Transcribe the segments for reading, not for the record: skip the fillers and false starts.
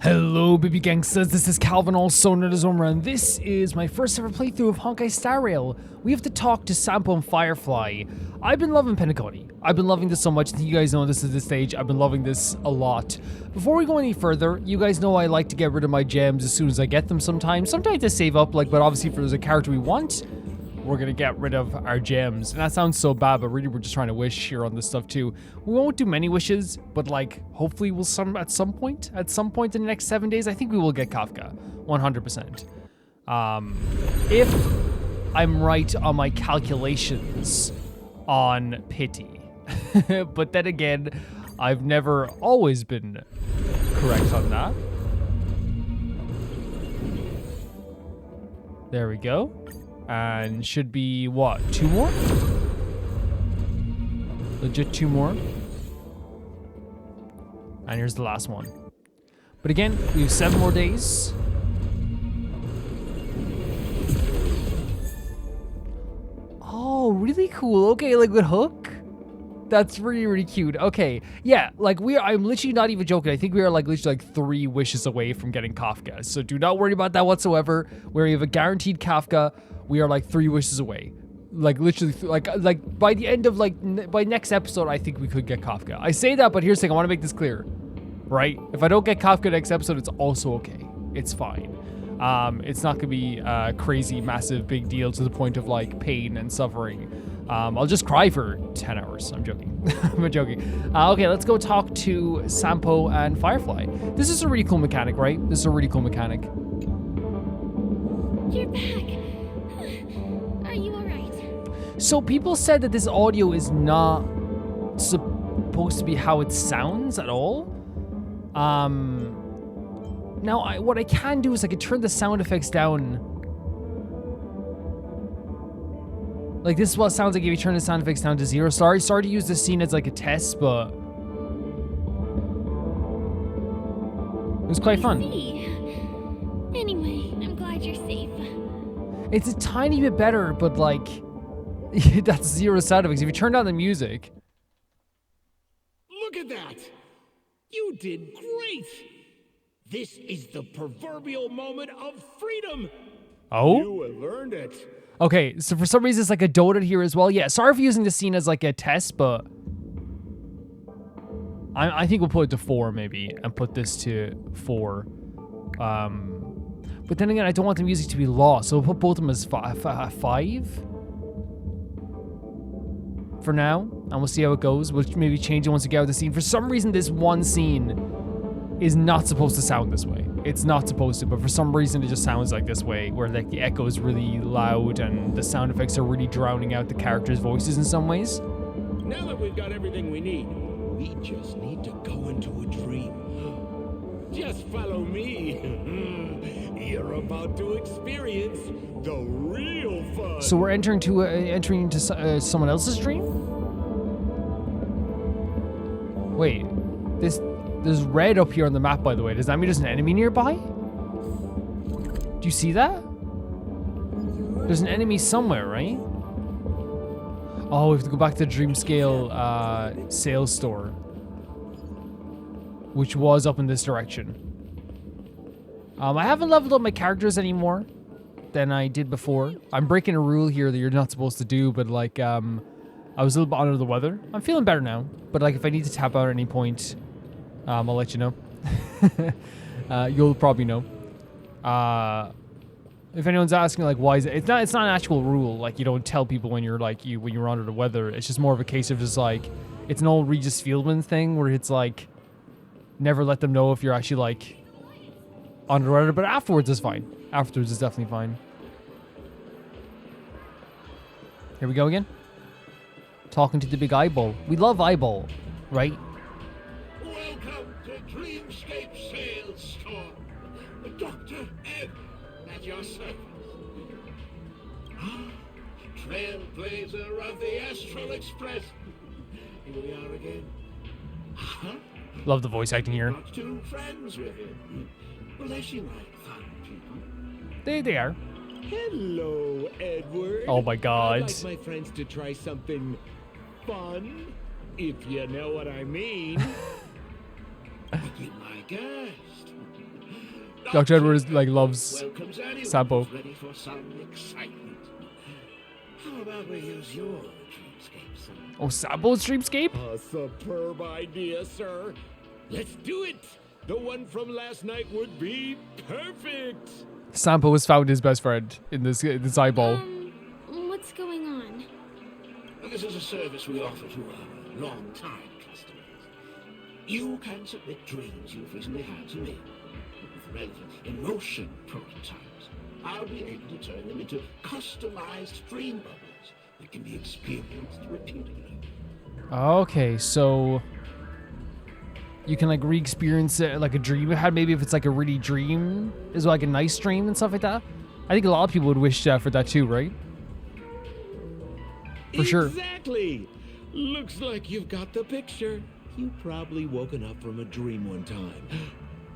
Hello baby gangsters, this is Calvin, also known as Omra, and this is my first ever playthrough of Honkai Star Rail. We have to talk to Sampo and Firefly. I've been loving Penacony. I've been loving this so much, you guys know this is the stage, I've been loving this a lot. Before we go any further, you guys know I like to get rid of my gems as soon as I get them sometimes. Sometimes I save up, but obviously if there's a character we want, we're gonna get rid of our gems. And that sounds so bad, but really we're just trying to wish here on this stuff too. We won't do many wishes, but like hopefully we'll at some point in the next 7 days, I think we will get Kafka, 100%. If I'm right on my calculations on pity. But then again, I've never always been correct on that. There we go. And should be, what, 2 more? Legit 2 more. And here's the last one. But again, we have 7 more days. Oh, really cool. Okay, like with Hook. That's really, really cute. Okay, yeah, like I'm literally not even joking. I think we are like literally like 3 wishes away from getting Kafka. So do not worry about that whatsoever. Where we have a guaranteed Kafka, we are like 3 wishes away. Like literally, like by the end of by next episode, I think we could get Kafka. I say that, but here's the thing, I want to make this clear, right? If I don't get Kafka next episode, it's also okay. It's fine. It's not gonna be a crazy, massive, big deal to the point of like pain and suffering. I'll just cry for 10 hours. I'm joking. I'm joking. Okay, let's go talk to Sampo and Firefly. This is a really cool mechanic, right? This is a really cool mechanic. You're back. Are you alright? So people said that this audio is not supposed to be how it sounds at all. Now, what I can do is I can turn the sound effects down. Like, this is what it sounds like if you turn the sound effects down to 0. Sorry to use this scene as like a test, but it was quite fun. Anyway, I'm glad you're safe. It's a tiny bit better, but like, that's 0 sound effects. If you turn down the music. Look at that! You did great! This is the proverbial moment of freedom! Oh? You have earned it. Okay, so for some reason it's like a dotted here as well. Yeah, sorry for using this scene as like a test, but I think we'll put it to 4 maybe, and put this to 4. But then again, I don't want the music to be lost, so we'll put both of them as 5 for now, and we'll see how it goes. We'll maybe change it once we get out of the scene. For some reason, this one scene is not supposed to sound this way. It's not supposed to, but for some reason it just sounds like this way, where like the echo is really loud and the sound effects are really drowning out the characters' voices in some ways. Now that we've got everything we need, we just need to go into a dream. Just follow me. You're about to experience the real fun. So we're entering into someone else's dream? Wait, there's red up here on the map, by the way. Does that mean there's an enemy nearby? Do you see that? There's an enemy somewhere, right? Oh, we have to go back to the Dreamscale sales store, which was up in this direction. I haven't leveled up my characters anymore than I did before. I'm breaking a rule here that you're not supposed to do, but like, I was a little bit under the weather. I'm feeling better now, but like if I need to tap out at any point, I'll let you know. You'll probably know. If anyone's asking like why is it's not an actual rule. Like you don't tell people when you're like when you're under the weather. It's just more of a case of just like it's an old Regis Fieldman thing where it's like never let them know if you're actually like under the weather, but afterwards is fine. Afterwards is definitely fine. Here we go again. Talking to the big eyeball. We love eyeball, right? Welcome to Dreamscape Sales Store. Dr. Ed at your service. Trailblazer of the Astral Express. Here we are again. Huh? Love the voice acting here. Not two friends with him. Well, they seem like fun people. They are. Hello, Edward. Oh my God. I'd like my friends to try something fun, if you know what I mean. Look at my guest. Dr. Edwards like loves Welcome's anyone Sampo. who's ready for some excitement. How about we use your dreamscape, sir? Oh, Sampo's dreamscape? A superb idea, sir. Let's do it. The one from last night would be perfect. Sampo has found his best friend in this eyeball. What's going on? This is a service we offer to our long-time customers. You can submit dreams you've recently had to me with relevant emotion prototypes. I'll be able to turn them into customized dream bubbles that can be experienced repeatedly. Okay, so you can like re-experience it like a dream you had. Maybe if it's like a really dream, is it like a nice dream and stuff like that. I think a lot of people would wish for that too, right? For sure. Exactly. Looks like you've got the picture. You've probably woken up from a dream one time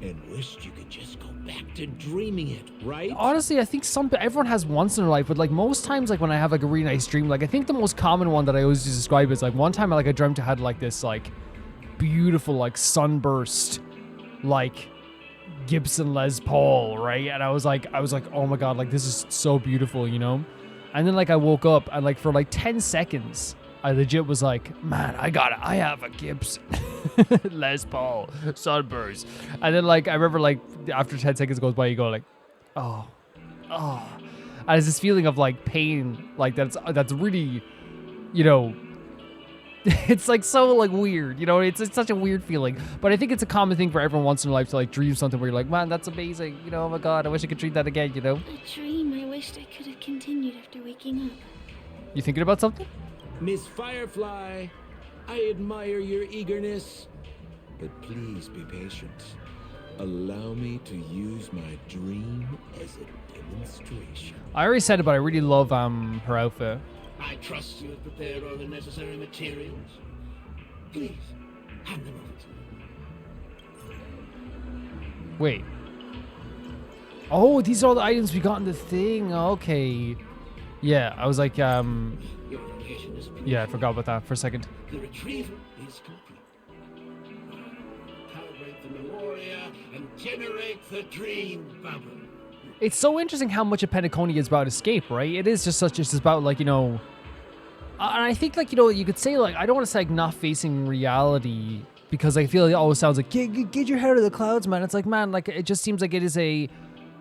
and wished you could just go back to dreaming it, right? Honestly, I think everyone has once in their life, but like most times, like when I have like a really nice dream, like I think the most common one that I always describe is like one time I dreamt I had like this like beautiful like sunburst like Gibson Les Paul, right? And I was like, oh my god, like this is so beautiful, you know? And then like I woke up and like for like 10 seconds I legit was like, man, I have a Gibson Les Paul sunburst. And then like I remember like after 10 seconds goes by, you go like, oh. And it's this feeling of like pain, like that's really, you know, it's like so like weird, you know, it's such a weird feeling. But I think it's a common thing for everyone once in a life to like dream something where you're like, man, that's amazing, you know, oh my god, I wish I could dream that again, you know. A dream I wished I could have continued after waking up. You thinking about something? Miss Firefly, I admire your eagerness, but please be patient. Allow me to use my dream as a demonstration. I already said it, but I really love her outfit. I trust you have prepared all the necessary materials. Please, hand them over to me. Wait. Oh, these are all the items we got in the thing. Okay. Yeah, I was like, Your location is yeah, I forgot about that for a second. The retrieval is complete. Calibrate the memoria and generate the dream bubble. It's so interesting how much a Penacony is about escape, right? It is just about like, you know, and I think like, you know, you could say like, I don't want to say like not facing reality because I feel like it always sounds like get your head out of the clouds, man. It's like, man, like it just seems like it is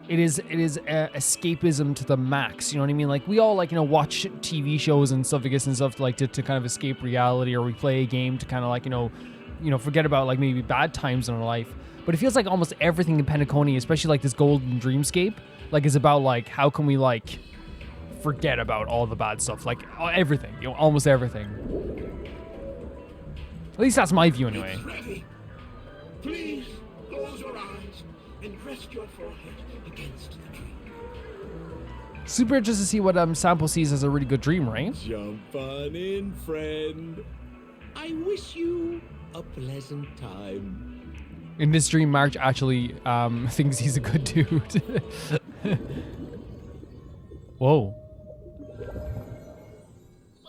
escapism to the max. You know what I mean? Like we all like, you know, watch TV shows and stuff like this and stuff like to kind of escape reality, or we play a game to kind of like, you know, forget about like maybe bad times in our life. But it feels like almost everything in Penacony, especially like this golden dreamscape, like is about like how can we like forget about all the bad stuff, like everything, you know, almost everything. At least that's my view anyway. It's ready. Please close your eyes and rest your forehead against the dream. Super interested to see what Sample sees as a really good dream, right? Jump on in, friend. I wish you a pleasant time. In this dream, March actually thinks he's a good dude. Whoa.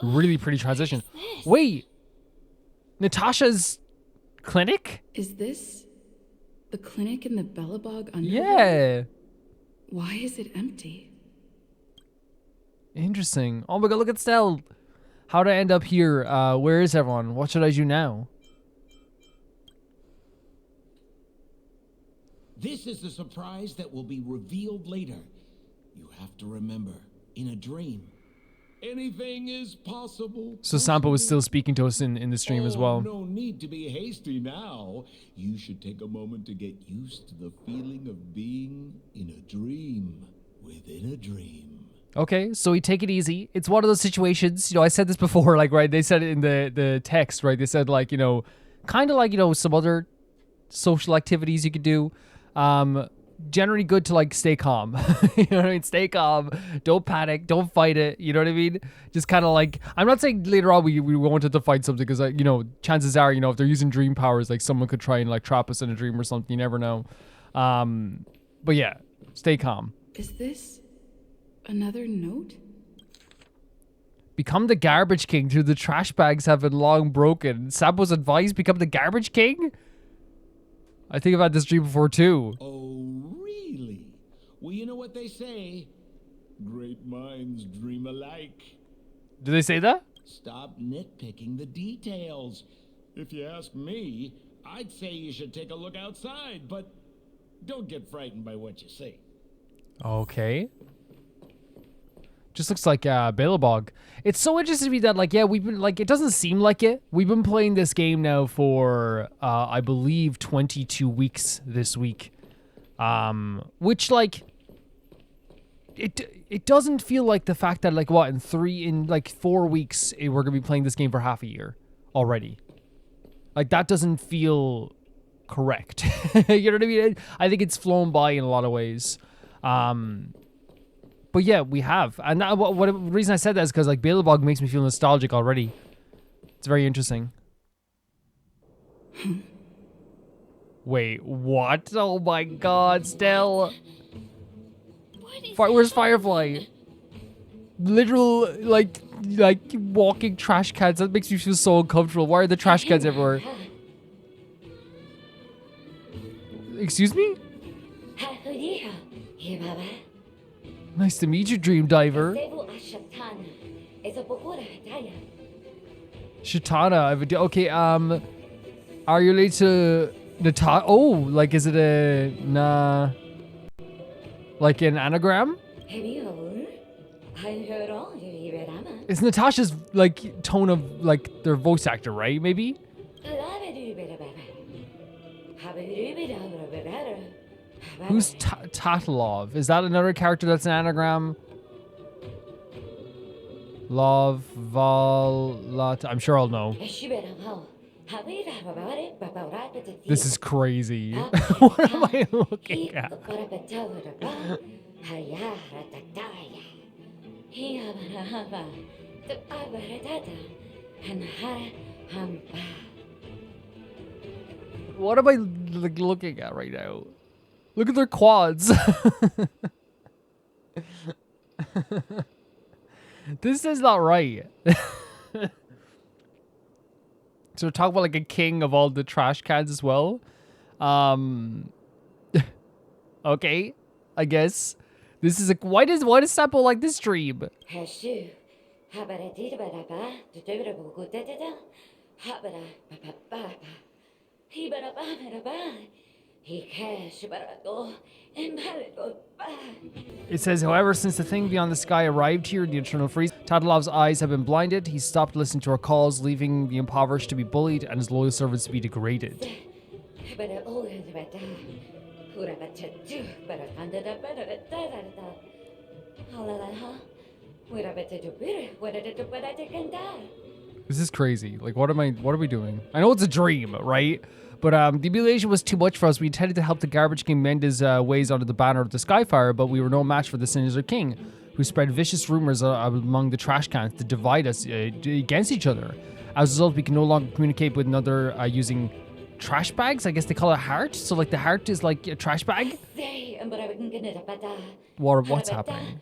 Really pretty transition. Wait! Natasha's clinic? Is this the clinic in the Bellabog Underworld? Yeah. Why is it empty? Interesting. Oh my god, look at Stell. How'd I end up here? Where is everyone? What should I do now? This is the surprise that will be revealed later. You have to remember, in a dream, anything is possible. So Sampo is still speaking to us in the stream as well. No need to be hasty now. You should take a moment to get used to the feeling of being in a dream within a dream. Okay, so we take it easy. It's one of those situations, you know, I said this before, like, right, they said it in the text, right? They said, like, you know, kind of like, you know, some other social activities you could do. Generally good to, like, stay calm. You know what I mean? Stay calm. Don't panic. Don't fight it. You know what I mean? Just kind of like, I'm not saying later on we wanted to fight something because, like, you know, chances are, you know, if they're using dream powers, like, someone could try and, like, trap us in a dream or something. You never know. But yeah, stay calm. Is this another note? Become the garbage king till the trash bags have been long broken. Sampo's advice, become the garbage king? I think I've had this dream before too. Oh, really? Well, you know what they say. Great minds dream alike. Do they say that? Stop nitpicking the details. If you ask me, I'd say you should take a look outside, but don't get frightened by what you see. Okay. Just looks like Balebog. It's so interesting to me that, like, yeah, we've been, like, it doesn't seem like it. We've been playing this game now for, I believe, 22 weeks this week. Which, like, it doesn't feel like the fact that, like, what, in 4 weeks, we're going to be playing this game for half a year already. Like, that doesn't feel correct. You know what I mean? I think it's flown by in a lot of ways. But yeah, we have. And that, what the reason I said that is because, like, Balebog makes me feel nostalgic already. It's very interesting. Wait, what? Oh my god, Stell. Where's Firefly? Literal, like walking trash cans. That makes me feel so uncomfortable. Why are the trash cans everywhere? Excuse me? Nice to meet you, Dream Diver. Shatana. Okay, are you related to Nata? Oh, like, is it a like an anagram? It's Natasha's, like, tone of, like, their voice actor, right? Maybe? Who's Tatalov? Is that another character that's an anagram? Love, Val, I'm sure I'll know. This is crazy. What am I looking at? What am I, like, looking at right now? Look at their quads. This is not right. So we're talking about, like, a king of all the trash cans as well. Okay, I guess. This is why does Sample like this dream? It says, however, since the thing beyond the sky arrived here in the eternal freeze, Tatalov's eyes have been blinded. He stopped listening to our calls, leaving the impoverished to be bullied and his loyal servants to be degraded. This is crazy. Like, what are we doing? I know it's a dream, right? But the humiliation was too much for us. We intended to help the Garbage King mend his ways under the banner of the Skyfire, but we were no match for the sinister king, who spread vicious rumors among the trash cans to divide us against each other. As a result, we can no longer communicate with another using trash bags. I guess they call it heart. So, like, the heart is like a trash bag. What's happening?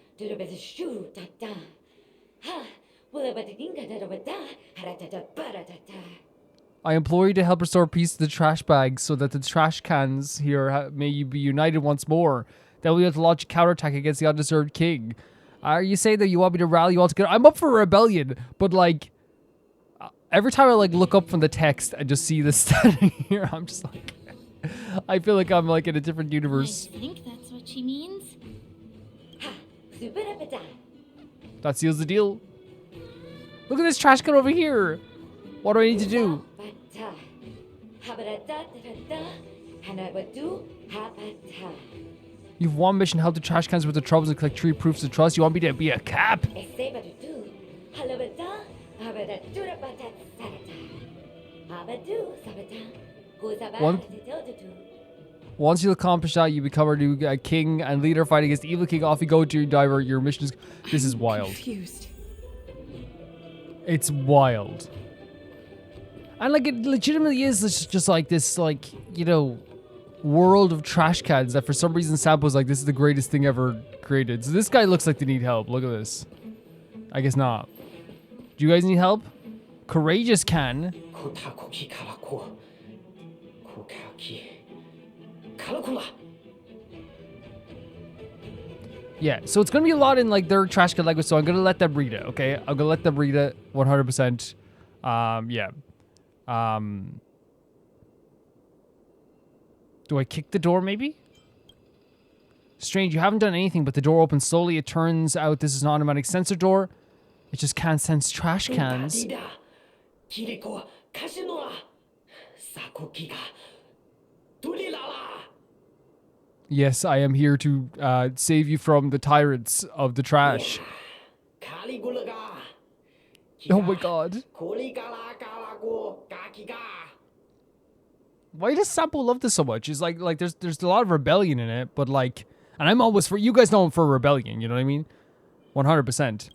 I implore you to help restore peace to the trash bags so that the trash cans here may be united once more. Then we'll be able to launch a counterattack against the undeserved king. Are you saying that you want me to rally you all together? I'm up for a rebellion, but, like, every time I, like, look up from the text and just see this standing here, I'm just like, I feel like I'm, like, in a different universe. I think that's what she means. That seals the deal. Look at this trash can over here. What do I need to do? You've one mission, help the trash cans with the troubles and collect 3 proofs of trust. You want me to be a cap? Once you accomplish that, you become our new king and leader fighting against the evil king. Off you go, Dream Diver. Your mission is... This is wild. Confused. It's wild. And, like, it legitimately is just like this, like, you know, world of trash cans that for some reason Sample's like, this is the greatest thing ever created. So this guy looks like they need help. Look at this. I guess not. Do you guys need help? Courageous can. Yeah, so it's gonna be a lot in like their trash can language, so I'm gonna let them read it, okay? I'm gonna let them read it 100%. Yeah. Do I kick the door maybe? Strange, you haven't done anything, but the door opens slowly. It turns out this is an automatic sensor door. It just can't sense trash cans. Yes, I am here to save you from the tyrants of the trash. Oh my god. Why does Sampo love this so much? It's like there's a lot of rebellion in it, but like, and I'm always for, you guys know I'm for rebellion, you know what I mean? 100%.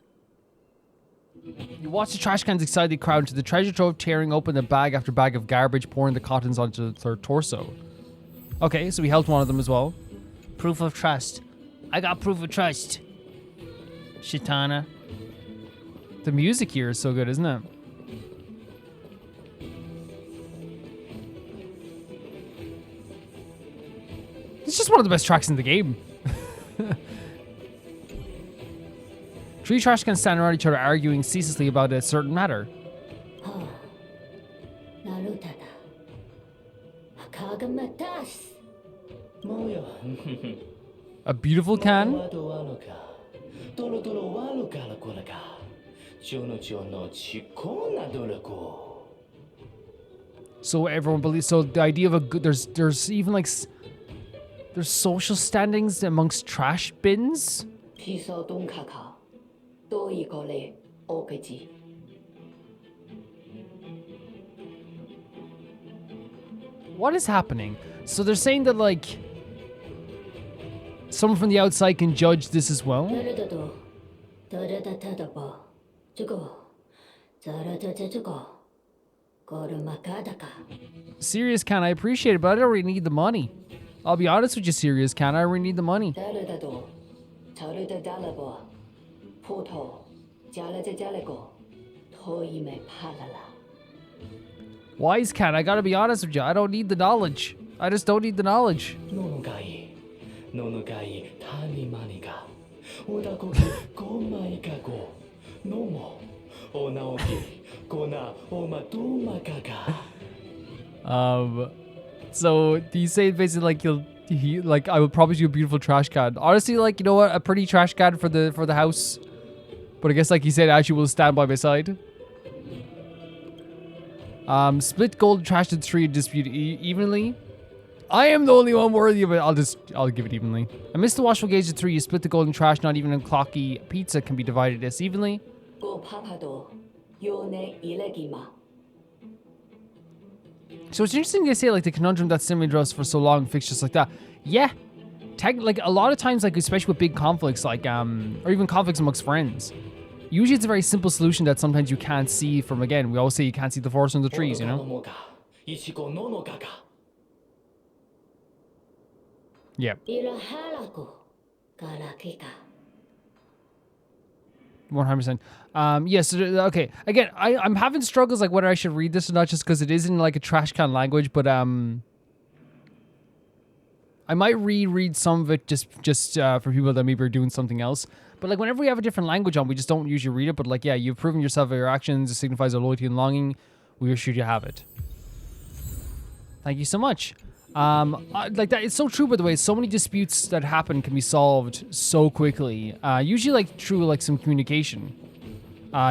You watch the trash cans excitedly crowd into the treasure trove, tearing open the bag after bag of garbage, pouring the cottons onto their torso. Okay, so we helped one of them as well. Proof of trust. I got proof of trust. Shitana. The music here is so good, isn't it? It's just one of the best tracks in the game. 3 trash cans stand around each other arguing ceaselessly about a certain matter. A beautiful can? So everyone believes, so the idea of a good, there's even like, there's social standings amongst trash bins? What is happening? So they're saying that like someone from the outside can judge this as well? Serious can, I appreciate it, but I don't really need the money. I'll be honest with you, Serious can, I really need the money. Wise can, I gotta be honest with you, I don't need the knowledge. I just don't need the knowledge. So you say basically like like I would promise you a beautiful trash can. Honestly, like, you know what, a pretty trash can for the house. But I guess like he said, actually will stand by my side. Split gold trash into 3 and dispute evenly. I am the only one worthy of it. I'll give it evenly. I missed the washable gauge at 3. You split the golden trash. Not even a Clockie pizza can be divided this evenly. So it's interesting they say like the conundrum that simulated us for so long fixed just like that. Yeah, like a lot of times, like especially with big conflicts, like or even conflicts amongst friends. Usually it's a very simple solution that sometimes you can't see from, again, we always say you can't see the forest from the trees, you know? Yeah. 100%. Yeah, so, okay. Again, I'm having struggles like whether I should read this or not, just because it is in like a trash can language, but I might reread some of it just for people that maybe are doing something else. But like whenever we have a different language on, we just don't usually read it. But like, yeah, you've proven yourself by your actions. It signifies a loyalty and longing. We wish you to have it. Thank you so much. Like that, it's so true, by the way. So many disputes that happen can be solved so quickly. Usually like through like some communication.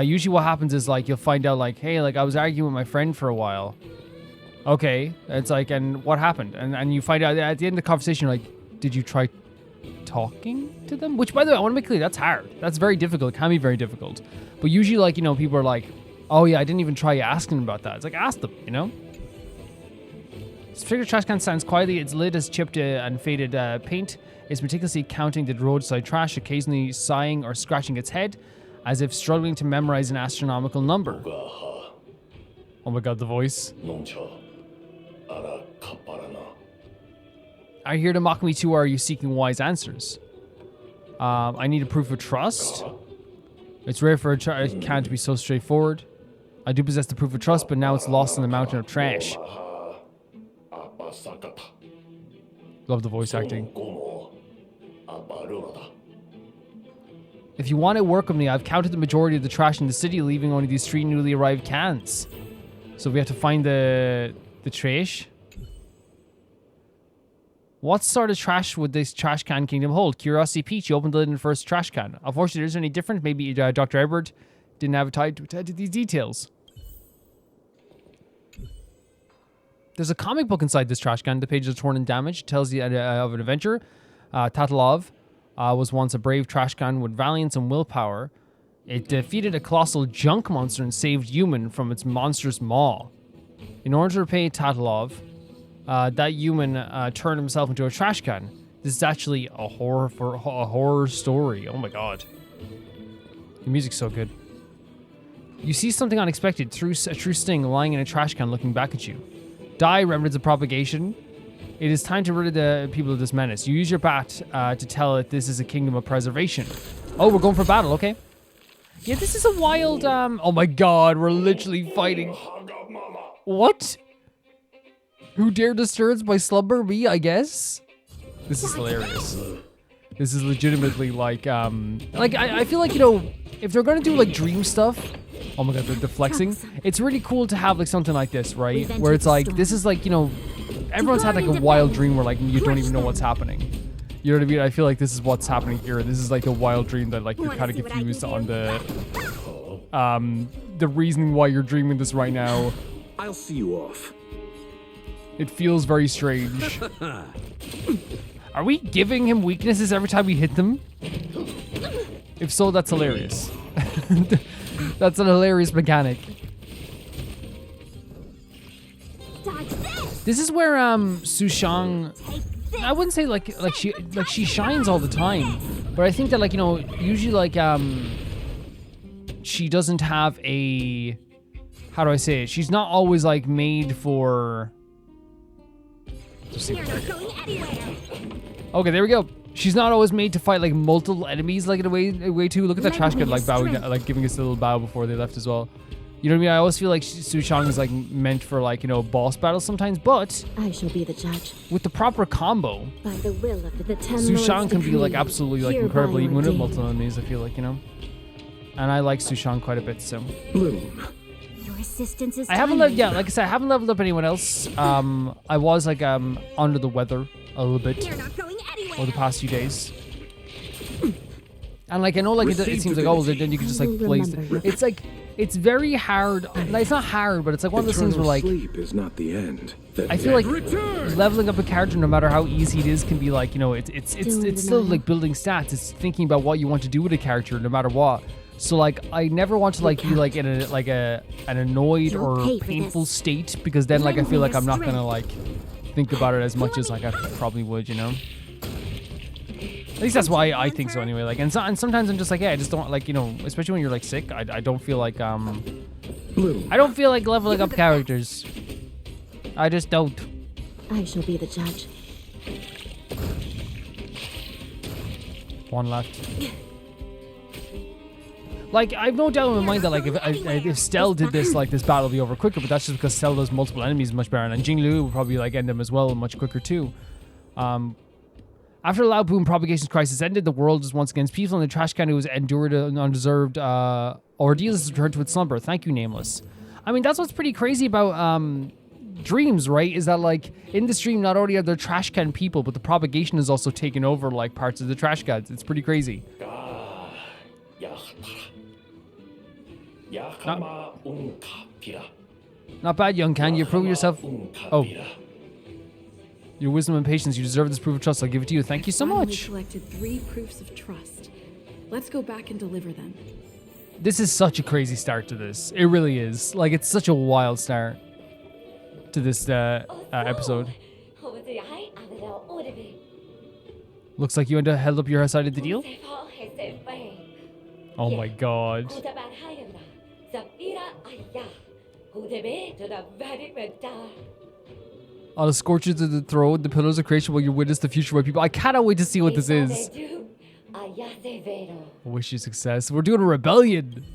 Usually what happens is like you'll find out like, hey, like I was arguing with my friend for a while. Okay, it's like, and what happened? And you find out at the end of the conversation, you're like, did you try talking to them? Which, by the way, I want to make clear, that's hard. That's very difficult. It can be very difficult. But usually, like, you know, people are like, oh yeah, I didn't even try asking about that. It's like, ask them, you know? This figure trash can stands quietly. Its lid is chipped and faded paint. It's meticulously counting the roadside trash, occasionally sighing or scratching its head, as if struggling to memorize an astronomical number. Oh my god, the voice. Are you here to mock me too, or are you seeking wise answers? I need a proof of trust. It's rare for a can to be so straightforward. I do possess the proof of trust, but now it's lost in the mountain of trash. Love the voice acting. If you want to work with me, I've counted the majority of the trash in the city, leaving only these 3 newly arrived cans. So we have to find the trash. What sort of trash would this trash can kingdom hold? Curiosity Peach, you opened the lid in the first trash can. Unfortunately, is there any different? Maybe Dr. Edward didn't have time to attend to these details. There's a comic book inside this trash can. The pages are torn and damaged. It tells you of an adventure. Tatalov was once a brave trash can with valiance and willpower. It defeated a colossal junk monster and saved human from its monstrous maw. In order to repay Tatalov, that human turned himself into a trash can. This is actually a horror story. Oh my god. The music's so good. You see something unexpected, a true sting lying in a trash can looking back at you. Die, remnants of propagation. It is time to rid the people of this menace. You use your bat to tell it this is a kingdom of preservation. Oh, we're going for battle, okay. Yeah, this is a wild, oh my god, we're literally fighting. What? Who dare disturb my slumber? Me, I guess? This is hilarious. This is legitimately like I feel like, you know, if they're gonna do like dream stuff, oh my god, the flexing, it's really cool to have like something like this, right? Where it's like, this is like, you know, everyone's had like a wild dream where like you don't even know what's happening. You know what I mean? I feel like this is what's happening here. This is like a wild dream that like you're kind of confused on the reasoning why you're dreaming this right now. I'll see you off. It feels very strange. Are we giving him weaknesses every time we hit them? If so, that's hilarious. That's an hilarious mechanic. This is where Sushang, I wouldn't say like she shines all the time, but I think that like, you know, usually like she doesn't have a, how do I say it? She's not always like made for. Okay, there we go. She's not always made to fight like multiple enemies like in a way too. Look at that trash can like bowing, like giving us a little bow before they left as well. You know what I mean? I always feel like Sushang is like meant for like, you know, boss battles sometimes, but I shall be the judge. With the proper combo, By the will of the 10 Sushang can be decree, like absolutely like hereby incredible even with ordained. multiple enemies, I feel like, you know. And I like Sushang quite a bit, so. Bloom. Your assistance is I haven't timely. like I said, I haven't leveled up anyone else. I was like under the weather a little bit You're not going anywhere. over the past few days. And like I know like it seems like, oh well, then you can just like place it. It's like, it's very hard. Like, it's not hard, but it's like one of those things where like Sleep is not the end. I feel like leveling up a character, no matter how easy it is, can be like, you know, it's still like building stats. It's thinking about what you want to do with a character, no matter what. So like I never want to like be like in a like an annoyed You'll or pay for painful this. state, because then like I feel like I'm not gonna like think about it as much as like I Coming. probably would, you know. At least that's why I think so anyway. Like, and sometimes I'm just like, yeah, I just don't like, you know, especially when you're like sick. I don't feel like Bloom. I don't feel like leveling up characters. I just don't. I shall be the judge. One left. Like, I've no doubt in my mind that like if Stell did this, like this battle would be over quicker, but that's just because Stell does multiple enemies much better, and Jinglu will probably like end them as well much quicker too. After the loud boom propagations crisis ended, the world is once again peaceful, and the trash can who has endured an undeserved ordeal has returned to its slumber. Thank you, Nameless. I mean, that's what's pretty crazy about dreams, right? Is that like in this dream, not only are there trash can people, but the propagation is also taken over like parts of the trash cans. It's pretty crazy. Not bad, young can. You prove yourself. Oh. Your wisdom and patience, you deserve this proof of trust. I'll give it to you. Thank you so Finally much. collected 3 proofs of trust. Let's go back and deliver them. This is such a crazy start to this. It really is. Like, it's such a wild start to this episode. Looks like you held up your side of the deal. Oh my god. I'll escort you to the throne, the pillars of creation, while you witness the future of people. I cannot wait to see what this is. I wish you success. We're doing a rebellion.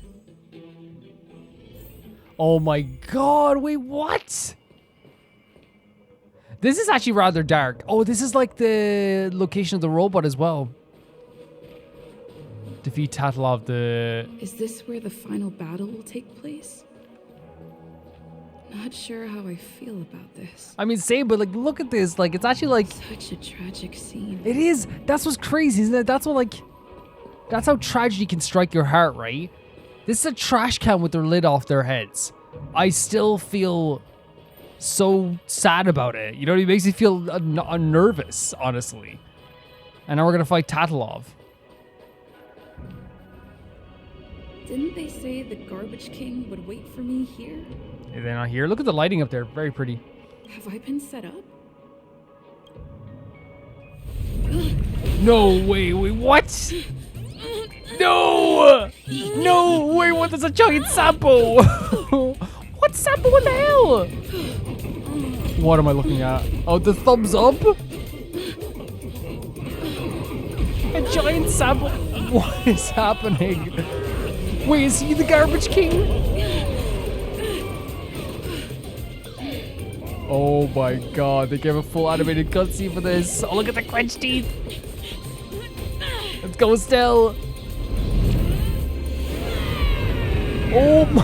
Oh my god, wait, what? This is actually rather dark. Oh, this is like the location of the robot as well. Defeat Tatlov the... Is this where the final battle will take place? Not sure how I feel about this. I mean, same, but like, look at this. Like, it's actually like... Such a tragic scene. It is. That's what's crazy, isn't it? That's what, like... That's how tragedy can strike your heart, right? This is a trash can with their lid off their heads. I still feel so sad about it. You know, it makes me feel nervous, honestly. And now we're gonna fight Tatlov. Didn't they say the Garbage King would wait for me here? Are they not here? Look at the lighting up there. Very pretty. Have I been set up? No, wait, what? No! No, wait, what? There's a giant Sampo! What Sampo? What the hell? What am I looking at? Oh, the thumbs up? A giant Sampo? What is happening? Wait, is he the Garbage King? Oh my god, they gave a full animated cutscene for this. Oh, look at the clenched teeth. Let's go, Stell. Oh my...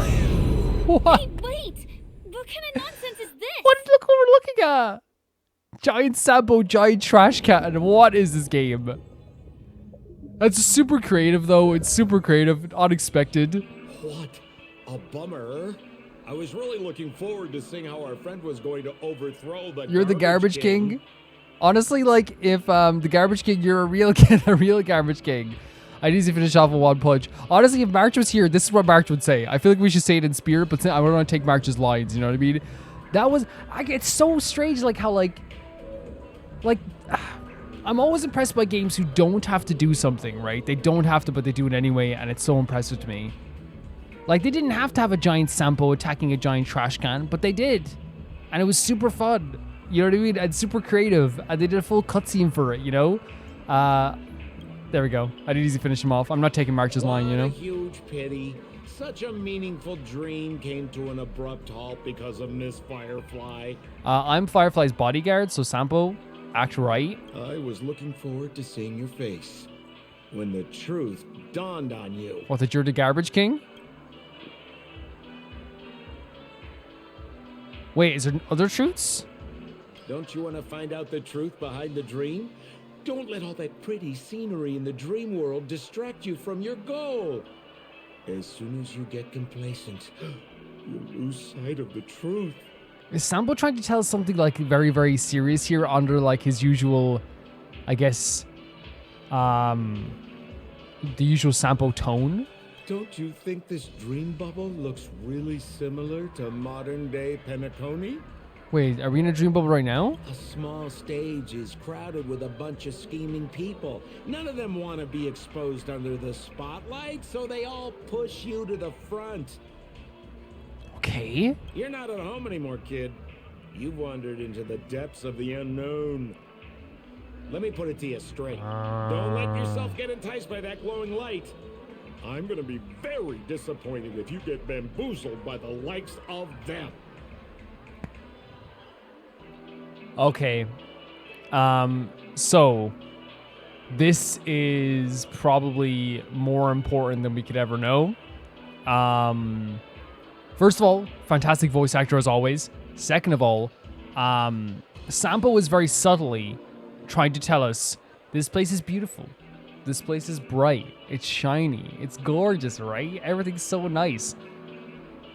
What? Hey, wait! What kind of nonsense is this? What? Look what we're looking at. Giant Sampo, giant trash can. What is this game? That's super creative, though. It's super creative, unexpected. What a bummer. I was really looking forward to seeing how our friend was going to overthrow the You're the Garbage King? Honestly, like, if the Garbage King, you're a real Garbage King. I need to finish off with one punch. Honestly, if March was here, this is what March would say. I feel like we should say it in spirit, but I don't want to take March's lines, you know what I mean? That was... it's so strange, like, how, like... I'm always impressed by games who don't have to do something, right? They don't have to, but they do it anyway, and it's so impressive to me. Like, they didn't have to have a giant Sampo attacking a giant trash can, but they did. And it was super fun. You know what I mean? And super creative. And they did a full cutscene for it, you know? There we go. I did easy finish him off. I'm not taking March's line, you know? What a huge pity. Such a meaningful dream came to an abrupt halt because of Miss Firefly. I'm Firefly's bodyguard, so Sampo, act right. I was looking forward to seeing your face when the truth dawned on you. What, that you're the Garbage King? Wait, is there other truths? Don't you want to find out the truth behind the dream? Don't let all that pretty scenery in the dream world distract you from your goal. As soon as you get complacent, you lose sight of the truth. Is Sampo trying to tell us something like very, very serious here under like his usual, I guess, the usual Sampo tone? Don't you think this dream bubble looks really similar to modern-day Penacony? Wait, are we in a dream bubble right now? A small stage is crowded with a bunch of scheming people. None of them want to be exposed under the spotlight, so they all push you to the front. Okay. You're not at home anymore, kid. You've wandered into the depths of the unknown. Let me put it to you straight. Don't let yourself get enticed by that glowing light. I'm gonna be very disappointed if you get bamboozled by the likes of them. Okay. So this is probably more important than we could ever know. First of all, fantastic voice actor as always. Second of all, Sampo is very subtly trying to tell us this place is beautiful. This place is bright. It's shiny. It's gorgeous, right? Everything's so nice.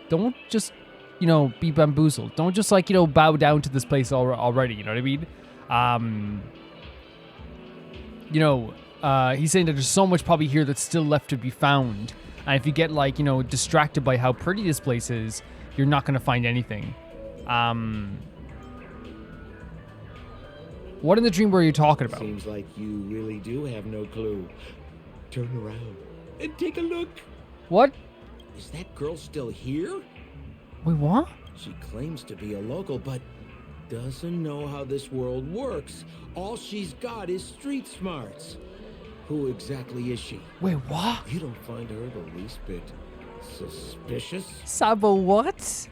Don't just, you know, be bamboozled. Don't just, like, you know, bow down to this place already. You know what I mean? You know, he's saying that there's so much probably here that's still left to be found. And if you get, like, you know, distracted by how pretty this place is, you're not going to find anything. What in the dream were you talking about? Seems like you really do have no clue. Turn around and take a look. What? Is that girl still here? Wait, what? She claims to be a local, but doesn't know how this world works. All she's got is street smarts. Who exactly is she? Wait, what? You don't find her the least bit suspicious? Sampo, what?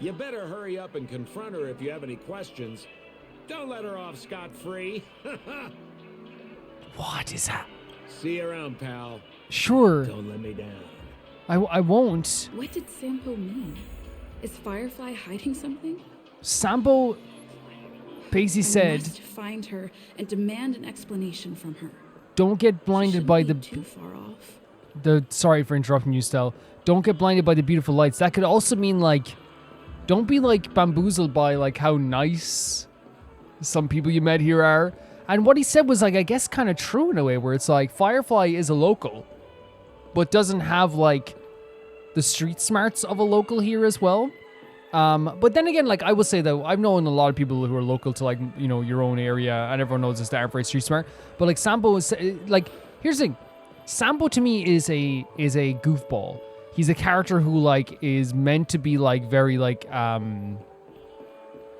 You better hurry up and confront her if you have any questions. Don't let her off scot-free. What is that? See you around, pal. Sure. Don't let me down. I won't. What did Sampo mean? Is Firefly hiding something? Sampo basically I said, must find her and demand an explanation from her. don't get blinded Shouldn't by be the too far off. sorry for interrupting you, Stel. Don't get blinded by the beautiful lights. That could also mean like, don't be like bamboozled by like how nice some people you met here are. And what he said was like, I guess kind of true in a way, where it's like Firefly is a local, but doesn't have like the street smarts of a local here as well. But then again, like I will say though, I've known a lot of people who are local to like, you know, your own area, and everyone knows this, they aren't very street smart. But like Sampo is like, here's the thing. Sampo to me is a goofball. He's a character who like is meant to be like very like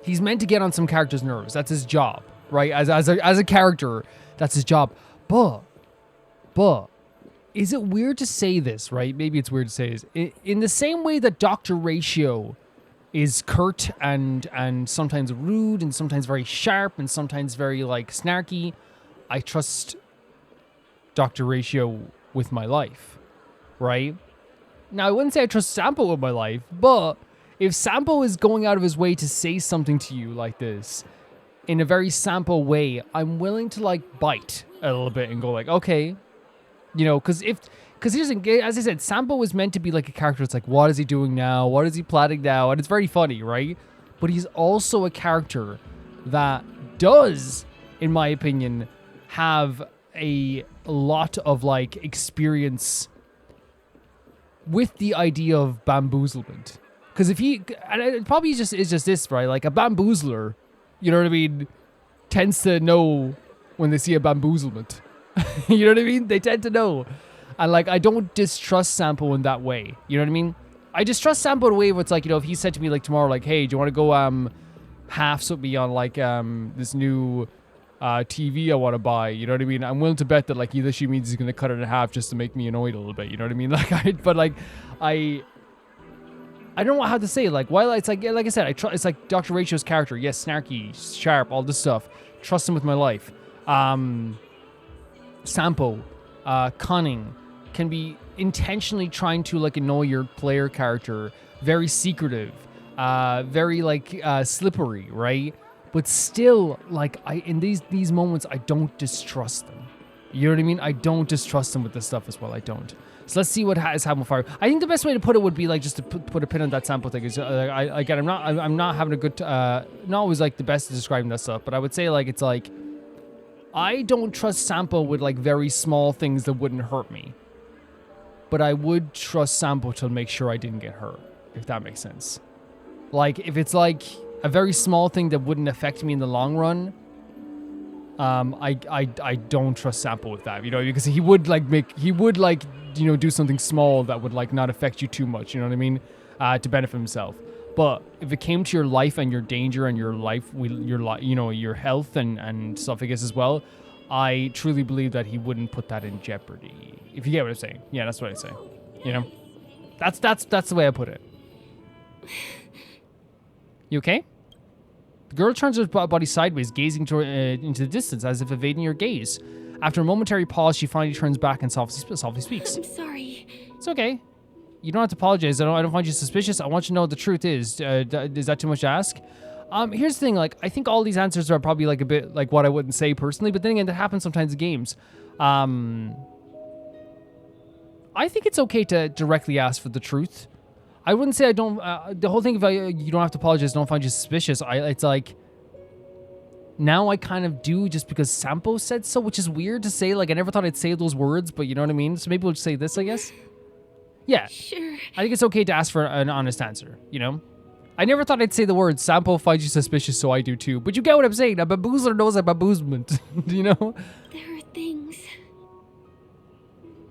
he's meant to get on some characters' nerves. That's his job, right? As a character, that's his job. But is it weird to say this, right? Maybe it's weird to say this. In the same way that Dr. Ratio is curt and sometimes rude and sometimes very sharp and sometimes very like snarky, I trust Dr. Ratio with my life, right? Now, I wouldn't say I trust Sampo with my life, but if Sampo is going out of his way to say something to you like this in a very Sampo way, I'm willing to like bite a little bit and go like, okay, you know, because here's, as I said, Sampo is meant to be like a character. It's like, what is he doing now? What is he plotting now? And it's very funny, right? But he's also a character that does, in my opinion, have a lot of like experience with the idea of bamboozlement. Because if he, and it probably is just this, right? Like a bamboozler, you know what I mean, tends to know when they see a bamboozlement. You know what I mean? They tend to know. And like, I don't distrust Sampo in that way. You know what I mean? I distrust Sampo in a way where it's like, you know, if he said to me like tomorrow, like, hey, do you want to go halves with me on like this new TV I want to buy? You know what I mean? I'm willing to bet that like he literally means he's going to cut it in half just to make me annoyed a little bit. You know what I mean? Like, I don't know how to say it. Like, while it's like I said, it's like Dr. Ratio's character. Yes, snarky, sharp, all this stuff. Trust him with my life. Sampo, cunning, can be intentionally trying to like annoy your player character. Very secretive, very like slippery, right? But still, like in these moments, I don't distrust them. You know what I mean? I don't distrust them with this stuff as well. I don't. So let's see what has happened with Fire. I think the best way to put it would be like just to put a pin on that Sampo thing. Is I'm not having a good not always like the best at describing that stuff, but I would say like it's like I don't trust Sampo with like very small things that wouldn't hurt me, but I would trust Sampo to make sure I didn't get hurt, if that makes sense. Like if it's like a very small thing that wouldn't affect me in the long run, I don't trust Sampo with that, you know, because he would do something small that would like not affect you too much, you know what I mean, to benefit himself. But if it came to your life and your danger and your life, your health and stuff, I guess as well, I truly believe that he wouldn't put that in jeopardy. If you get what I'm saying, yeah, that's what I say. You know, that's the way I put it. You okay? The girl turns her body sideways, gazing into the distance as if evading your gaze. After a momentary pause, she finally turns back and softly speaks. I'm sorry. It's okay. You don't have to apologize. I don't find you suspicious. I want you to know what the truth is. Is that too much to ask? Here's the thing. Like, I think all these answers are probably like a bit like what I wouldn't say personally, but then again, that happens sometimes in games. I think it's okay to directly ask for the truth. I wouldn't say I don't. The whole thing of you don't have to apologize, don't find you suspicious. It's like now I kind of do just because Sampo said so, which is weird to say. Like I never thought I'd say those words, but you know what I mean. So maybe we'll just say this, I guess. Yeah, Sure. I think it's okay to ask for an honest answer. You know, I never thought I'd say the words Sampo finds you suspicious, so I do too. But you get what I'm saying. A bamboozler knows a bamboozlement. You know. There are things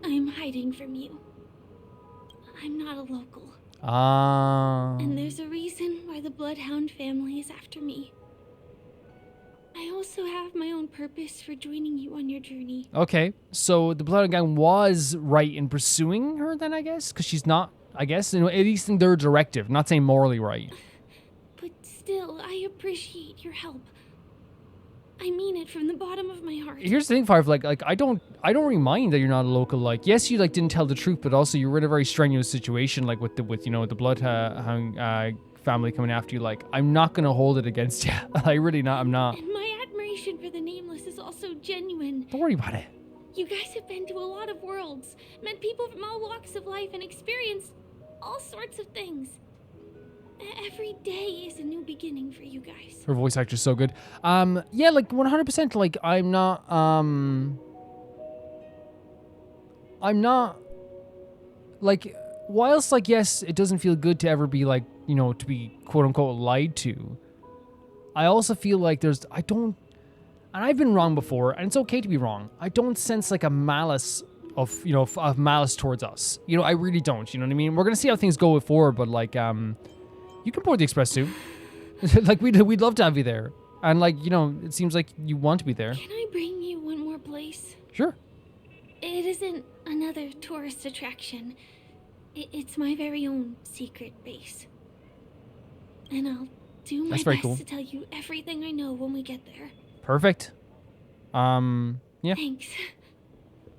I'm hiding from you. I'm not a local. And there's a reason why the Bloodhound family is after me. I also have my own purpose for joining you on your journey. Okay, so the Bloodhound Gang was right in pursuing her then, I guess? Because she's not, I guess, at least in their directive. Not saying morally right. But still, I appreciate your help. I mean it from the bottom of my heart. Here's the thing, Firefly. Like, I don't really mind that you're not a local. Like, yes, you like didn't tell the truth, but also you were in a very strenuous situation, like with the bloodhound family coming after you. Like, I'm not gonna hold it against you. I'm not. And my admiration for the Nameless is also genuine. Don't worry about it. You guys have been to a lot of worlds, met people from all walks of life, and experienced all sorts of things. Every day is a new beginning for you guys. Her voice actor's so good. Yeah, like 100%. Like, I'm not like, whilst like, yes, it doesn't feel good to ever be like, you know, to be quote unquote lied to. I also feel like and I've been wrong before, and it's okay to be wrong. I don't sense like a malice of malice towards us. You know, I really don't. You know what I mean? We're gonna see how things go forward, but like, you can board the express too. Like, we'd love to have you there. And like, you know, it seems like you want to be there. Can I bring you one more place? Sure. It isn't another tourist attraction. It's my very own secret base. And I'll do my best to tell you everything I know when we get there. Perfect. Yeah. Thanks.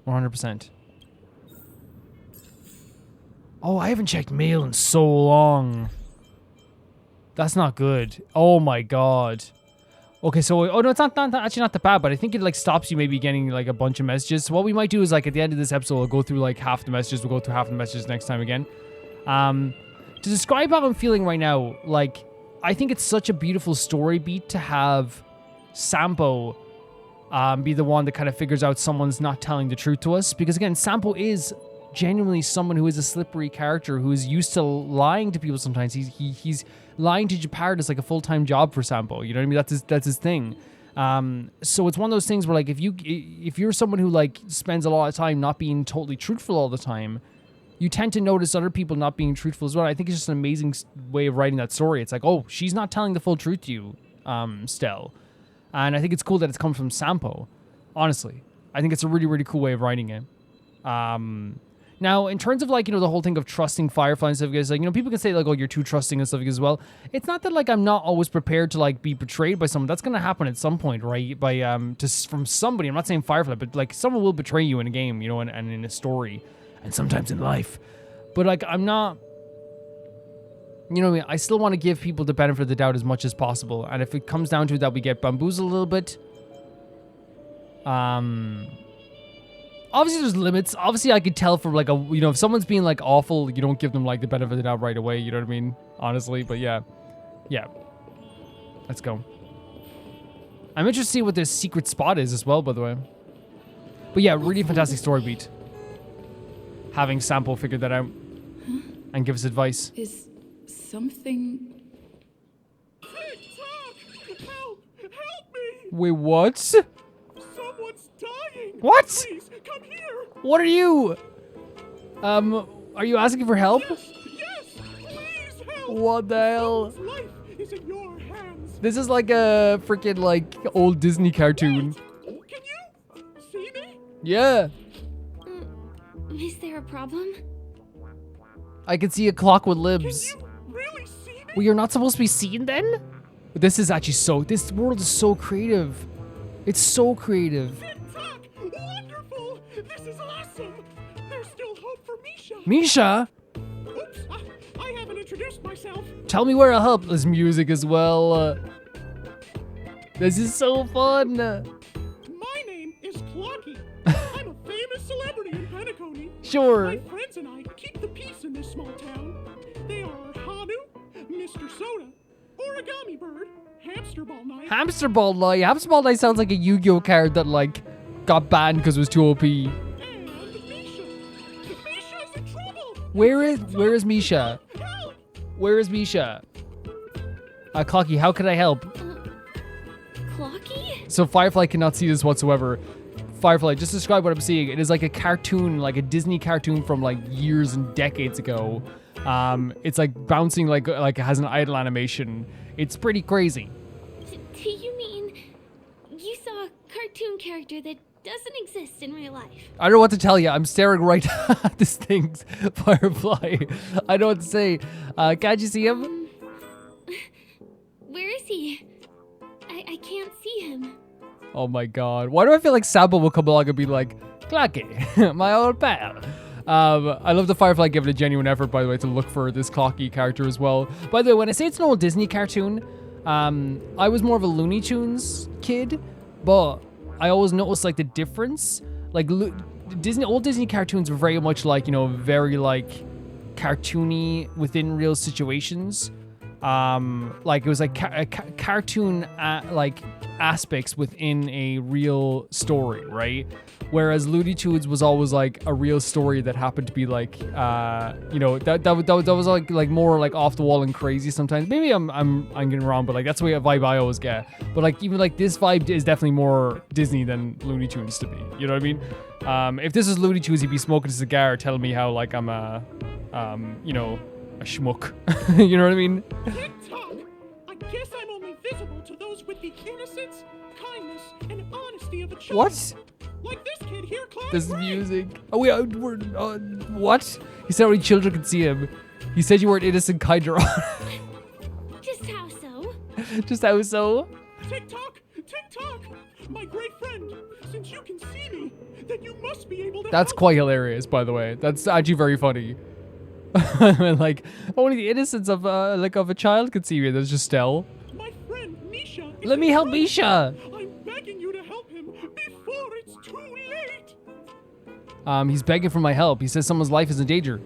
100%. Oh, I haven't checked mail in so long. That's not good. Oh my god. Okay, so no, it's not actually not that bad, but I think it like stops you maybe getting like a bunch of messages. So what we might do is like at the end of this episode, we'll go through like half the messages. We'll go through half the messages next time again. To describe how I'm feeling right now, like I think it's such a beautiful story beat to have Sampo be the one that kind of figures out someone's not telling the truth to us. Because again, Sampo is genuinely someone who is a slippery character who is used to lying to people sometimes. He's lying to Japard is like a full-time job for Sampo. You know what I mean? That's his thing. So it's one of those things where like if you're someone who like spends a lot of time not being totally truthful all the time, you tend to notice other people not being truthful as well. I think it's just an amazing way of writing that story. It's like, oh, she's not telling the full truth to you, Stell. And I think it's cool that it's come from Sampo. Honestly, I think it's a really, really cool way of writing it. Now, in terms of like, you know, the whole thing of trusting Firefly and stuff, guys, like, you know, people can say like, oh, you're too trusting and stuff as well. It's not that like I'm not always prepared to like be betrayed by someone. That's gonna happen at some point, right? By from somebody. I'm not saying Firefly, but like someone will betray you in a game, you know, and in a story, and sometimes in life. But like I'm not. You know what I mean? I still want to give people the benefit of the doubt as much as possible. And if it comes down to it that we get bamboozled a little bit, obviously there's limits. Obviously I could tell from like if someone's being like awful, you don't give them like the benefit of the doubt right away. You know what I mean? Honestly, but yeah. Let's go. I'm interested to see what this secret spot is as well, by the way. But yeah, really fantastic story beat. Having Sampo figure that out and give us advice. Is something... Help! Help me! Wait, what? Someone's dying! What? Please, come here! What are you? Are you asking for help? Yes! Please help! What the hell? Someone's life is in your hands! This is like a freaking like old Disney cartoon. Can you see me? Yeah. Is there a problem? I can see a clock with libs. Can you really see me? Well, you're not supposed to be seen then? This is actually this world is so creative. It's so creative. Tick-tock! Wonderful! This is awesome! There's still hope for Misha! Misha? Oops! I haven't introduced myself! Tell me where I'll help. There's music as well. This is so fun. My name is Clockie. I'm a famous celebrity in Penacony. Sure. My friends and I keep the peace in this small town. They are Hanu, Mr. Soda, Origami Bird, Hamster Ball Knight. Hamster Ball Knight. Hamster Ball Knight sounds like a Yu-Gi-Oh card that like got banned because it was too OP. And Misha. Misha's in trouble. Where is Misha? Help! Where is Misha? Clockie, how can I help? Clockie? So Firefly cannot see this whatsoever. Firefly, just describe what I'm seeing. It is like a cartoon, like a Disney cartoon from like years and decades ago. It's like bouncing like it has an idle animation. It's pretty crazy. Do you mean you saw a cartoon character that doesn't exist in real life? I don't know what to tell you. I'm staring right at this thing, Firefly. I don't know what to say. Can't you see him? Where is he? I can't see him. Oh my god. Why do I feel like Sample will come along and be like, Clockie, my old pal. I love the Firefly giving a genuine effort, by the way, to look for this Clockie character as well. By the way, when I say it's an old Disney cartoon, I was more of a Looney Tunes kid, but I always noticed like the difference. Like old Disney cartoons were very much like, you know, very like cartoony within real situations. Like it was like cartoon like aspects within a real story, right? Whereas Looney Tunes was always like a real story that happened to be like, you know, that was like more like off the wall and crazy sometimes. Maybe I'm getting wrong, but like that's the way a vibe I always get. But like even like this vibe is definitely more Disney than Looney Tunes to me. You know what I mean? If this is Looney Tunes, he'd be smoking a cigar, telling me how like I'm a, you know, a schmuck. You know what I mean? TikTok! I guess I'm only visible to those with the innocence, kindness, and honesty of a child. What? Like this kid here, Cloud. This music. Oh wait, what? He said only children can see him. He said you weren't innocent, kind or Just how so? Just how so? TikTok! TikTok! My great friend, since you can see me, then you must be able to That's help quite hilarious, by the way. That's actually very funny. Like only the innocence of a child could see me. That's just Stell. My friend Misha. Let me help Misha. I'm begging you to help him before it's too late. He's begging for my help. He says someone's life is in danger.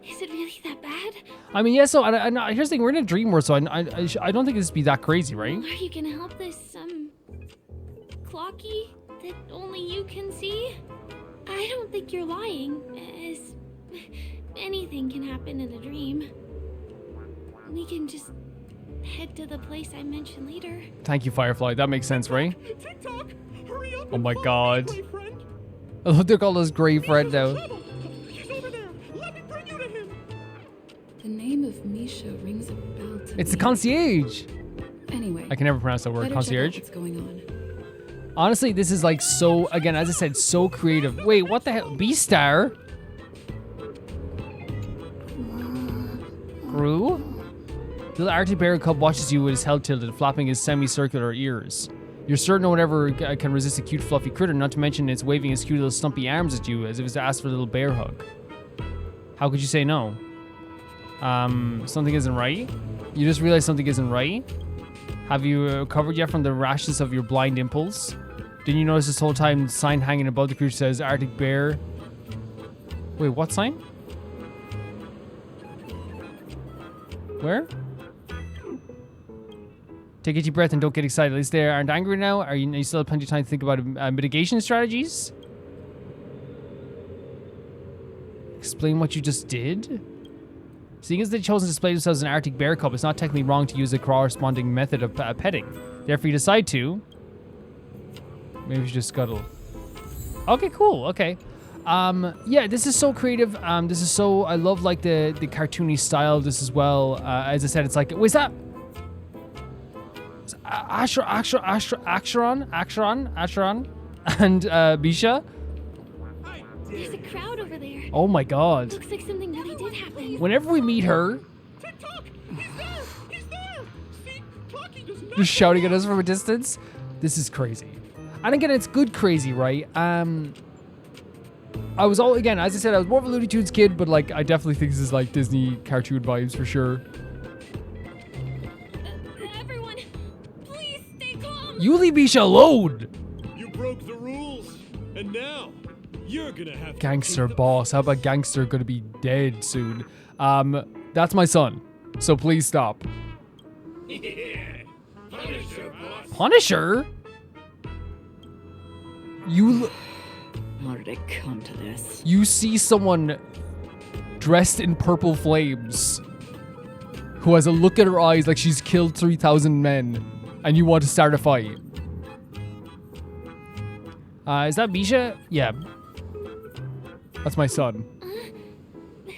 Is it really that bad? I mean, yeah. So I here's the thing: we're in a dream world, so I don't think this would be that crazy, right? Are you gonna help this Clockie that only you can see? I don't think you're lying, as anything can happen in a dream. We can just head to the place I mentioned later. Thank you, Firefly. That makes sense, right? TikTok, hurry up. Oh my and God. follow me, great friend. I love they're called his gray friend Misha's in now. trouble. He's over there. Let me bring you to him. The name of Misha rings a bell to It's me. the concierge. Anyway, I can never pronounce that word, better concierge. check out what's going on. Honestly, this is like so, again, as I said, so creative. Wait, what the hell? B-Star? Gru? The little Arctic bear cub watches you with his head tilted, flapping his semicircular ears. You're certain no one ever can resist a cute fluffy critter, not to mention it's waving his cute little stumpy arms at you as if it's asked for a little bear hug. How could you say no? Something isn't right? You just realized something isn't right? Have you recovered yet from the rashes of your blind impulse? Didn't you notice this whole time the sign hanging above the creature says Arctic bear? Wait, what sign? Where? Take a deep breath and don't get excited. At least they aren't angry now. Are you still have plenty of time to think about mitigation strategies? Explain what you just did? Seeing as they've chosen to display themselves as an Arctic bear cub, it's not technically wrong to use a corresponding method of petting. Therefore, you decide to. Maybe we should just scuttle. Okay, cool. Okay. Yeah, this is so creative. This is so. I love like the cartoony style of this as well. As I said, it's like. Wait, is that? Acheron, and Misha. There's a crowd over there. Oh my God. Looks like something really did happen. Whenever we meet her, TikTok, he's there. He's there. See, Clockie does not. just shouting at us from a distance. This is crazy. And again, it's good crazy, right? I was all, again, as I said, I was more of a Looney Tunes kid, but like, I definitely think this is like Disney cartoon vibes for sure. Everyone, please stay calm. You leave Misha alone! You broke the rules, and now you're gonna have to Gangster pay the boss. How about Gangster gonna be dead soon? That's my son. So please stop. Yeah. Punisher, boss. Punisher? How did it come to this? You see someone dressed in purple flames who has a look at her eyes like she's killed 3,000 men, and you want to start a fight. Is that Misha? Yeah. That's my son.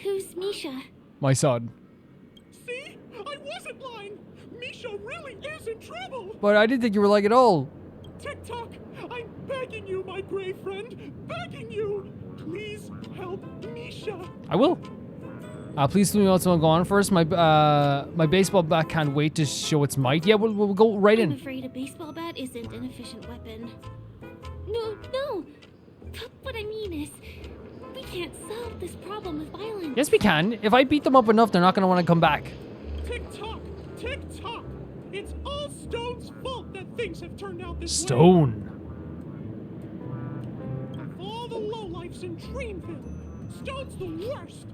Who's Misha? My son. See, I wasn't lying. Misha really is in trouble. But I didn't think you were like at all. TikTok, I'm begging you, my brave friend, begging you. Please help Misha. I will. Please let me know what's going to go on first. My baseball bat can't wait to show its might. Yeah, we'll go right in. I'm afraid a baseball bat isn't an efficient weapon. No. What I mean is, we can't solve this problem with violence. Yes, we can. If I beat them up enough, they're not going to want to come back. Tick-tock! Tick-tock! It's all Stone's fault that things have turned out this way. Stone. Of all the lowlifes in Dreamville, Stone's the worst.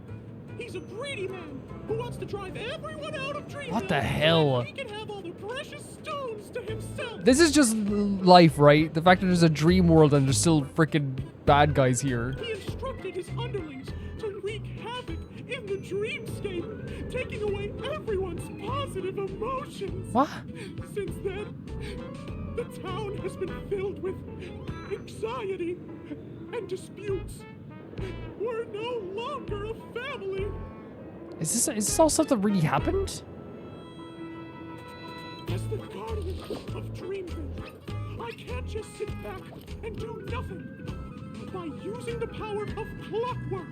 He's a greedy man who wants to drive everyone out of Dreamville. What the hell? So he can have all the precious stones to himself. This is just life, right? The fact that there's a dream world and there's still freaking bad guys here. He instructed his underlings to wreak havoc in the dreamscape, taking away everyone's positive emotions. What? Since then, the town has been filled with anxiety and disputes. We're no longer a family. Is this all stuff that really happened? As the guardian of Dreamville, I can't just sit back and do nothing. By using the power of clockwork,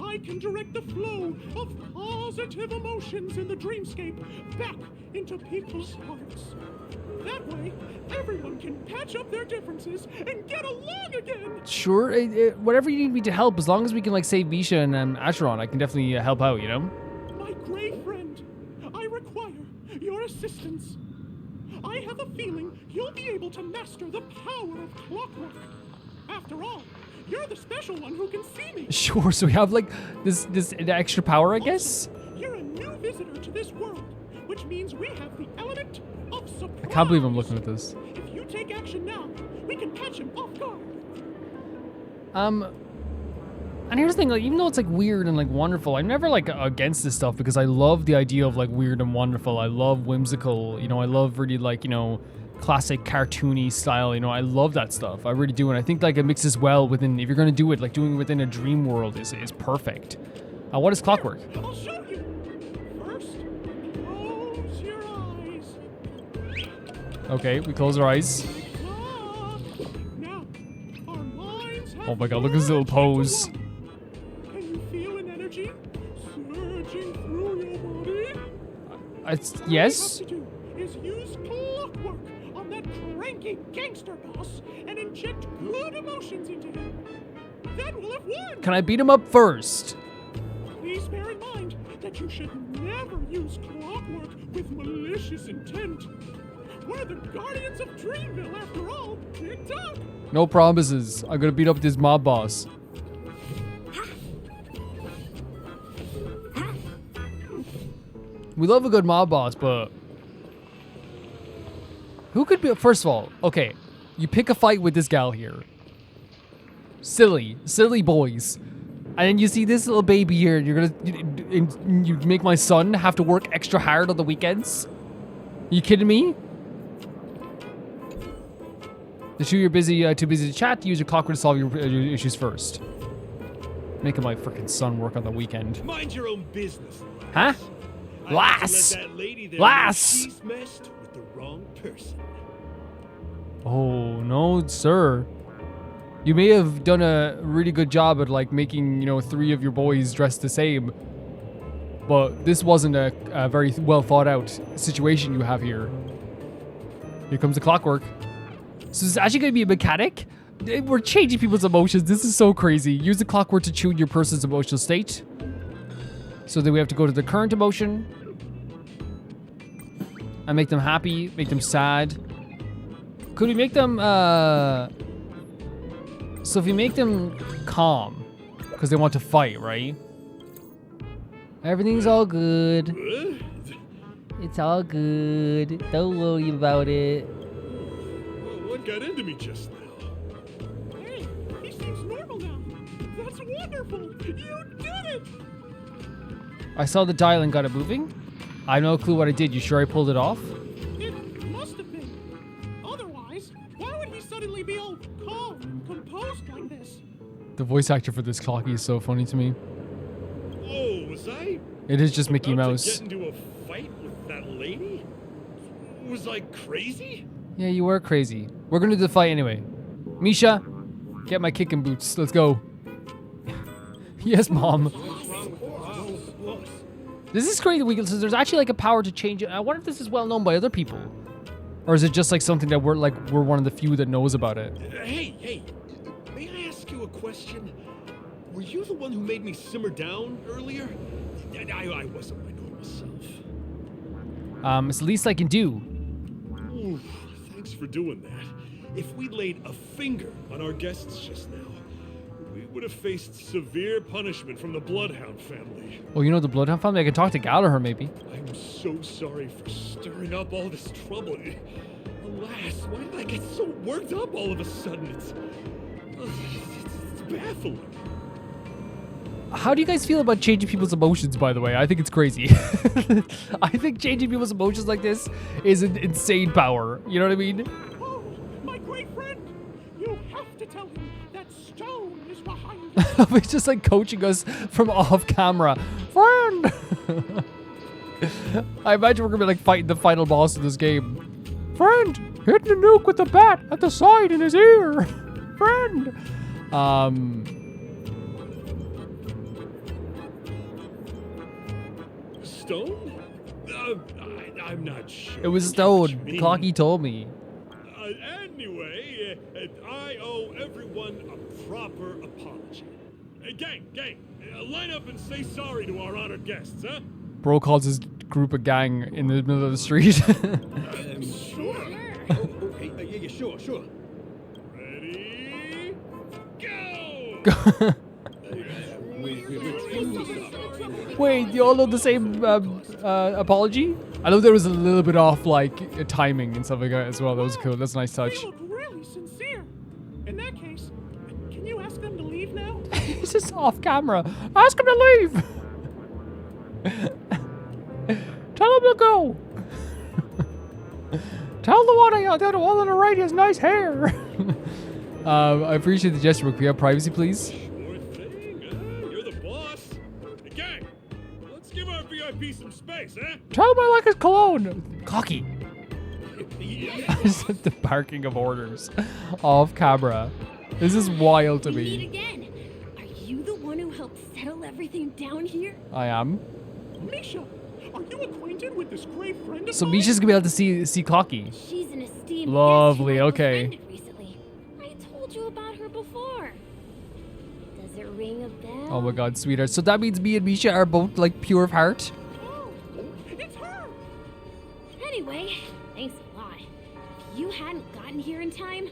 I can direct the flow of positive emotions in the dreamscape back into people's hearts. That way, everyone can patch up their differences and get along again. Sure, whatever you need me to help, as long as we can like save Misha and Acheron, I can definitely help out, you know? My gray friend, I require your assistance. I have a feeling you'll be able to master the power of clockwork. After all, you're the special one who can see me. Sure, so we have like this extra power, I guess? You're a new visitor to this world, which means we have the element of surprise. I can't believe I'm looking at this. If you take action now, we can catch him off guard. And here's the thing, like, even though it's like weird and like wonderful, I'm never like against this stuff because I love the idea of like weird and wonderful. I love whimsical, you know, I love really like, you know, classic cartoony style, you know, I love that stuff. I really do, and I think like it mixes well within, if you're gonna do it, like doing it within a dream world is perfect. What is clockwork? Here, I'll show you. First, close your eyes. Okay, we close our eyes. Now, our minds have Oh my god, look at this little pose. Can you feel an energy surging through your body? Yes? All you have to do is use clockwork on that cranky gangster boss and inject good emotions into him. Then we'll have won. Can I beat him up first? Please bear in mind that you should never use clockwork with malicious intent. We're the guardians of Dreamville, after all. Tick-tock. No promises. I'm gonna beat up this mob boss. We love a good mob boss, but who could be? First of all, okay, you pick a fight with this gal here. Silly boys, and then you see this little baby here, and you make my son have to work extra hard on the weekends. You kidding me? The two you're too busy to chat. Use your clockwork to solve your issues first. Making my freaking son work on the weekend. Mind your own business. Huh? Lass! That lady there, Lass! she's messed with the wrong person. Oh, no, sir. You may have done a really good job at, like, making, you know, 3 of your boys dress the same. But this wasn't a very well thought out situation you have here. Here comes the clockwork. So this is actually going to be a mechanic? We're changing people's emotions. This is so crazy. Use the clockwork to tune your person's emotional state. So then we have to go to the current emotion. And make them happy, make them sad. Could we make them, so if we make them calm, because they want to fight, right? Everything's all good. It's all good. Don't worry about it. What got into me just now? Hey, he seems normal now. That's wonderful. You did it. I saw the dial and got it moving. I have no clue what I did. You sure I pulled it off? It must have been. Otherwise, why would he suddenly be all calm and composed like this? The voice actor for this Clockie is so funny to me. Oh, was I? It is just Mickey about to Mouse. get into a fight with that lady? Was I crazy? Yeah, you were crazy. We're gonna do the fight anyway. Misha, get my kicking boots. Let's go. Yes, Mom. What's wrong with us? This is crazy. So there's actually like a power to change it. I wonder if this is well known by other people, or is it just like something that we're one of the few that knows about it? Hey, may I ask you a question? Were you the one who made me simmer down earlier? I wasn't my normal self. It's the least I can do. Ooh, thanks for doing that. If we'd laid a finger on our guests just now, we would have faced severe punishment from the Bloodhound family. Oh, you know the Bloodhound family? I can talk to Gallagher, maybe. I'm so sorry for stirring up all this trouble. Alas, why did I get so worked up all of a sudden? It's baffling. How do you guys feel about changing people's emotions, by the way? I think it's crazy. I think changing people's emotions like this is an insane power. You know what I mean? Oh, my great friend! You have to tell him that Stone is behind it. He's just like coaching us from off camera. Friend! I imagine we're gonna be like fighting the final boss of this game. Friend! Hit the nuke with the bat at the side in his ear! Friend! Stone? I'm not sure. It was Stone. Clockie told me. Anyway, I owe everyone a proper apology. Gang, line up and say sorry to our honored guests, huh? Bro calls his group a gang in the middle of the street. Sure. Yeah, sure. Ready? Go! Wait, you all know the same apology? I know there was a little bit off, like, timing and stuff like that as well. That was cool. That's a nice touch. They look really sincere. In that case, can you ask them to leave now? He's just off camera. Ask him to leave! Tell him to go! Tell the one on the right he has nice hair! I appreciate the gesture, but can we have privacy, please? Sure thing. You're the boss. Hey, gang, let's give our VIP some space, huh? Tell him I like his cologne! Clockie! The barking of orders off camera. This is wild to We meet me. again. Are you the one who helped settle everything down here? I am. Misha, are you acquainted with this great friend of So mine? Misha's gonna be able to see Clockie. She's an esteemed Lovely, guest who I okay. befriended recently. I told you about her before. Does it ring a bell? Oh my god, sweetheart. So that means me and Misha are both like pure of heart? Oh, it's her! Anyway, thanks a lot. If you hadn't gotten here in time,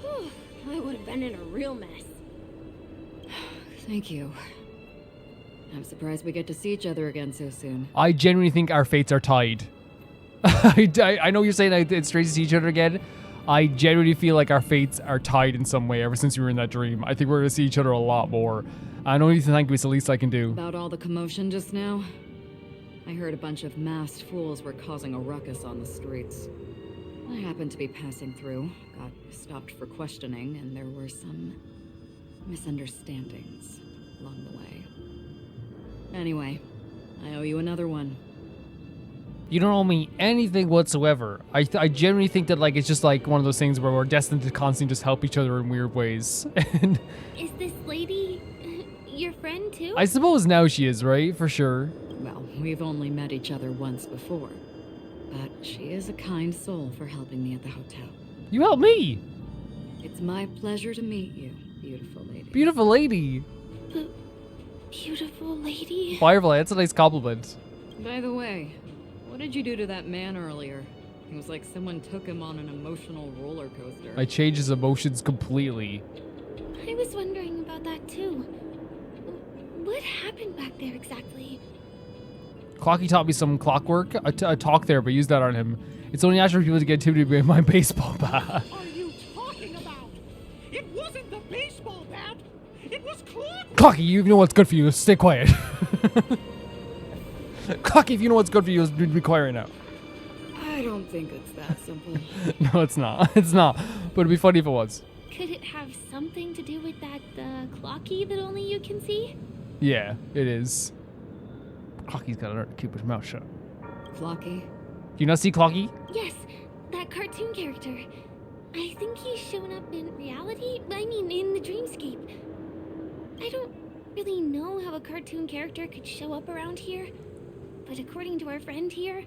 whew, I would have been in a real mess. Thank you. I'm surprised we get to see each other again so soon. I genuinely think our fates are tied. I know you're saying like, it's strange to see each other again. I genuinely feel like our fates are tied in some way ever since we were in that dream. I think we're going to see each other a lot more. I know you thank you, it's the least I can do. About all the commotion just now, I heard a bunch of masked fools were causing a ruckus on the streets. I happened to be passing through, got stopped for questioning, and there were some misunderstandings along the way. Anyway, I owe you another one. You don't owe me anything whatsoever. I genuinely think that like it's just like one of those things where we're destined to constantly just help each other in weird ways. And Is this lady your friend too? I suppose now she is, right? For sure. Well, we've only met each other once before, but she is a kind soul for helping me at the hotel. You helped me. It's my pleasure to meet you, beautiful lady. Beautiful lady. Beautiful lady. Firefly, that's a nice compliment. By the way, what did you do to that man earlier? It was like someone took him on an emotional roller coaster. I changed his emotions completely. I was wondering about that too. What happened back there exactly? Clockie taught me some clockwork. I talk there, but use that on him. It's only natural for people to get intimidated by my baseball bat. What are you talking about? It wasn't the baseball bat. It was Clockie. Clockie, you know what's good for you. Stay quiet. Clockie, if you know what's good for you, be quiet right now. I don't think it's that simple. No, it's not. It's not. But it'd be funny if it was. Could it have something to do with that Clockie that only you can see? Yeah, it is. Clockie's gotta learn to keep his mouth shut. Clockie? Do you not see Clockie? Yes, that cartoon character. I think he's shown up in reality. I mean, in the dreamscape. I don't really know how a cartoon character could show up around here. But according to our friend here,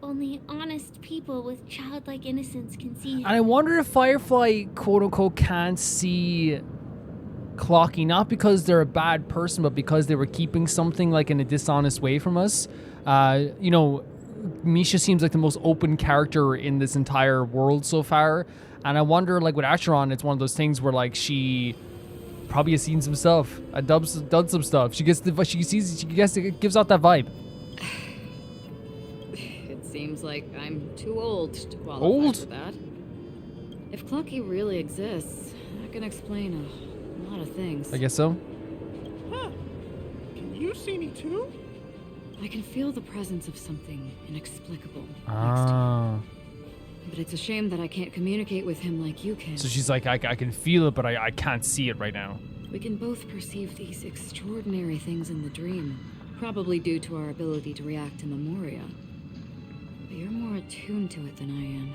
only honest people with childlike innocence can see him. And I wonder if Firefly, quote unquote, can't see Clockie, not because they're a bad person, but because they were keeping something like in a dishonest way from us. You know, Misha seems like the most open character in this entire world so far. And I wonder, like with Acheron, it's one of those things where like she probably has seen some stuff, done some stuff. She gives out that vibe. It seems like I'm too old to qualify for that. If Clockie really exists, that can explain a lot of things. I guess so. Huh. Can you see me too? I can feel the presence of something inexplicable next to Ah. me. But it's a shame that I can't communicate with him like you can. So she's like, I can feel it, but I can't see it right now. We can both perceive these extraordinary things in the dream, probably due to our ability to react to memoria. But you're more attuned to it than I am.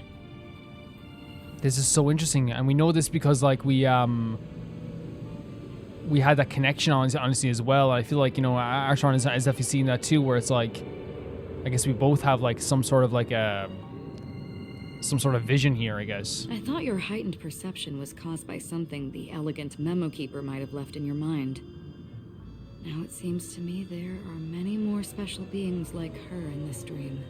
This is so interesting, and we know this because like we had that connection honestly as well. I feel like, you know, Acheron is definitely seeing that too, where it's like, I guess we both have like some sort of like some sort of vision here, I guess. I thought your heightened perception was caused by something the elegant memo keeper might have left in your mind. Now it seems to me there are many more special beings like her in this dream.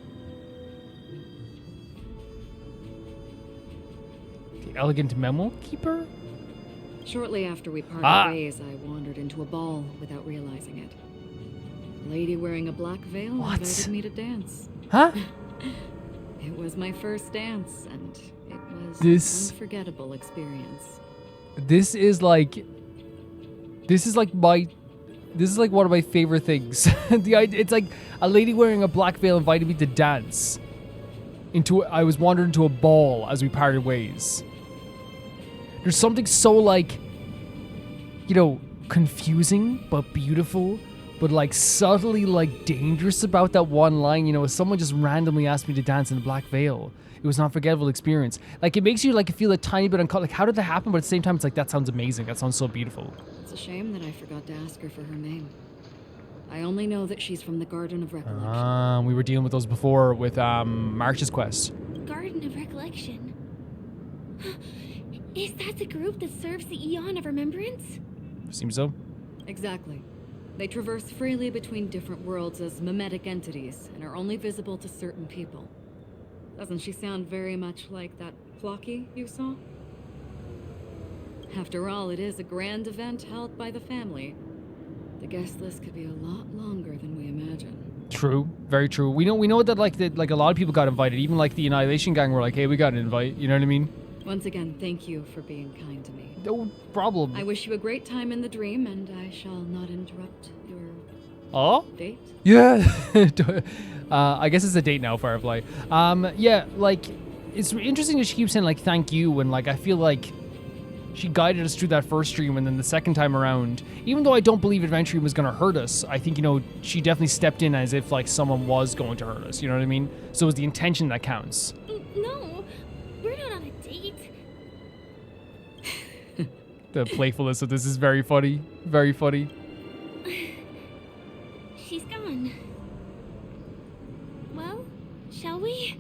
The elegant memo keeper? Shortly after we parted ways, I wandered into a ball without realizing it. A lady wearing a black veil invited me to dance. Huh? It was my first dance, and it was an unforgettable experience. This is like one of my favorite things. It's like a lady wearing a black veil invited me to dance. I was wandering into a ball as we parted ways. There's something so like, you know, confusing but beautiful, but like subtly like dangerous about that one line. You know, someone just randomly asked me to dance in a black veil. It was an unforgettable experience. Like, it makes you like feel a tiny bit uncomfortable. Like, how did that happen? But at the same time, it's like, that sounds amazing. That sounds so beautiful. It's a shame that I forgot to ask her for her name. I only know that she's from the Garden of Recollection. We were dealing with those before with March's quest. Garden of Recollection. Is that the group that serves the Eon of Remembrance? Seems so. Exactly. They traverse freely between different worlds as mimetic entities and are only visible to certain people. Doesn't she sound very much like that Clockie you saw? After all, it is a grand event held by the family. The guest list could be a lot longer than we imagine. True, very true. We know that like a lot of people got invited. Even like the Annihilation Gang were like, hey, we got an invite. You know what I mean? Once again, thank you for being kind to me. No problem. I wish you a great time in the dream, and I shall not interrupt your date. Yeah. I guess it's a date now, Firefly. Yeah, like, it's interesting that she keeps saying like thank you, and like I feel like she guided us through that first stream, and then the second time around, even though I don't believe adventuring was going to hurt us, I think, you know, she definitely stepped in as if like someone was going to hurt us, you know what I mean? So it's the intention that counts. No, we're not on a date. The playfulness of this is very funny. Very funny. She's gone. Well, shall we?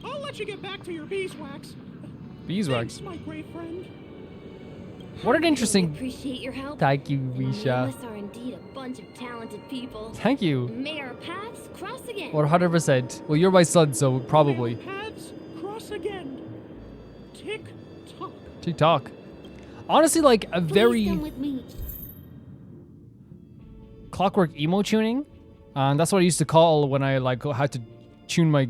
I'll let you get back to your beeswax. Beeswax? Thanks, my great friend. What an interesting... Appreciate your help. Thank you, The Misha. Nameless are indeed a bunch of talented people. Thank you. May our paths cross again. 100%. Well, you're my son, so probably. Paths cross again. Tick tock. Tick tock. Honestly, like a Please very come with me. clockwork emo tuning. That's what I used to call when I like had to tune my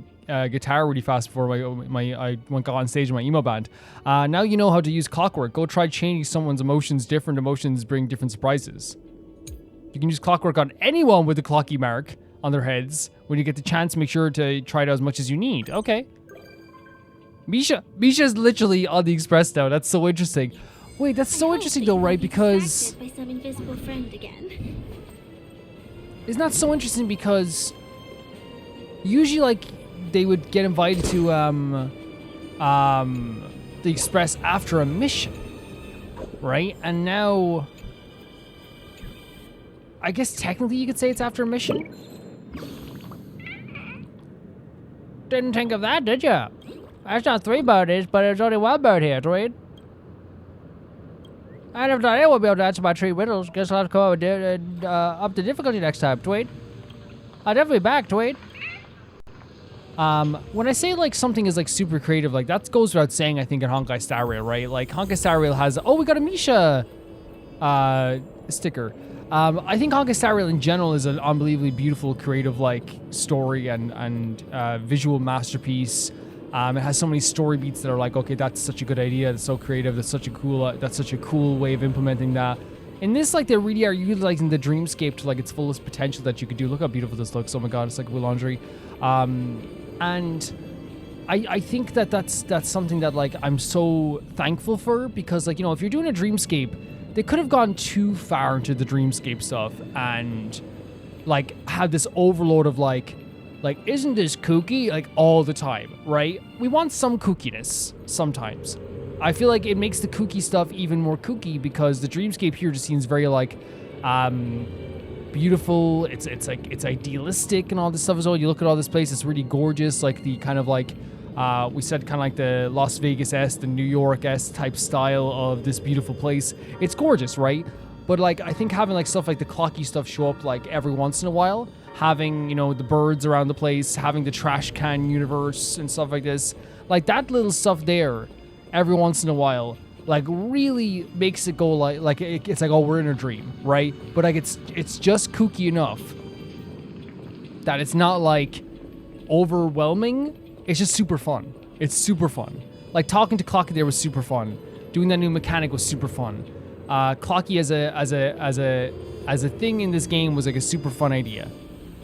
guitar really fast before I got on stage in my emo band. Now you know how to use clockwork. Go try changing someone's emotions. Different emotions bring different surprises. You can use clockwork on anyone with a Clockie mark on their heads. When you get the chance, make sure to try it out as much as you need. Okay. Misha's literally on the express now. That's so interesting. Wait, that's so interesting though, right? Because By some invisible friend again. it's not so interesting because usually like they would get invited to the express after a mission, right? And now I guess technically you could say it's after a mission. Didn't think of that, did ya? That's not 3 birdies, but there's only 1 bird here, Tweed. I never thought anyone would be able to answer my 3 riddles. Guess I'll have to come up the difficulty next time, Tweed. I'll definitely be back, Tweed. When I say, like, something is, like, super creative, like, that goes without saying, I think, in Honkai Star Rail, right? Like, Honkai Star Rail has... Oh, we got a Misha sticker. I think Honkai Star Rail in general is an unbelievably beautiful, creative, like, story and visual masterpiece. It has so many story beats that are like, okay, that's such a good idea. That's so creative. That's such a cool way of implementing that. In this, like, they really are utilizing the dreamscape to, like, its fullest potential that you could do. Look how beautiful this looks. Oh my god, it's like blue laundry. And I think that's something that, like, I'm so thankful for, because, like, you know, if you're doing a dreamscape, they could have gone too far into the dreamscape stuff and, like, had this overload of, like, isn't this kooky? Like, all the time, right? We want some kookiness sometimes. I feel like it makes the kooky stuff even more kooky, because the dreamscape here just seems very, like, beautiful. It's idealistic and all this stuff as well. You look at all this place, it's really gorgeous. Like, the kind of, like, we said, kind of like the Las Vegas-esque, the New York-esque type style of this beautiful place. It's gorgeous, right? But, like, I think having, like, stuff like the Clockie stuff show up, like, every once in a while, having, you know, the birds around the place, having the trash can universe and stuff like this, like, that little stuff there, every once in a while, like, really makes it go like it's like, oh, we're in a dream, right? But, like, it's just kooky enough that it's not, like, overwhelming. It's just super fun. It's super fun. Like, talking to Clockie there was super fun. Doing that new mechanic was super fun. Clockie as a thing in this game was, like, a super fun idea.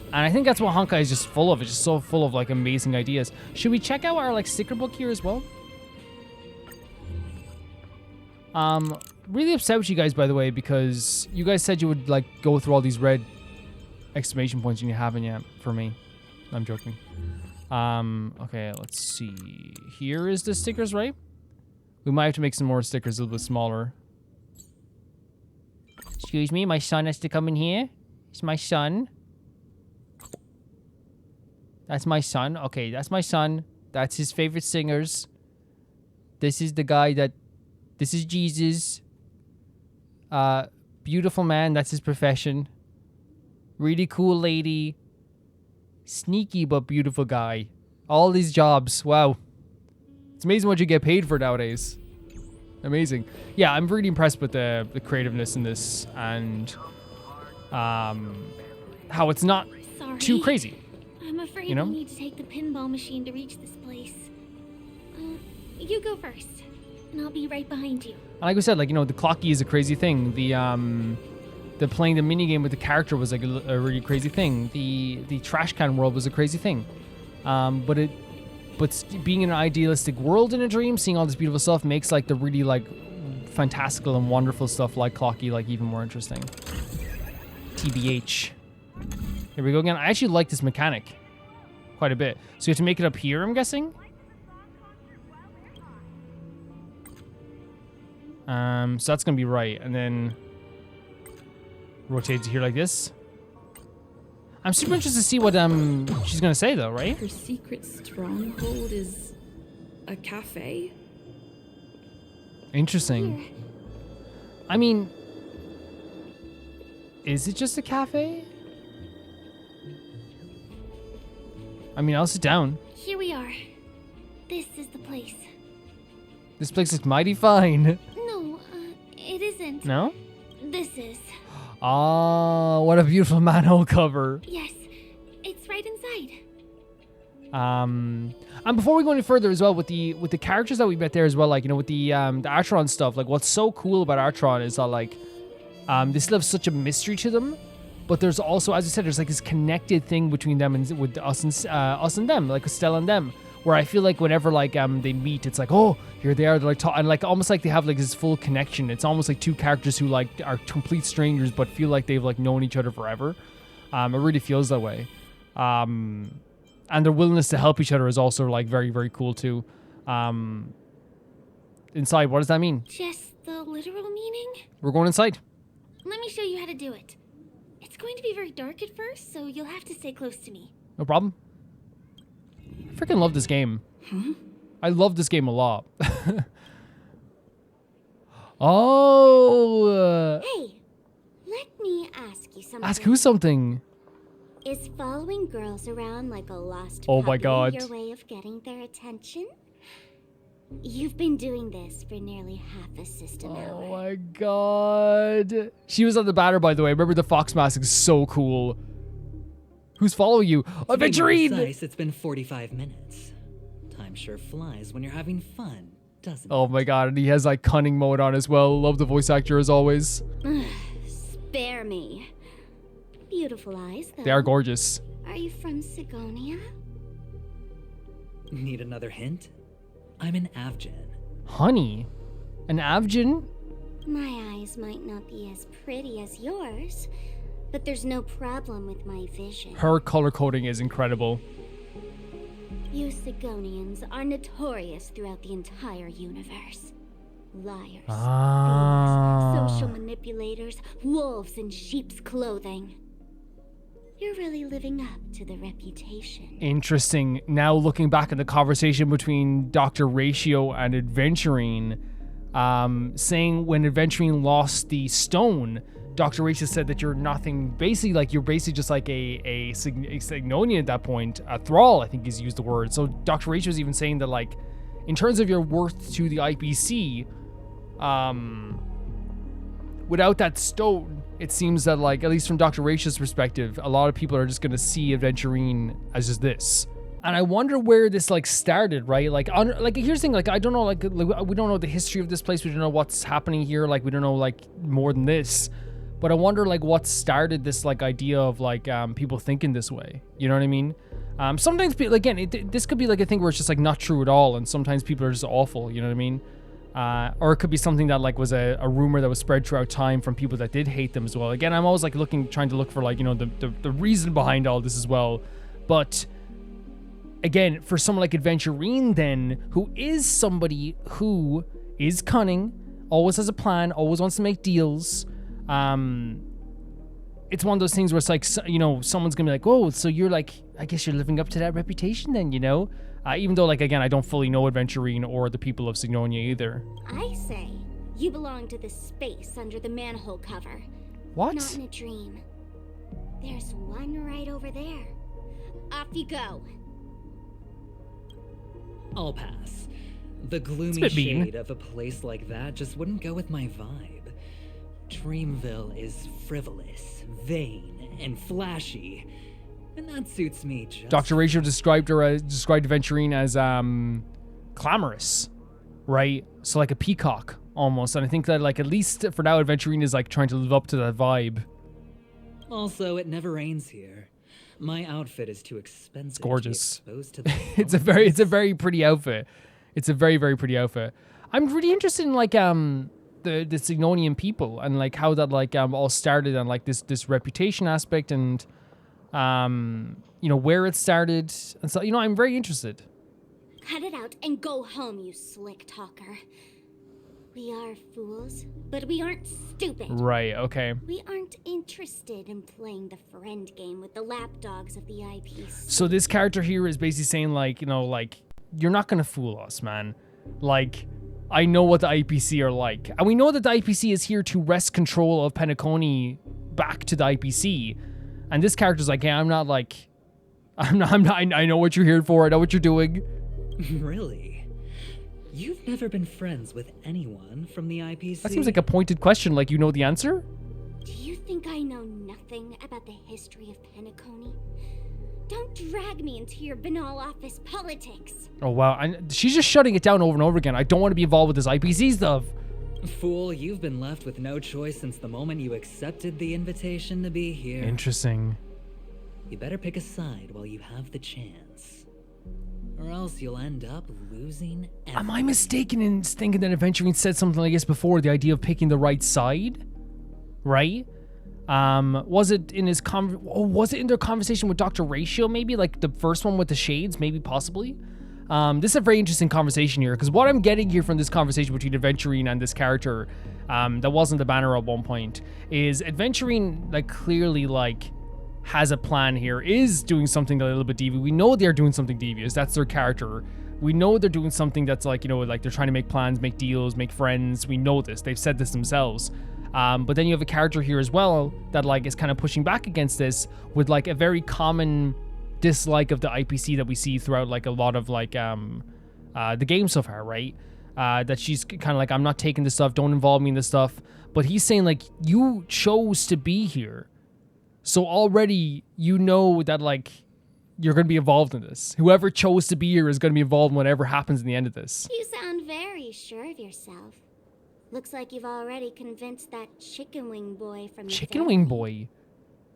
And I think that's what Honkai is just full of. It's just so full of, like, amazing ideas. Should we check out our, like, sticker book here as well? Really upset with you guys, by the way, because you guys said you would, like, go through all these red exclamation points and you haven't yet for me. I'm joking. Okay, let's see. Here is the stickers, right? We might have to make some more stickers a little bit smaller. Excuse me, my son has to come in here. It's my son. That's my son. Okay, that's my son. That's his favorite singers. This is the guy that... This is Jesus. Beautiful man, that's his profession. Really cool lady. Sneaky but beautiful guy. All these jobs. Wow. It's amazing what you get paid for nowadays. Amazing. Yeah, I'm really impressed with the creativeness in this, and how it's not too crazy. I'm afraid you know? we need to take the pinball machine to reach this place. You go first, and I'll be right behind you. Like we said, like, you know, the Clockie is a crazy thing. The playing the minigame with the character was, like, a really crazy thing. The trash can world was a crazy thing. But being in an idealistic world in a dream, seeing all this beautiful stuff makes, like, the really, like, fantastical and wonderful stuff like Clockie, like, even more interesting. TBH. Here we go again. I actually like this mechanic quite a bit. So you have to make it up here, I'm guessing? So that's gonna be right, and then rotate to here like this. I'm super interested to see what she's gonna say, though, right? Her secret stronghold is a cafe? Interesting. Here. I mean, is it just a cafe? I mean, I'll sit down. Here we are. This is the place. This place is mighty fine. No, it isn't. No? This is. Oh, what a beautiful manhole cover. Yes, it's right inside. And before we go any further as well, with the characters that we met there as well, like, you know, with the Artron stuff, like, what's so cool about Artron is that, like, they still have such a mystery to them, but there's also, as I said, there's, like, this connected thing between them and with us and them, like with Stella and them, where I feel like whenever, like, they meet, it's like, oh, here they are, they're like, and, like, almost like they have, like, this full connection. It's almost like two characters who, like, are complete strangers but feel like they've, like, known each other forever. It really feels that way. And their willingness to help each other is also, like, very, very cool too. Inside, what does that mean? Just the literal meaning? We're going inside. Let me show you how to do it. It's going to be very dark at first, so you'll have to stay close to me. No problem. freaking love this game. Huh? I love this game a lot. Oh. Hey, let me ask you something. Ask who something? Is following girls around like a lost Oh my puppy God. your way of getting their attention? You've been doing this for nearly half a system hour. Oh my god. She was on the banner, by the way. Remember the fox mask is so cool. Who's following you? Aventurine! Precise, it's been 45 minutes. Time sure flies when you're having fun, doesn't it? Oh my god, and he has like cunning mode on as well. Love the voice actor as always. Spare me. Beautiful eyes, though. They are gorgeous. Are you from Sigonia? Need another hint? I'm an Avgen. Honey? An Avgen? My eyes might not be as pretty as yours, but there's no problem with my vision. Her color coding is incredible. You Sigonians are notorious throughout the entire universe. Liars, thieves, social manipulators, wolves in sheep's clothing. You're really living up to the reputation. Interesting. Now looking back at the conversation between Dr. Ratio and Adventurine, saying when Adventurine lost the stone, Dr. Ratio said that you're nothing, basically like you're basically just like a Signonian at that point, a thrall, I think he's used the word. So Dr. Ratio is even saying that like, in terms of your worth to the IPC, without that stone, it seems that like, at least from Dr. Ratio's perspective, a lot of people are just gonna see Adventurine as just this. And I wonder where this like started, right? Like, here's the thing, like I don't know, like we don't know the history of this place. We don't know what's happening here. Like we don't know like more than this. But I wonder like what started this like idea of like people thinking this way. You know what I mean? Sometimes people, again, this could be like a thing where it's just like not true at all, and sometimes people are just awful. You know what I mean? Or it could be something that like was a rumor that was spread throughout time from people that did hate them as well. Again, I'm always like trying to look for like, you know, the reason behind all this as well. But again, for someone like Adventurine then, who is somebody who is cunning, always has a plan, always wants to make deals, it's one of those things where it's like, you know, someone's gonna be like, oh, so you're like, I guess you're living up to that reputation then, you know? Even though, like, again, I don't fully know Adventurine or the people of Signonia either. I say, you belong to the space under the manhole cover. What? Not in a dream. There's one right over there. Off you go. I'll pass. The gloomy bit mean. shade of a place like that just wouldn't go with my vibe. Dreamville is frivolous, vain, and flashy. And that suits me just... Dr. Ratio described Adventurine as clamorous, right? So like a peacock almost. And I think that like at least for now Adventurine is like trying to live up to that vibe. Also, it never rains here. My outfit is too expensive. It's gorgeous. To be exposed to the it's a very pretty outfit. It's a very, very pretty outfit. I'm really interested in like the Signonian people and like how that like all started and like this reputation aspect and you know, where it started, and so, you know, I'm very interested. Cut it out and go home, you slick talker. We are fools, but we aren't stupid. Right, okay. We aren't interested in playing the friend game with the lapdogs of the IPC. So this character here is basically saying like, you know, like, you're not gonna fool us, man. Like, I know what the IPC are like. And we know that the IPC is here to wrest control of Penacony back to the IPC. And this character's like, yeah, I'm not, I know what you're here for. I know what you're doing. Really? You've never been friends with anyone from the IPC? That seems like a pointed question, like you know the answer? Do you think I know nothing about the history of Penacony? Don't drag me into your banal office politics. Oh, wow. And she's just shutting it down over and over again. I don't want to be involved with this IPC stuff. Fool, you've been left with no choice since the moment you accepted the invitation to be here. Interesting. You better pick a side while you have the chance. Or else you'll end up losing everything. Am I mistaken in thinking that Adventurine said something like this before, the idea of picking the right side? Right? Was it in his was it in their conversation with Dr. Ratio, maybe? Like the first one with the shades, maybe, possibly? This is a very interesting conversation here, because what I'm getting here from this conversation between Adventurine and this character, that wasn't the banner at one point, is Adventurine, like, clearly, like, has a plan here, is doing something a little bit devious. We know they're doing something devious. That's their character. We know they're doing something that's like, you know, like they're trying to make plans, make deals, make friends. We know this. They've said this themselves. But then you have a character here as well that like is kind of pushing back against this with like a very common dislike of the IPC that we see throughout like a lot of like the game so far, right? That she's kind of like, I'm not taking this stuff, don't involve me in this stuff. But he's saying like, you chose to be here. So already you know that like you're going to be involved in this. Whoever chose to be here is going to be involved in whatever happens in the end of this. You sound very sure of yourself. Looks like you've already convinced that chicken wing boy from the Chicken family. wing boy?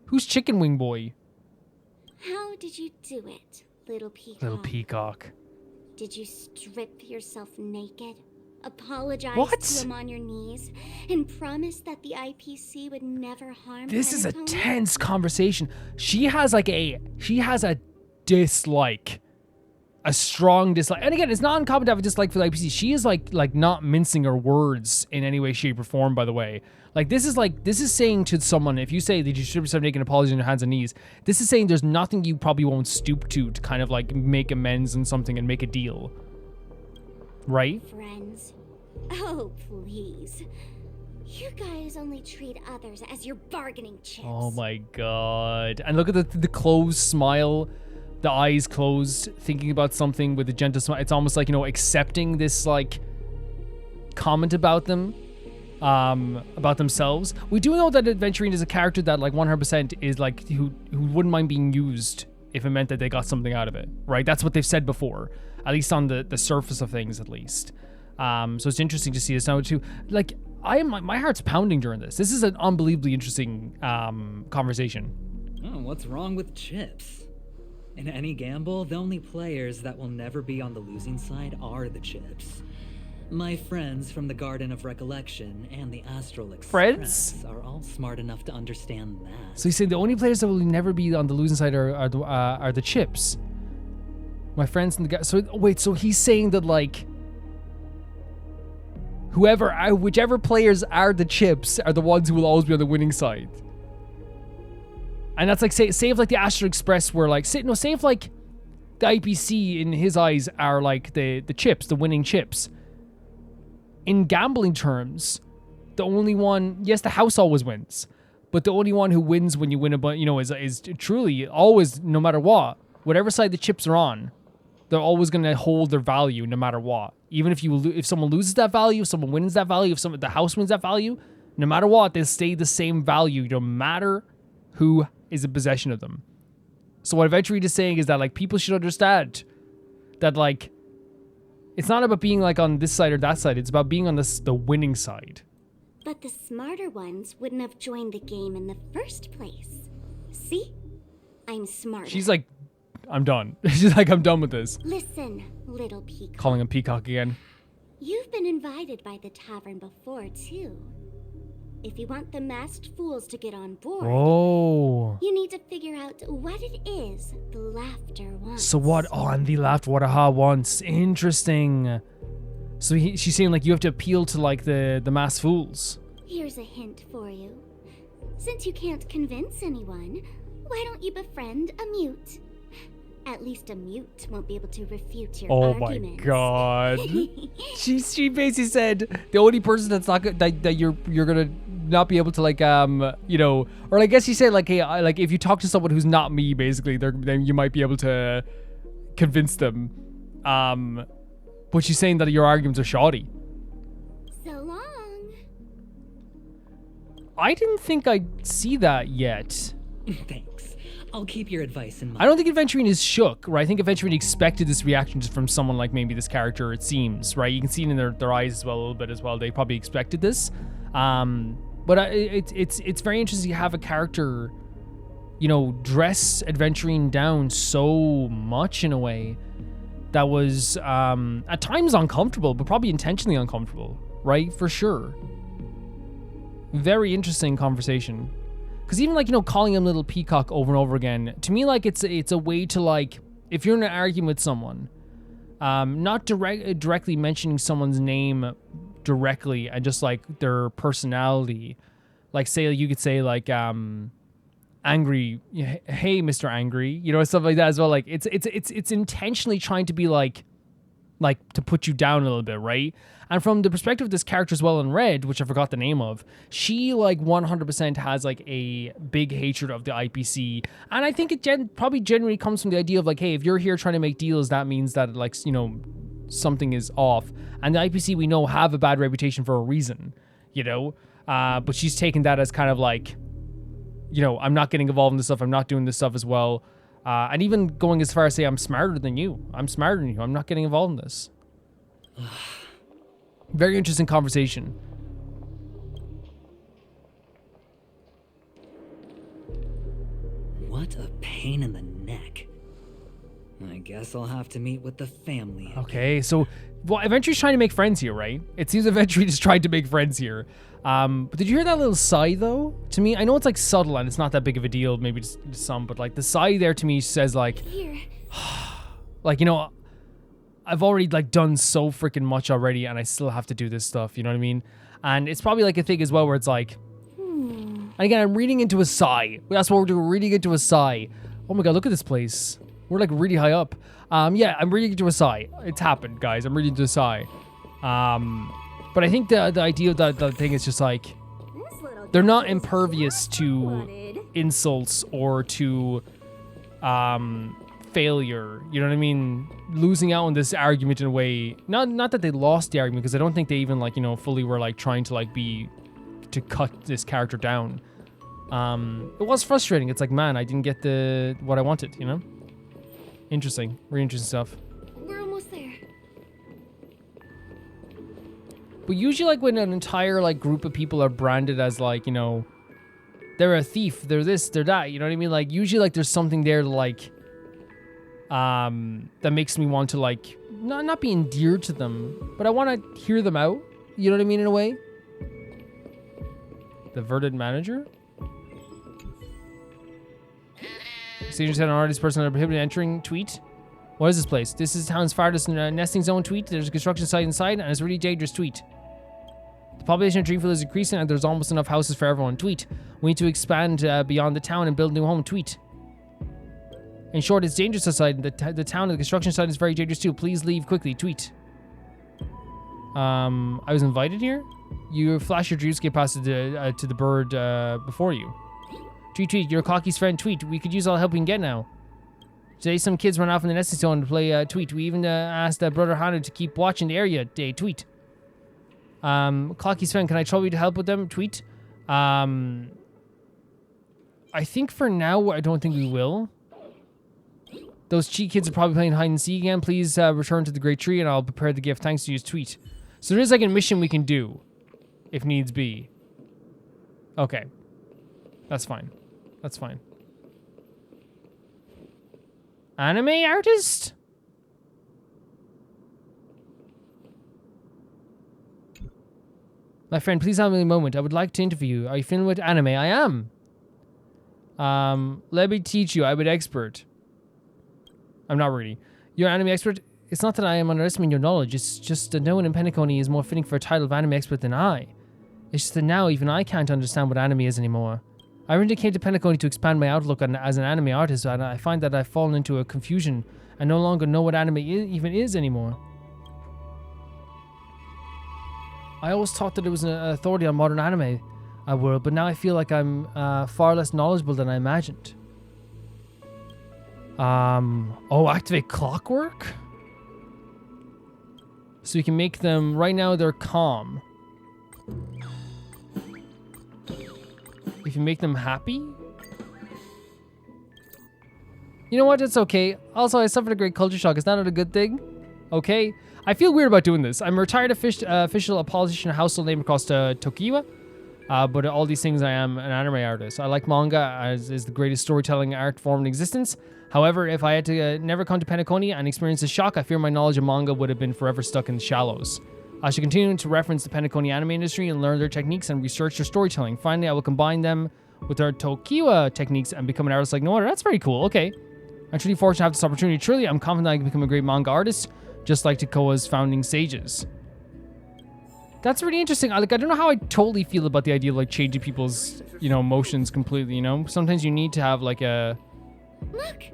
Who's chicken wing boy? How did you do it, little peacock? Little peacock. Did you strip yourself naked? Apologize What? to him on your knees and promise that the IPC would never harm This is a Penacony? tense conversation. She has a dislike. A strong dislike. And again, it's not uncommon to have a dislike for the IPC. She is like not mincing her words in any way, shape, or form, by the way. This is saying to someone, if you say that you strip yourself naked and apologize on your hands and knees, this is saying there's nothing you probably won't stoop to kind of like make amends and something and make a deal. Right? Friends. Oh, please. You guys only treat others as your bargaining chips. Oh my god. And look at the closed smile, the eyes closed, thinking about something with a gentle smile. It's almost like, you know, accepting this like comment about them, about themselves. We do know that Adventurine is a character that like 100% is like who wouldn't mind being used if it meant that they got something out of it, right? That's what they've said before, at least on the surface of things, at least. So it's interesting to see this now too. Like my heart's pounding during this. This is an unbelievably interesting conversation. Oh, what's wrong with chips? In any gamble, the only players that will never be on the losing side are the chips. My friends from the Garden of Recollection and the Astral Express are all smart enough to understand that. So he's saying the only players that will never be on the losing side are the chips. My friends in the guy. So wait, so he's saying that like whichever players are the chips are the ones who will always be on the winning side. And that's like say if like the Astral Express were like say if like the IPC in his eyes are like the chips, the winning chips. In gambling terms, the only one, yes, the house always wins, but the only one who wins when you win is truly always, no matter what, whatever side the chips are on, they're always going to hold their value no matter what. Even if someone loses that value, if someone wins that value, if the house wins that value, no matter what, they stay the same value no matter who is in possession of them. So what Adventurine is saying is that like people should understand that like it's not about being like on this side or that side. It's about being on the winning side. But the smarter ones wouldn't have joined the game in the first place. See? I'm smarter. She's like, I'm done. She's like, I'm done with this. Listen, little peacock. Calling him Peacock again. You've been invited by the tavern before, too. If you want the masked fools to get on board, you need to figure out what it is the laughter wants. So what on the laughter what aha wants? Interesting. So she's saying like you have to appeal to like the masked fools. Here's a hint for you. Since you can't convince anyone, why don't you befriend a mute? At least a mute won't be able to refute your arguments. Oh my god. she basically said the only person that's not that you're gonna not be able to like or I guess she said like, hey, like if you talk to someone who's not me, basically then you might be able to convince them. But she's saying that your arguments are shoddy. So long. I didn't think I'd see that yet. Thanks. I'll keep your advice in mind. I don't think Adventurine is shook, right? I think Adventurine expected this reaction just from someone like maybe this character, it seems, right? You can see it in their eyes as well, a little bit as well. They probably expected this. But it's very interesting to have a character, dress Adventurine down so much in a way that was at times uncomfortable, but probably intentionally uncomfortable, right? For sure. Very interesting conversation. Because even like, calling him Little Peacock over and over again, to me, like it's a way to like, if you're in an argument with someone, not directly mentioning someone's name directly and just like their personality. Like say, you could say like, angry, hey, Mr. Angry, you know, stuff like that as well. Like it's intentionally trying to be like to put you down a little bit, right? And from the perspective of this character as well in Red, which I forgot the name of, she like 100% has like a big hatred of the IPC. And I think it probably generally comes from the idea of like, hey, if you're here trying to make deals, that means that like, you know, something is off. And the IPC, we know, have a bad reputation for a reason, you know? But she's taken that as kind of like, you know, I'm not getting involved in this stuff. I'm not doing this stuff as well. And even going as far as say, I'm smarter than you. I'm smarter than you. I'm not getting involved in this. Very interesting conversation. What a pain in the neck. I guess I'll have to meet with the family again. Okay, so well, Adventure's trying to make friends here, right? It seems Adventure just tried to make friends here. But did you hear that little sigh though? To me, I know it's like subtle and it's not that big of a deal, maybe just some, but like the sigh there to me says like, Here. like, you know, I've already like done so freaking much already and I still have to do this stuff, you know what I mean? And it's probably like a thing as well where it's like, and again, I'm reading into a sigh. That's what we're doing, reading into a sigh. Oh my god, look at this place. We're like really high up. Yeah, I'm reading into a sigh. It's happened, guys. I'm reading into a sigh. But I think the idea of the thing is just like, they're not impervious to insults or to failure. You know what I mean? Losing out on this argument in a way, not that they lost the argument, because I don't think they even like, you know, fully were like trying to like to cut this character down. It was frustrating. It's like, man, I didn't get what I wanted, you know? Interesting. Really interesting stuff. We're almost there. But usually like when an entire like group of people are branded as like, you know, they're a thief, they're this, they're that, you know what I mean? Like usually like there's something there like that makes me want to like not be endeared to them, but I want to hear them out. You know what I mean, in a way? The verdant manager? Senior said an artist person are prohibited entering. Tweet. What is this place? This is town's farthest nesting zone. Tweet. There's a construction site inside and it's really dangerous. Tweet. The population of Dreamfield is increasing and there's almost enough houses for everyone. Tweet. We need to expand beyond the town and build a new home. Tweet. In short, it's dangerous outside. The town and the construction site is very dangerous too. Please leave quickly. Tweet. I was invited here? You flash your dreamscape pass to the bird before you. Tweet, you're Clockie's friend. Tweet, we could use all the help we can get now. Today, some kids run off in the nesting zone to play Tweet. We even asked Brother Hanu to keep watching the area. Tweet. Clockie's friend, can I trouble you to help with them? Tweet. I think for now, I don't think we will. Those cheat kids are probably playing hide and seek again. Please return to the great tree and I'll prepare the gift. Thanks to use Tweet. So there is like a mission we can do, if needs be. Okay. That's fine. That's fine. Anime artist? My friend, please have me a moment. I would like to interview you. Are you familiar with anime? I am. Let me teach you. I'm an expert. I'm not really. You're an anime expert? It's not that I am underestimating your knowledge. It's just that no one in Penacony is more fitting for a title of anime expert than I. It's just that now even I can't understand what anime is anymore. I originally came to Penacony to expand my outlook as an anime artist, and I find that I've fallen into a confusion and no longer know what anime even is anymore. I always thought that it was an authority on modern anime world, but now I feel like I'm far less knowledgeable than I imagined. Activate clockwork? So you can make them, right now they're calm. If you make them happy? You know what, it's okay. Also, I suffered a great culture shock. Is that not a good thing? Okay. I feel weird about doing this. I'm a retired official politician, household name across Tokiwa. But all these things, I am an anime artist. I like manga, as is the greatest storytelling art form in existence. However, if I had to never come to Penacony and experience the shock, I fear my knowledge of manga would have been forever stuck in the shallows. I should continue to reference the Penacony anime industry and learn their techniques and research their storytelling. Finally, I will combine them with our Tokiwa techniques and become an artist like no other. That's very cool. Okay. I'm truly fortunate to have this opportunity. Truly, I'm confident I can become a great manga artist, just like Tokoa's founding sages. That's really interesting. I don't know how I totally feel about the idea of like changing people's, emotions completely, Sometimes you need to have like a Look!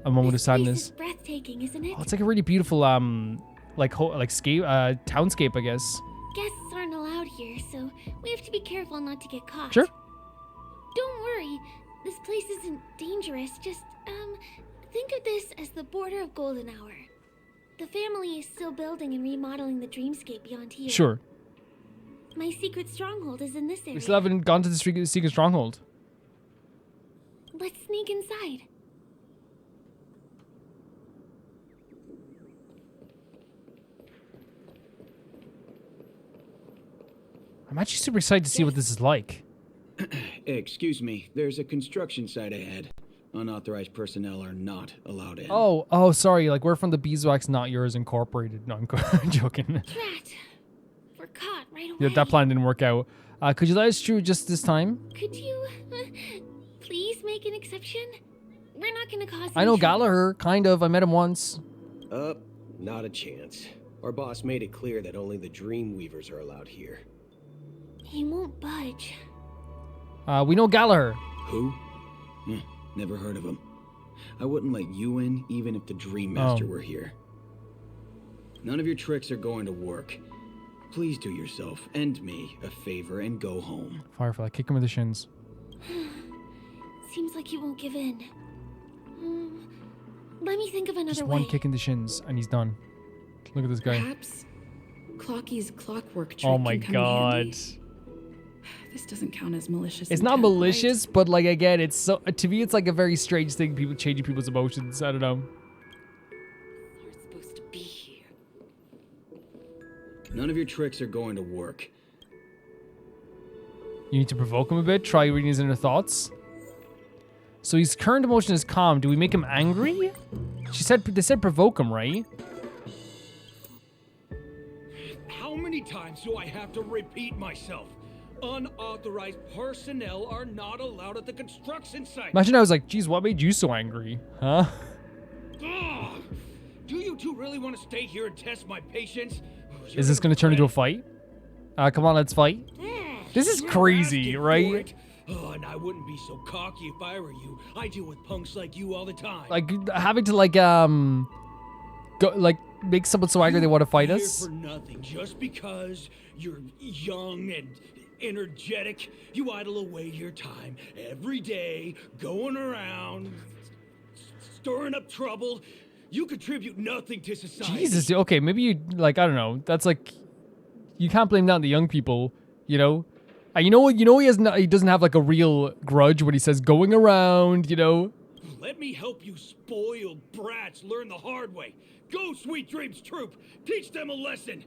moment of This place sadness. is breathtaking, isn't it? Oh, it's like a really beautiful townscape, I guess. Guests aren't allowed here, so we have to be careful not to get caught. Sure. Don't worry. This place isn't dangerous. Just, think of this as the border of Golden Hour. The family is still building and remodeling the dreamscape beyond here. Sure. My secret stronghold is in this area. We still haven't gone to the secret stronghold. Let's sneak inside. I'm actually super excited to see what this is like. Excuse me, there's a construction site ahead. Unauthorized personnel are not allowed in. Oh, sorry. Like, we're from the Beeswax Not Yours Incorporated. No, I'm joking. Drat. We're caught right away. Yeah, that plan didn't work out. Could you let us through just this time? Could you, please make an exception? We're not gonna cause I know any trouble. Gallagher, kind of. I met him once. Not a chance. Our boss made it clear that only the Dreamweavers are allowed here. He won't budge. We know Gallagher. Who? Never heard of him. I wouldn't let you in even if the Dream Master were here. None of your tricks are going to work. Please do yourself and me a favor and go home. Firefly, kick him with the shins. Seems like he won't give in. Let me think of another Just way. one kick in the shins, and he's done. Look at this guy. Perhaps Clockie's clockwork trick Oh my can come in handy. god. This doesn't count as malicious. It's not intent, right? malicious, but like again, it's so to me it's like a very strange thing. People changing people's emotions. I don't know. You're supposed to be here. None of your tricks are going to work. You need to provoke him a bit. Try reading his inner thoughts. So his current emotion is calm. Do we make him angry? They said provoke him, right? How many times do I have to repeat myself? Unauthorized personnel are not allowed at the construction site. Imagine I was like, geez, what made you so angry? Huh? Ugh. Do you two really want to stay here and test my patience? Is this going to turn into a fight? Come on, let's fight. This is You're crazy, asking for right? it. Oh, and I wouldn't be so cocky if I were you. I deal with punks like you all the time. Like having to make someone so angry they want to fight Here us. for nothing, just because you're young and energetic. You idle away your time every day, going around, stirring up trouble. You contribute nothing to society. Jesus, dude, okay, maybe you I don't know. That's like, you can't blame that on the young people, you know. He doesn't have like a real grudge when he says going around, Let me help you spoiled brats learn the hard way. Go, Sweet Dreams Troop. Teach them a lesson.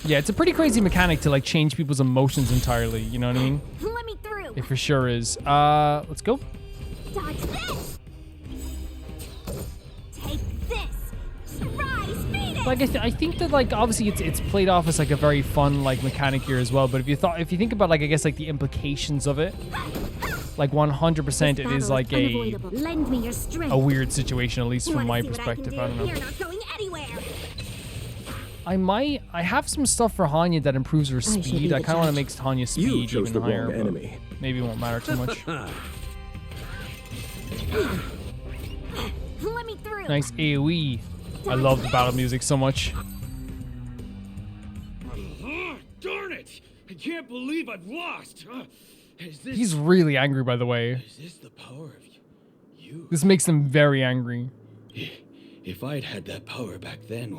Yeah, it's a pretty crazy mechanic to like change people's emotions entirely. You know what I mean? Let me through. It for sure is. Let's go. Dodge this. Take this. Rise, beat it. Like I think that like obviously it's played off as like a very fun like mechanic here as well. But if you think about like I guess like the implications of it, like 100% it is like Lend me your strength. a weird situation, at least from my perspective. I don't know. You're not going anywhere. I have some stuff for Hanya that improves her speed. I kind of want to make Hanya's You speed chose even the higher. wrong But enemy. maybe it won't matter too much. Let me through. Nice AoE. I love the battle music so much. Darn it! I can't believe I've lost. He's really angry, by the way. Is this the power of you? This makes him very angry. If I'd had that power back then,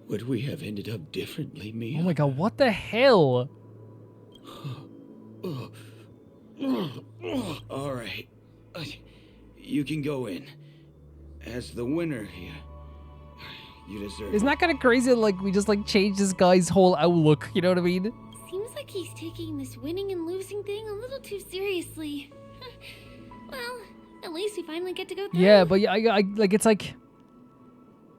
would we have ended up differently, Mia? Oh my god, what the hell? All right. You can go in. As the winner, you deserve Isn't that kind of crazy? Like, we just like changed this guy's whole outlook, you know what I mean? Seems like he's taking this winning and losing thing a little too seriously. Well, at least we finally get to go through. Yeah, but I like, it's like...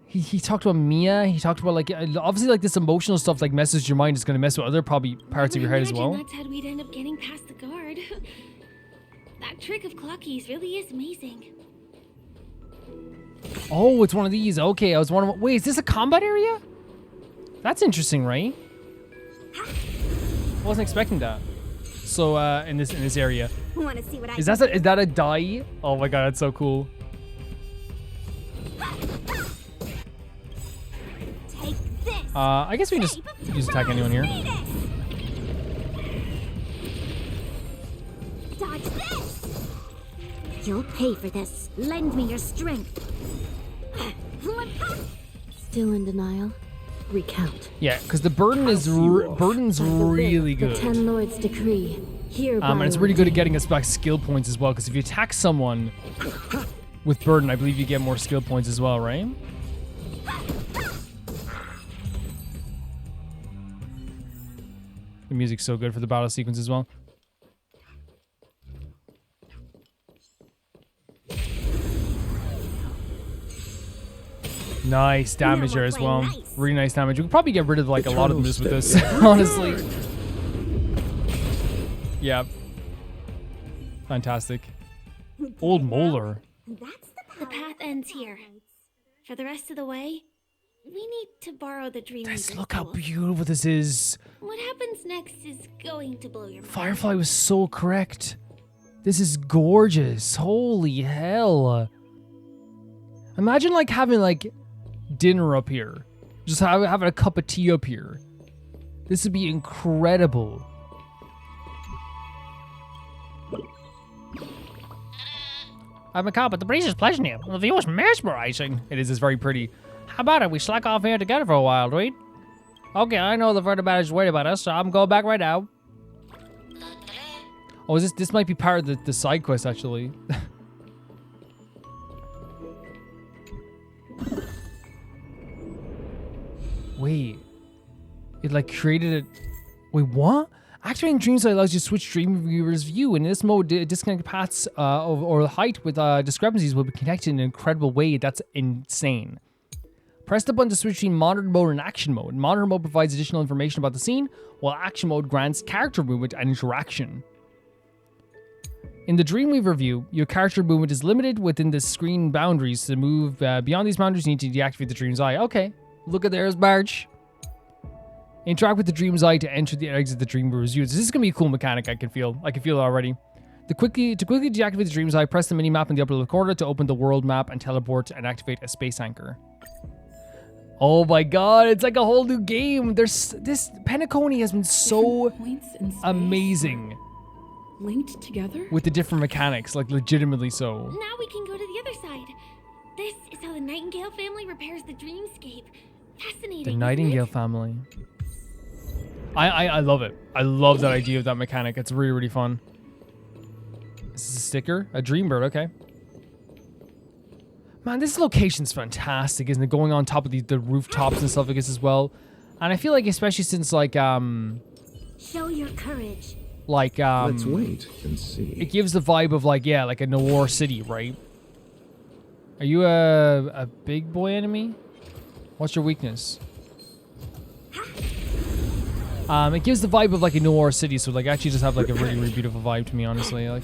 He talked about Mia, he talked about like, obviously like this emotional stuff like messes your mind is going to mess with other probably parts of your head as well. That's how we'd end up getting past the guard. That trick of Clockie's really is amazing. Oh, it's one of these. Okay, I was wondering, wait, is this a combat area? That's interesting, right? Wasn't expecting that. So in this area. Want to see what Is that a die? Oh my god, that's so cool. Take this. I guess we can just use attack anyone here. Dodge this. You'll pay for this. Lend me your strength. Still in denial? Recount. Yeah, because the burden is burden's really good. The Ten Lords decree. And it's really good at getting us back skill points as well. Because if you attack someone with burden, I believe you get more skill points as well, right? The music's so good for the battle sequence as well. Nice damage there as well. Really nice damage. We could probably get rid of like a lot of this with this, honestly. Yeah. Fantastic. Old Molar. The path ends here. For the rest of the way, we need to borrow the dream. Guys, look how beautiful this is. What happens next is going to blow your mind. Firefly was so correct. This is gorgeous. Holy hell. Imagine like having like dinner up here. Just having a cup of tea up here. This would be incredible. I'm a cop, but the breeze is pleasant here. The view is mesmerizing. It is very pretty. How about it? We slack off here together for a while, dude? Okay, I know the vertebrate is worried about us, so I'm going back right now. Oh, this might be part of the side quest, actually. Wait. It like created a... Wait, what? Activating Dreamsight allows you to switch Dreamweaver's view. In this mode, disconnected paths or height with discrepancies will be connected in an incredible way. That's insane. Press the button to switch between monitor mode and action mode. Monitor mode provides additional information about the scene, while action mode grants character movement and interaction. In the Dreamweaver view, your character movement is limited within the screen boundaries. To move beyond these boundaries, you need to deactivate the Dream's Eye. Okay, look at there's Barge. Interact with the Dream's Eye to enter the exit the Dreamweaver's view. This is gonna be a cool mechanic. I can feel it already. To quickly deactivate the Dream's Eye, press the mini map in the upper left corner to open the world map and teleport and activate a space anchor. Oh my god, it's like a whole new game. This Penacony has been so amazing. Linked together? With the different mechanics, like legitimately so. Now we can go to the other side. This is how the Nightingale family repairs the dreamscape. Fascinating. The Nightingale family. I love it. I love that idea of that mechanic. It's really, really fun. This is a sticker? A Dreambird, okay. Man, this location's fantastic, isn't it? Going on top of the rooftops and stuff like this as well. And I feel like especially since like show your courage. Like let's wait and see. It gives the vibe of like, yeah, like a noir city, right? Are you a big boy enemy? What's your weakness? It gives the vibe of like a noir city, so like actually just have like a really, really beautiful vibe to me, honestly. Like,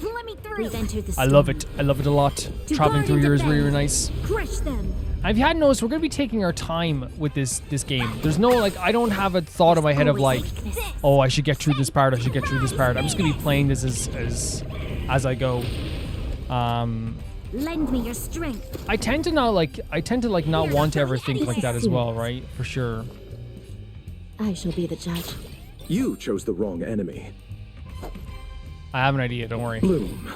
I love it. I love it a lot. Traveling through here is really, really nice. Crush them. And if you hadn't noticed, we're gonna be taking our time with this game. There's no like, I don't have a thought in my head of like, oh, I should get through this part. I should get through this part. I'm just gonna be playing this as I go. Lend me your strength. I tend to not want to ever think like that as well, right? For sure. I shall be the judge. You chose the wrong enemy. I have an idea, don't worry. Bloom.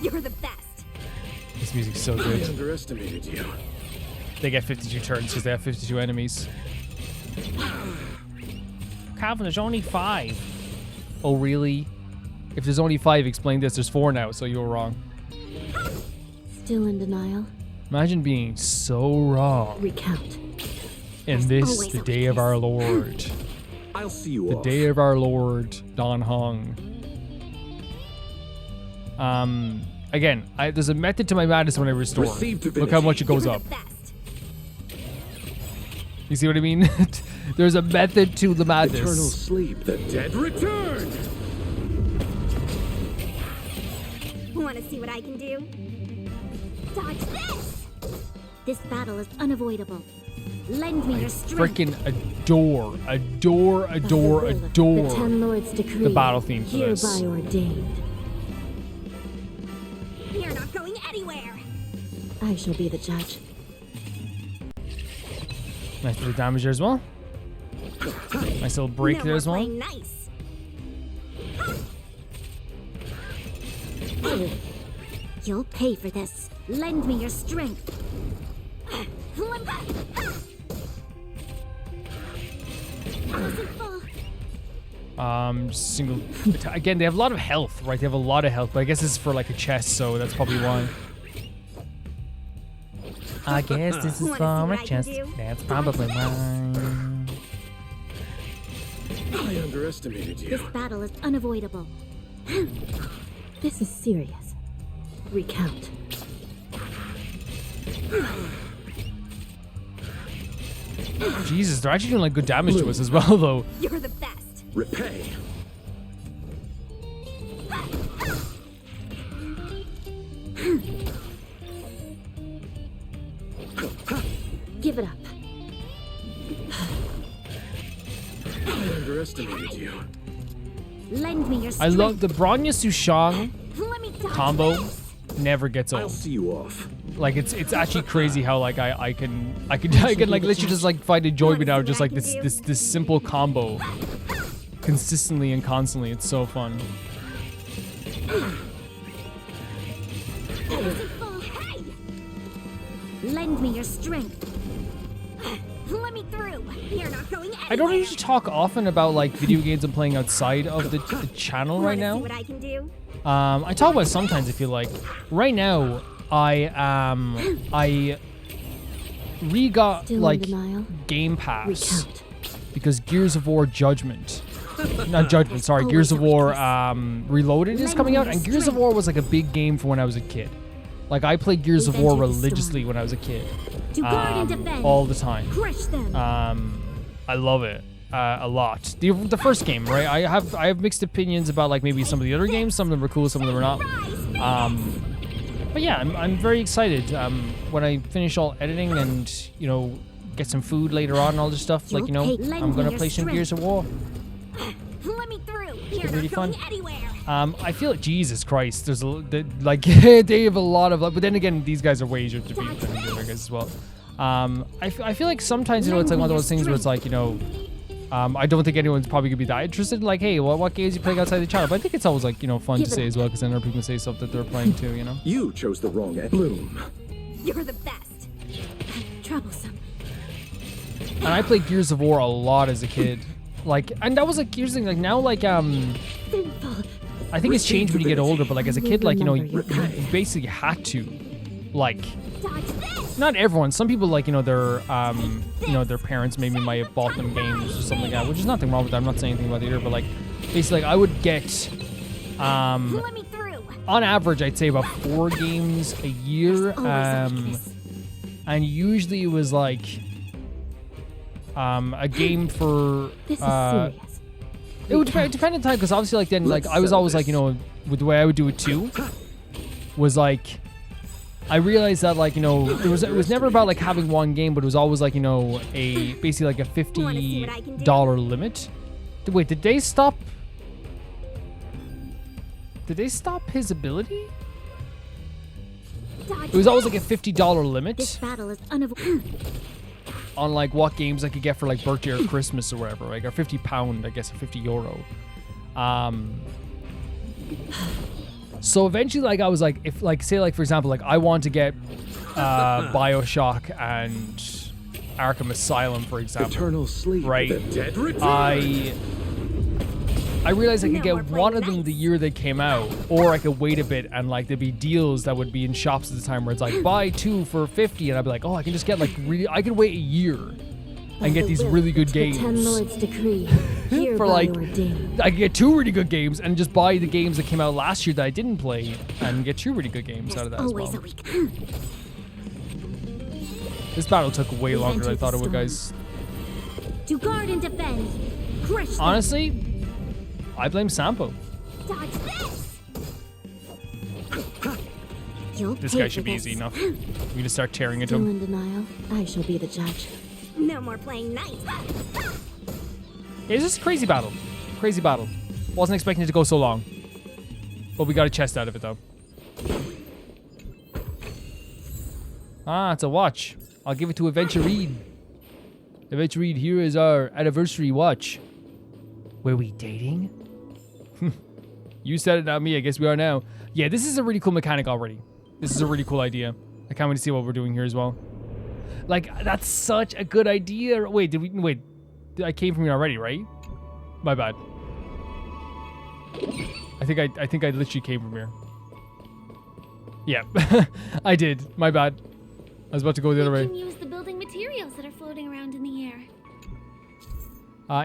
You're the best. This music's so I good. underestimated you. They get 52 turns because they have 52 enemies. Calvin, there's only 5. Oh, really? If there's only 5, explain this. There's 4 now, so you were wrong. Still in denial? Imagine being so wrong. Recount. In this, the day of our Lord. I'll see you the off. day of our Lord, Don Hong. Again, there's a method to my madness when I restore. Look how much it goes up. You see what I mean? There's a method to the madness. Eternal sleep, the dead return! Want to see what I can do? Dodge this! This battle is unavoidable. Lend me I your strength. freaking adore The Ten Lords decree. the battle theme for this. Hereby ordained. You're not going anywhere. I shall be the judge. Nice bit of damage there as well. Nice little break no there more as well. playing nice. You'll pay for this. Lend me your strength. Single again, they have a lot of health, right? They have a lot of health, but I guess this is for like a chest, so that's probably why. I guess this is for a chest. That's probably why. I underestimated you. This battle is unavoidable. This is serious. Recount. Jesus, they're actually doing like good damage to us as well, though. You're the best. Repay. Give it up. I underestimated you. Lend me your I strength. love the Bronya Sushang Let me dodge combo. this. Never gets I'll old. see you off. Like it's actually crazy how like I can like literally just like find enjoyment out of just like this simple combo consistently and constantly. It's so fun. Hey! Lend me your strength. Let me through. You're not going anywhere. I don't usually talk often about like video games I'm playing outside of the channel right now. See what I can do? I talk about it sometimes. I feel like right now I re-got Still in like denial? Game Pass Recount. because Gears of War Judgment, not Judgment, sorry, Gears of War Reloaded is coming out, and Gears of War was like a big game for when I was a kid. Like I played Gears of War religiously when I was a kid, To guard and defend. all the time. Crush them. I love it a lot. The first game, right? I have mixed opinions about like maybe some of the other games. Some of them were cool, some of them were not. But yeah, I'm very excited. When I finish all editing and you know get some food later on and all this stuff, like you know, I'm gonna play some Gears of War. Let me through. You're Really not fun. going anywhere. I feel like Jesus Christ. There's like they have a lot of like, but then again, these guys are way easier to beat than the other guys as well. I feel like sometimes you know it's like one of those things where it's like you know. I don't think anyone's probably gonna be that interested in like, hey, what games you playing outside the channel? But I think it's always like, you know, fun to say as well because then other people can say stuff that they're playing too, you know. You chose the wrong Bloom. You're the best. Troublesome. And I played Gears of War a lot as a kid, like, and that was like here's the thing, like now like I think it's changed when you get older, but like as a kid, like you know, you basically had to, like. Not everyone. Some people like their parents maybe might have bought them games or something like that, which is nothing wrong with that. I'm not saying anything about it either, but like basically like I would get Let me through. on average I'd say about 4 games a year, and usually it was like a game for This is serious. it would depend on the time because obviously like then like I was always like with the way I would do it too was like. I realized that like it was never about like having one game, but it was always like a basically like a $50 limit. Wait, did they stop his ability? It was always like a $50 limit This battle is unavoidable. on like what games I could get for like birthday or Christmas or whatever, like or £50, I guess, or €50. So eventually, like I was like, if like say like for example, like I want to get BioShock and Arkham Asylum, for example, Eternal sleep. right? The dead return. I realized I could get one of them the year they came out, or I could wait a bit and like there'd be deals that would be in shops at the time where it's like buy 2 for $50, and I'd be like, oh, I can just get like I could wait a year and get these really good games. The Ten Lords decree. For like, I could get 2 really good games and just buy the games that came out last year that I didn't play and get 2 really good games out of that as well. This battle took way longer than I thought it would, guys. To guard and defend. Crush them. Honestly, I blame Sampo. Dodge this. You'll This pay guy for should be this. easy enough. We need to start tearing into Still him. in denial? I shall be the judge. No more playing nice. Yeah, it's just a crazy battle. Crazy battle. Wasn't expecting it to go so long. But we got a chest out of it, though. Ah, it's a watch. I'll give it to Adventure Reed. Adventure Reed, here is our anniversary watch. Were we dating? You said it, not me. I guess we are now. Yeah, this is a really cool mechanic already. This is a really cool idea. I can't wait to see what we're doing here as well. Like, that's such a good idea. Wait, I came from here already, right? My bad. I think I literally came from here. Yeah, I did. My bad. I was about to go the other way. You can use the building materials that are floating around in the air.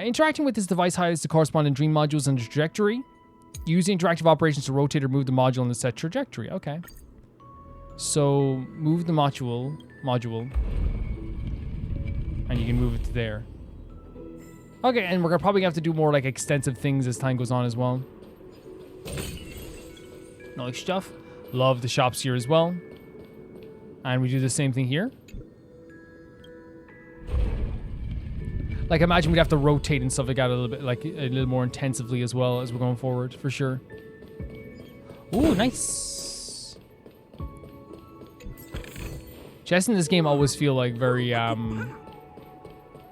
Interacting with this device highlights the corresponding dream modules and the trajectory. Use interactive operations to rotate or move the module in the set trajectory. Okay. So move the module, and you can move it to there. Okay, and we're probably gonna have to do more like extensive things as time goes on as well. Nice stuff. Love the shops here as well. And we do the same thing here. Like, imagine we'd have to rotate and stuff like that a little bit, like a little more intensively as well as we're going forward, for sure. Ooh, nice. Chests in this game always feel like very,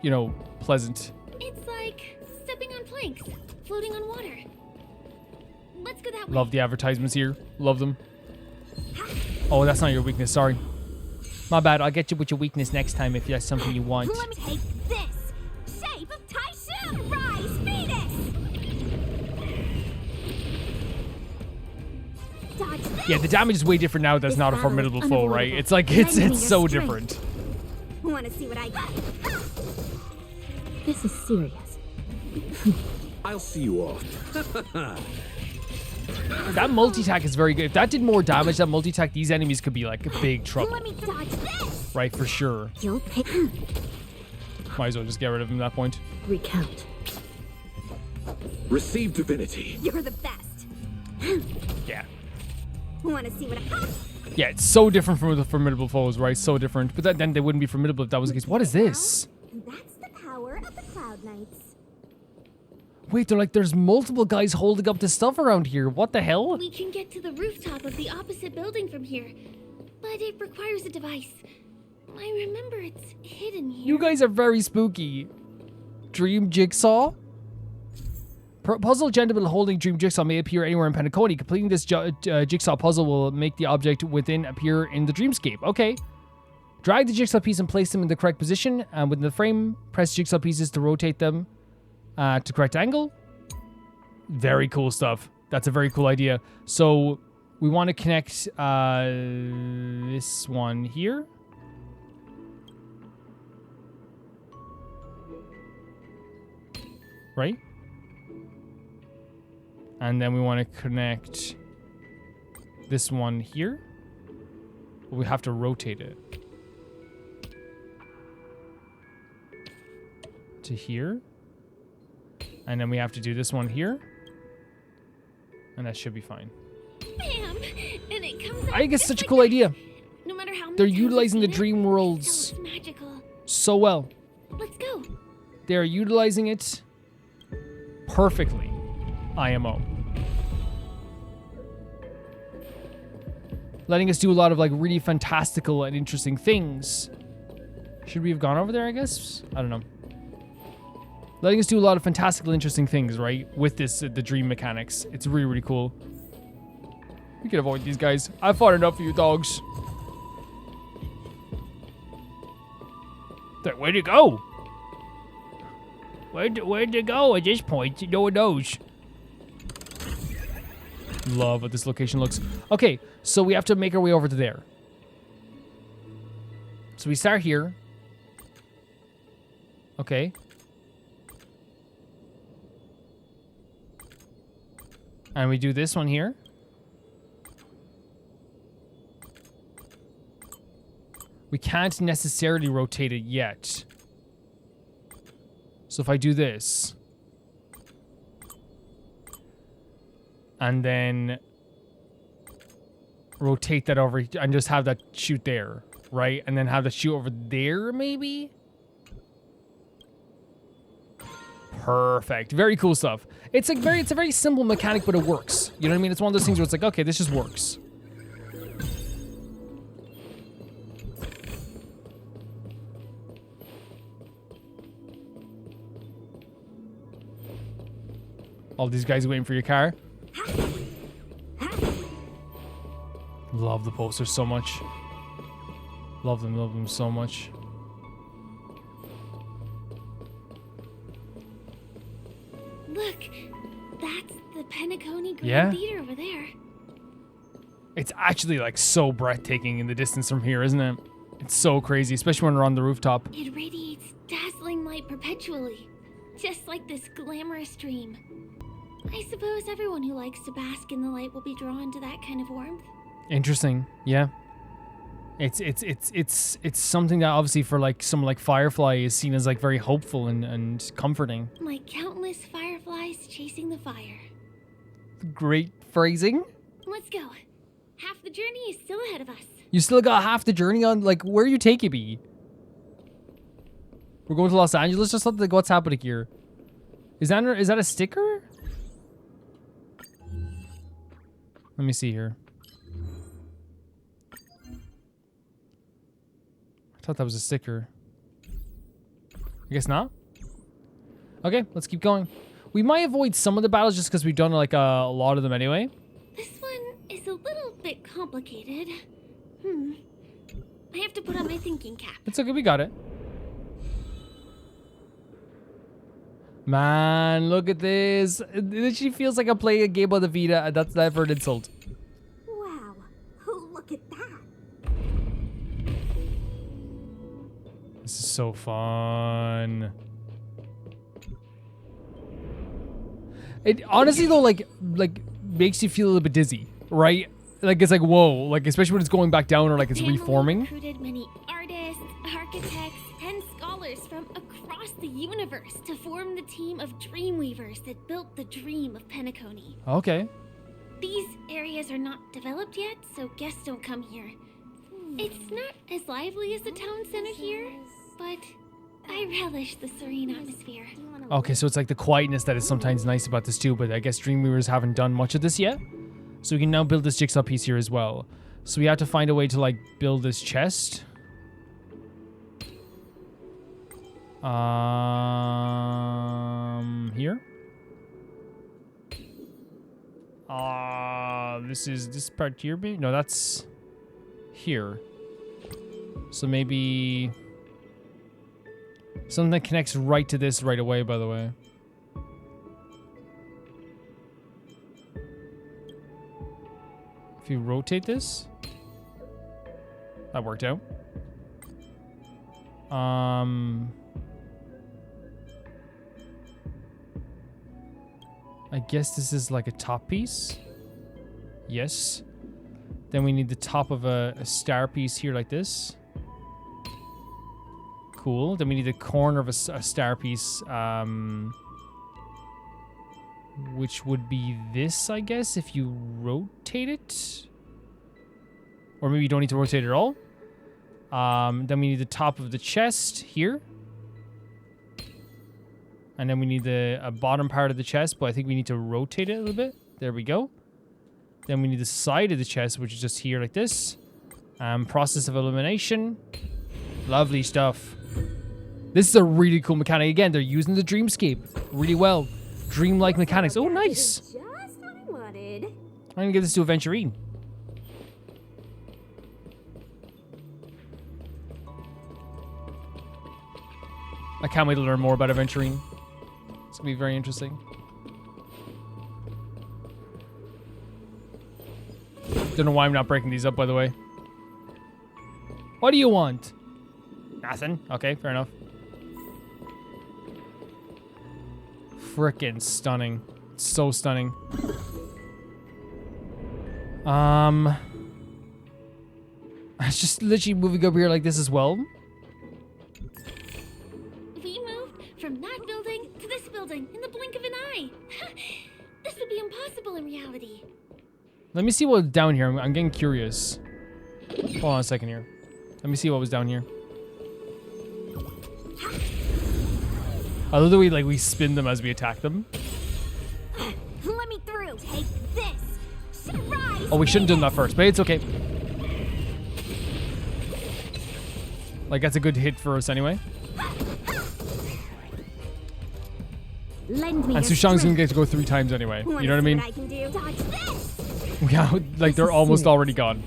you know, pleasant. It's like stepping on planks, floating on water. Let's go that way. Love the advertisements here. Love them. Oh, that's not your weakness. Sorry. My bad. I'll get you with your weakness next time if that's something you want. Let me take this. Shape of Taishu. Rise, Venus. Dodge this. Yeah, the damage is way different now. That's not a formidable foe, right? It's like it's so different. Want to see what I got? This is serious. I'll see you off. That multi-attack is very good. If that did more damage, that multi-attack, these enemies could be like big trouble. Let me dodge this. Right, for sure. You'll pick. Might as well just get rid of him at that point. Recount. Receive divinity. You're the best. Yeah. Want to see what I... Yeah, it's so different from the formidable foes, right? So different. But then they wouldn't be formidable if that was the case. What is this? That's the power of the Cloud Knights. Wait, they're like, there's multiple guys holding up the stuff around here. What the hell? We can get to the rooftop of the opposite building from here, but it requires a device. I remember it's hidden here. You guys are very spooky. Dream Jigsaw? Puzzle gentleman holding Dream Jigsaw may appear anywhere in Penacony. Completing this jigsaw puzzle will make the object within appear in the dreamscape. Okay. Drag the jigsaw piece and place them in the correct position. And within the frame, press jigsaw pieces to rotate them to correct angle. Very cool stuff. That's a very cool idea. So we want to connect this one here. Right? And then we want to connect this one here. But we have to rotate it to here. And then we have to do this one here. And that should be fine. Bam! And it comes I think it's such a cool idea. No matter how They're utilizing the dream worlds so well. Let's go. They're utilizing it perfectly. IMO. Letting us do a lot of like really fantastical and interesting things. Should we have gone over there, I guess? I don't know. Letting us do a lot of fantastical, interesting things, right? With this, the dream mechanics. It's really, really cool. We can avoid these guys. I've fought enough of you dogs. Where'd it go? Where'd it go at this point? No one knows. Love what this location looks. Okay, so we have to make our way over to there. So we start here. Okay. And we do this one here. We can't necessarily rotate it yet. So if I do this. And then rotate that over and just have that shoot there, right? And then have that shoot over there, maybe? Perfect. Very cool stuff. It's a very simple mechanic, but it works. You know what I mean? It's one of those things where it's like, okay, this just works. All these guys waiting for your car. Love the posters so much. Love them so much. Look, that's the Penacony Grand Yeah? Theater over there. It's actually like so breathtaking in the distance from here, isn't it? It's so crazy, especially when we're on the rooftop. It radiates dazzling light perpetually, just like this glamorous dream. I suppose everyone who likes to bask in the light will be drawn to that kind of warmth. Interesting, yeah. It's something that obviously for like someone like Firefly is seen as like very hopeful and comforting. Like countless fireflies chasing the fire. Great phrasing. Let's go. Half the journey is still ahead of us. You still got half the journey on. Like, where are you taking me? We're going to Los Angeles or something? Like, what's happening here? Is that a sticker? Let me see here. I thought that was a sticker. I guess not. Okay, let's keep going. We might avoid some of the battles just because we've done like a lot of them anyway. This one is a little bit complicated. I have to put on my thinking cap. It's okay, we got it. Man, look at this. It literally feels like I'm playing a game on the Vita, and that's never an insult. Wow. Oh, look at that. This is so fun. It honestly though, like makes you feel a little bit dizzy, right? Like it's like whoa, like especially when it's going back down or like it's reforming. Recruited many artists, architects, and scholars from across the universe to form the team of Dreamweavers that built the dream of Penacony. Okay. These areas are not developed yet, so guests don't come here. It's not as lively as the town center here, but I relish the serene atmosphere. Okay, so it's like the quietness that is sometimes nice about this too, but I guess Dreamweavers haven't done much of this yet. So we can now build this jigsaw piece here as well. So we have to find a way to like build this chest. Here. This is this part here, maybe? No, that's here. So maybe something that connects right to this right away, by the way. If you rotate this, that worked out. I guess this is like a top piece. Yes. Then we need the top of a star piece here like this. Cool. Then we need the corner of a star piece, which would be this, I guess, if you rotate it. Or maybe you don't need to rotate it at all. Then we need the top of the chest here. And then we need a bottom part of the chest, but I think we need to rotate it a little bit. There we go. Then we need the side of the chest, which is just here like this. Process of elimination. Lovely stuff. This is a really cool mechanic. Again, they're using the dreamscape really well. Dreamlike mechanics. Oh, nice. Just what I wanted. I'm gonna give this to Aventurine. I can't wait to learn more about Aventurine. It's gonna be very interesting. Don't know why I'm not breaking these up, by the way. What do you want? Nothing. Okay, fair enough. Frickin' stunning. So stunning. It's just literally moving up here like this as well. We moved from that building to this building in the blink of an eye. This would be impossible in reality. Let me see what's down here. I'm getting curious. Hold on a second here. Let me see what was down here. I love the way we spin them as we attack them. Let me through. Take this. Surprise! Oh, we shouldn't have done that first, but it's okay. Like, that's a good hit for us anyway. Lend me And your Sushang's gonna strength. get to go 3 times anyway. You know what I Wanna see mean? I can do? Dodge this. Yeah, like they're is almost serious. already gone.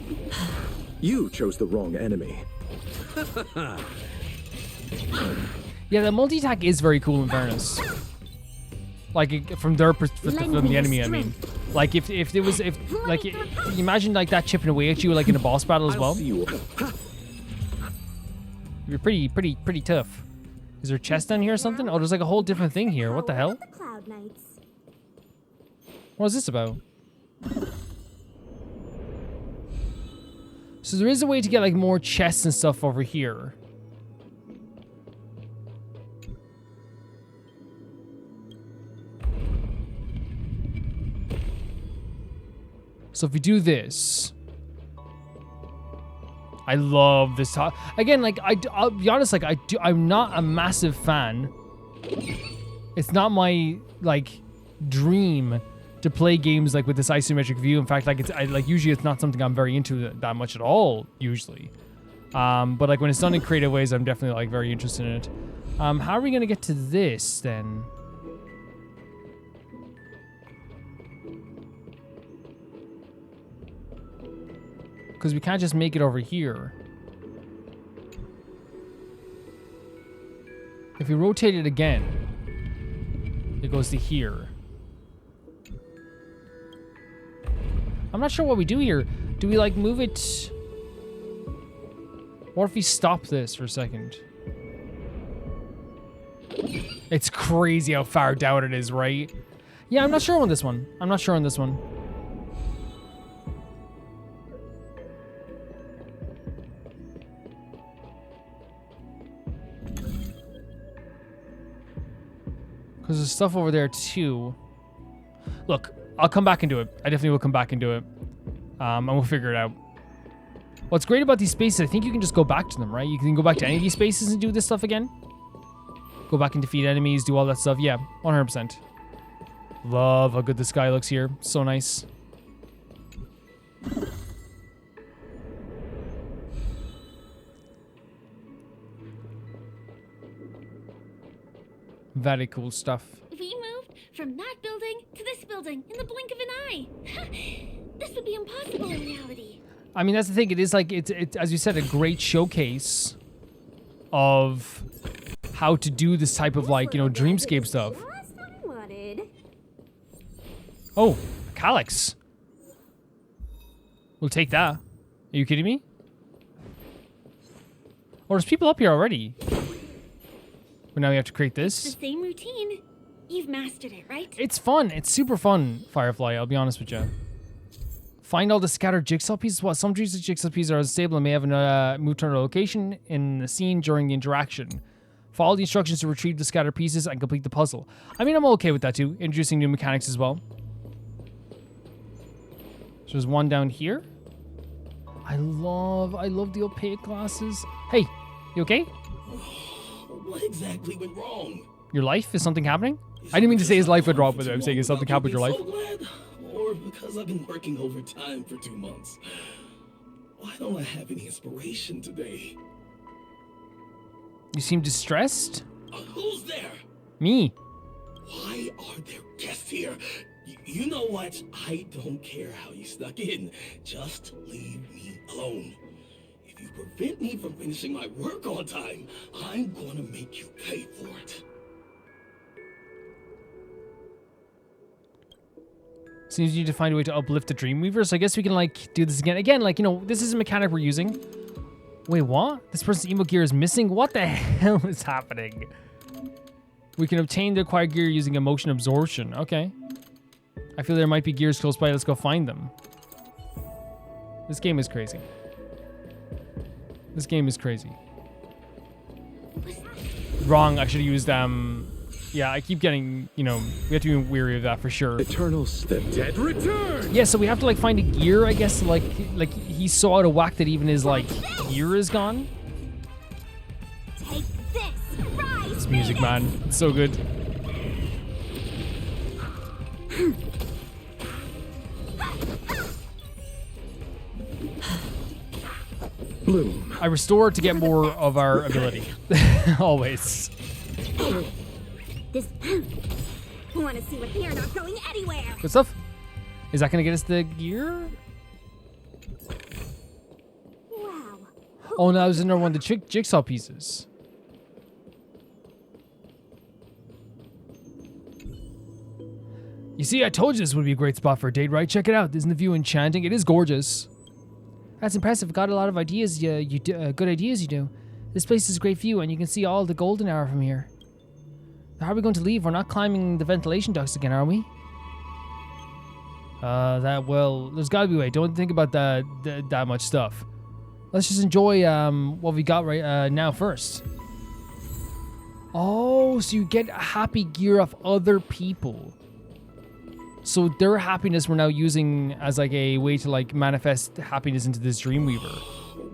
You chose the wrong enemy. Yeah, the multi-attack is very cool in fairness. Like from their perspective, Lend from me the your enemy, I mean. Like if it was imagine like that chipping away at you like in a boss battle as I'll well. see you. You're pretty tough. Is there a chest down here or something? Oh, there's like a whole different thing here. What the hell? The Cloud Knights. What is this about? So there is a way to get like more chests and stuff over here. So if we do this, I love this top. Again, like I'll be honest, like I'm not a massive fan. It's not my like dream to play games like with this isometric view. In fact, like usually it's not something I'm very into that much at all usually. But like when it's done in creative ways, I'm definitely like very interested in it. How are we gonna get to this then? Because we can't just make it over here. If we rotate it again, it goes to here. I'm not sure what we do here. Do we like move it? What if we stop this for a second? It's crazy how far down it is, right? Yeah, I'm not sure on this one. I'm not sure on this one. Because there's stuff over there too. Look, I'll come back and do it. I definitely will come back and do it. And we'll figure it out. What's great about these spaces, I think you can just go back to them, right? You can go back to any of these spaces and do this stuff again. Go back and defeat enemies, do all that stuff. Yeah, 100%. Love how good the sky looks here. So nice. Very cool stuff. We moved from that building to this building in the blink of an eye. This would be impossible in reality. I mean, that's the thing. It is like, it's as you said, a great showcase of how to do this type of like, you know, dreamscape stuff. Just what I wanted. Oh, Calyx. We'll take that. Are you kidding me? Oh, there's people up here already. But now we have to create The this. same routine. You've mastered it, right? It's fun. It's super fun, Firefly. I'll be honest with you. Find all the scattered jigsaw pieces. What? Some jigsaw pieces are unstable and may have moved to another location in the scene during the interaction. Follow the instructions to retrieve the scattered pieces and complete the puzzle. I mean, I'm okay with that too. Introducing new mechanics as well. So there's one down here. I love the opaque glasses. Hey, you okay? What exactly went wrong? Your life? Is something happening? I didn't mean to say his life went wrong, but I'm saying is something happened with your life? So glad, or because I've been working overtime for 2 months. Why don't I have any inspiration today? You seem distressed? Who's there? Me. Why are there guests here? You know what? I don't care how you snuck in. Just leave me alone. If you prevent me from finishing my work on time, I'm gonna make you pay for it. Seems you need to find a way to uplift the Dreamweaver, so I guess we can, like, do this again. Again, like, you know, this is a mechanic we're using. Wait, what? This person's emo gear is missing? What the hell is happening? We can obtain the acquired gear using emotion absorption. Okay. I feel there might be gears close by. Let's go find them. This game is crazy. This game is crazy. Wrong. I should have used, yeah, I keep getting, you know, we have to be weary of that for sure. Eternal step. Dead return. Yeah, so we have to, like, find a gear, I guess, like he's so out of whack that even his, like, gear is gone. Take this. Rise. This music, man. It's so good. Bloom. I restore to get more of our ability. Always. This. Want to see what they're not going anywhere. Good stuff. Is that going to get us the gear? Wow. Oh, no, that was another one of the jigsaw pieces. You see, I told you this would be a great spot for a date, right? Check it out. Isn't the view enchanting? It is gorgeous. That's impressive. Got a lot of ideas. Good ideas you do. This place is a great view, and you can see all the golden hour from here. How are we going to leave? We're not climbing the ventilation ducts again, are we? Well, there's gotta be a way. Don't think about that much stuff. Let's just enjoy what we got right now first. Oh, so you get happy gear off other people. So their happiness we're now using as like a way to like manifest happiness into this Dreamweaver.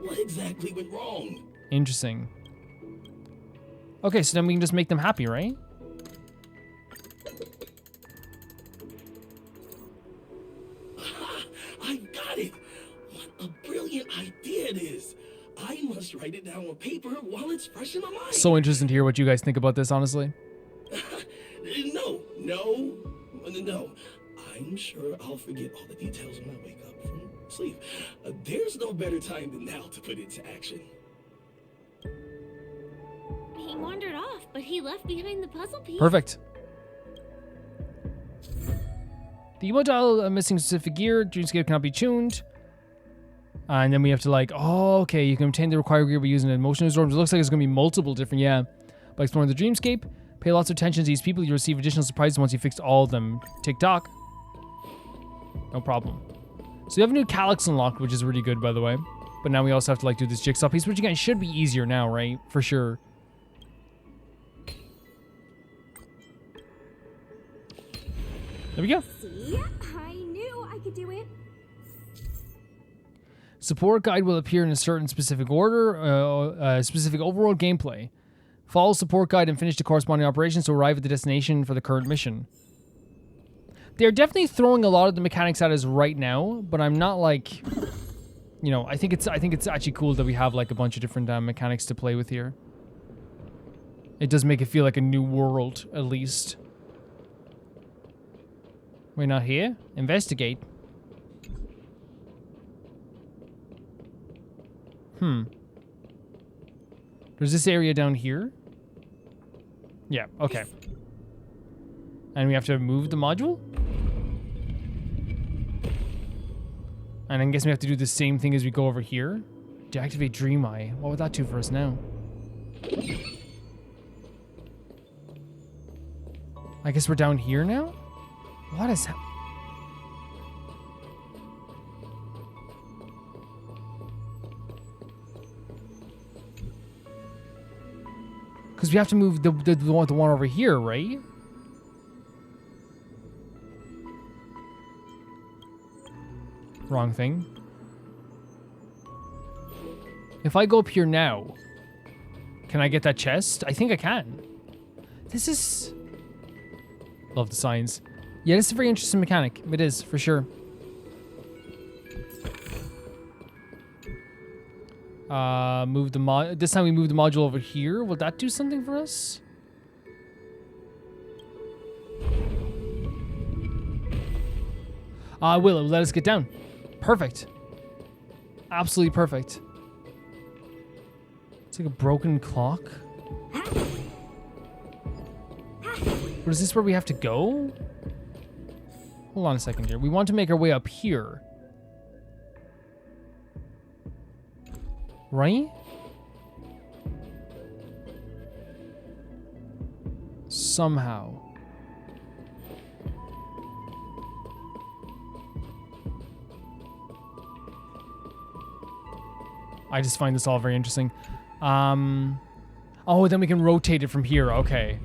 What exactly went wrong? Interesting. Okay, so then we can just make them happy, right? I got it! What a brilliant idea it is! I must write it down on paper while it's fresh in my mind. So interesting to hear what you guys think about this, honestly. No. I'm sure I'll forget all the details when I wake up from sleep. There's no better time than now to put it to action. He wandered off, but he left behind the puzzle piece. Perfect. The immotile missing specific gear. Dreamscape cannot be tuned. And then we have to like, oh, okay, you can obtain the required gear by using an emotion absorbs. It looks like it's going to be multiple different, yeah. By exploring the Dreamscape, pay lots of attention to these people. You receive additional surprises once you fixed all of them. Tick-tock. No problem. So we have a new calyx unlocked, which is really good, by the way. But now we also have to like do this jigsaw piece, which again should be easier now, right? For sure. There we go. See? I knew I could do it. Support guide will appear in a certain specific order, specific overall gameplay. Follow support guide and finish the corresponding operations to arrive at the destination for the current mission. They're definitely throwing a lot of the mechanics at us right now, but I'm not like, you know, I think it's actually cool that we have like a bunch of different mechanics to play with here. It does make it feel like a new world, at least. We're not here. Investigate. There's this area down here. Yeah, okay. And we have to move the module? And I guess we have to do the same thing as we go over here. Deactivate Dream Eye. What would that do for us now? I guess we're down here now? What is that? Because we have to move the one over here, right? Wrong thing. If I go up here now, can I get that chest? I think I can. This is... Love the signs. Yeah, this is a very interesting mechanic. It is, for sure. Move the mod. This time we move the module over here. Will that do something for us? Will it let us get down? Perfect. Absolutely perfect. It's like a broken clock. But is this where we have to go? Hold on a second here. We want to make our way up here. Right? Somehow. I just find this all very interesting. Oh, then we can rotate it from here. Okay.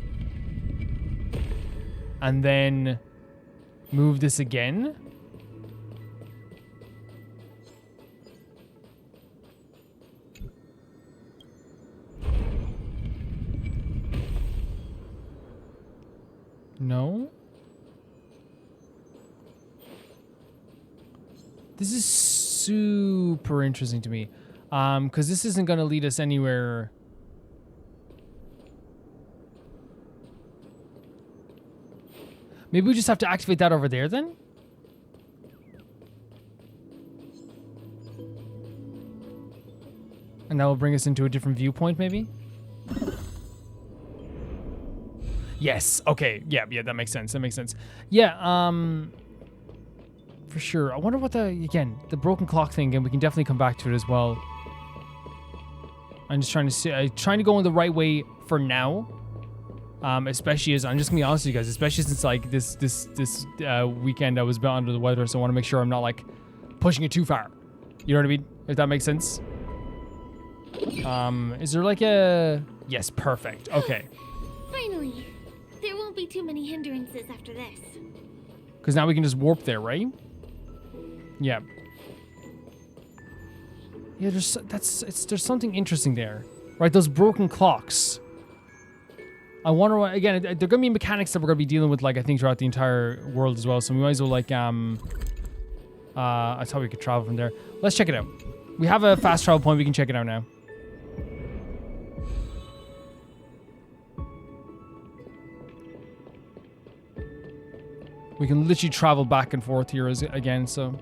And then move this again. No? This is super interesting to me. Because this isn't going to lead us anywhere. Maybe we just have to activate that over there then? And that will bring us into a different viewpoint maybe? Yes. Okay. Yeah, that makes sense. That makes sense. Yeah, for sure. I wonder what the broken clock thing, and we can definitely come back to it as well. I'm just trying to see, trying to go in the right way for now. Especially as, I'm just gonna be honest with you guys, especially since like this weekend I was a bit under the weather, so I want to make sure I'm not like pushing it too far. You know what I mean? If that makes sense. Is there like a... Yes, perfect. Okay. Finally. There won't be too many hindrances after this. Because now we can just warp there, right? Yeah. Yeah, there's something interesting there. Right, those broken clocks. I wonder what... Again, they're going to be mechanics that we're going to be dealing with, like, I think, throughout the entire world as well. So we might as well, like, I thought we could travel from there. Let's check it out. We have a fast travel point. We can check it out now. We can literally travel back and forth here again, so...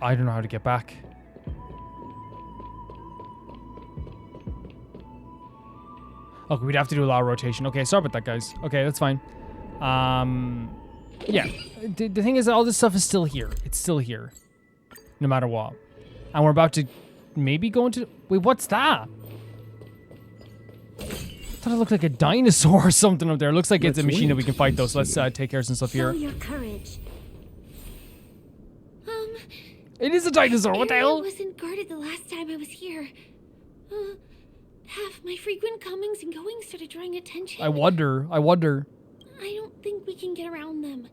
I don't know how to get back. Okay, we'd have to do a lot of rotation. Okay, sorry about that, guys. Okay, that's fine. Yeah, the thing is that all this stuff is still here. It's still here. No matter what. And we're about to maybe go into... Wait, what's that? I thought it looked like a dinosaur or something up there. It looks like it's a machine that we can fight, though. So let's take care of some stuff here. Show your courage. It is a dinosaur. What the hell? It wasn't guarded the last time I was here. Half my frequent comings and goings started drawing attention. I wonder. I don't think we can get around them.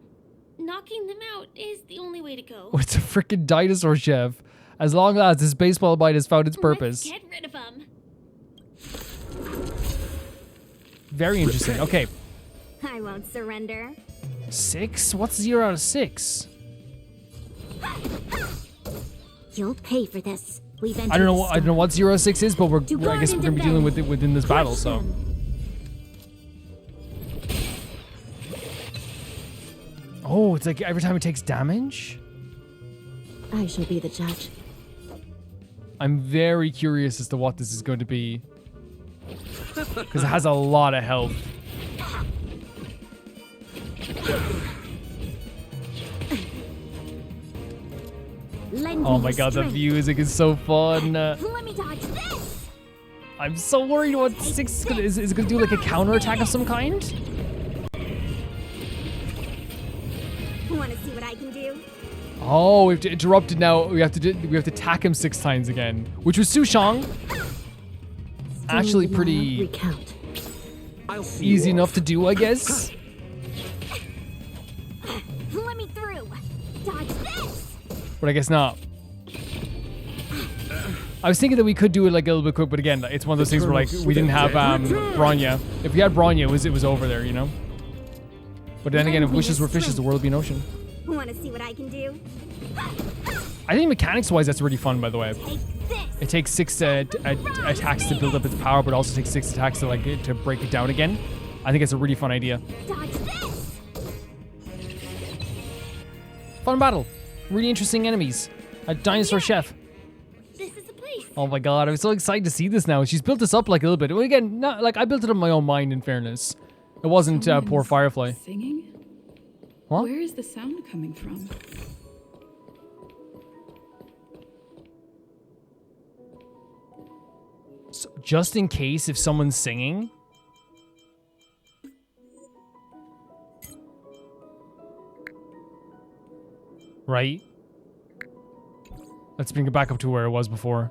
Knocking them out is the only way to go. Oh, it's a freaking dinosaur, chef. As long as this baseball bite has found its purpose. Let's get rid of them. Very interesting. Okay. I won't surrender. 6? What's 0 out of 6? You'll pay for this. We've I don't know what 0 out of 6 is, but I guess we're gonna be dealing with it within this battle, so. Oh, it's like every time it takes damage? I shall be the judge. I'm very curious as to what this is going to be. Because it has a lot of health. Oh my god, the music is so fun. Let me dodge this. I'm so worried what 6 is gonna... Is it gonna do like a counterattack of some kind? Want to see what I can do? Oh, we have to interrupt it now. We have to attack him 6 times again, which was Sushang. Actually, pretty easy enough to do, I guess. Let me through. Dodge this. But I guess not. I was thinking that we could do it like a little bit quick, but again, it's one of those things where like we didn't have Bronya. If we had Bronya, it was over there, you know. But then again, if wishes were fishes, the world would be an ocean. Want to see what I can do? I think mechanics-wise, that's really fun, by the way. It takes 6 attacks to build up its power, but also takes 6 attacks to break it down again. I think it's a really fun idea. Dodge this. Fun battle. Really interesting enemies. A dinosaur chef. This is the place. Oh my god, I'm so excited to see this now. She's built this up like a little bit. Well, again, not like I built it on my own mind, in fairness. It wasn't poor Firefly. Singing? What? Where is the sound coming from? So, just in case if someone's singing. Right? Let's bring it back up to where it was before.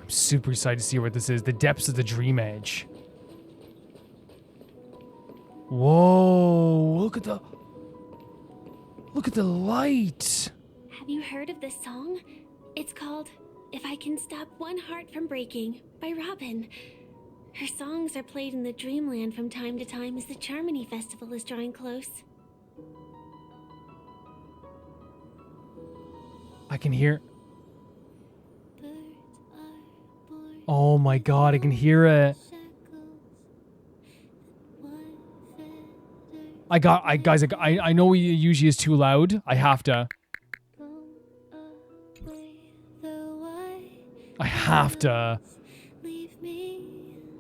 I'm super excited to see what this is. The depths of the dream edge. Whoa, look at the light. Have you heard of this song? It's called If I Can Stop One Heart from Breaking by Robin. Her songs are played in the Dreamland from time to time as the Charmony Festival is drawing close. I can hear. Oh my god, I can hear it. Guys, I know it usually is too loud. I have to.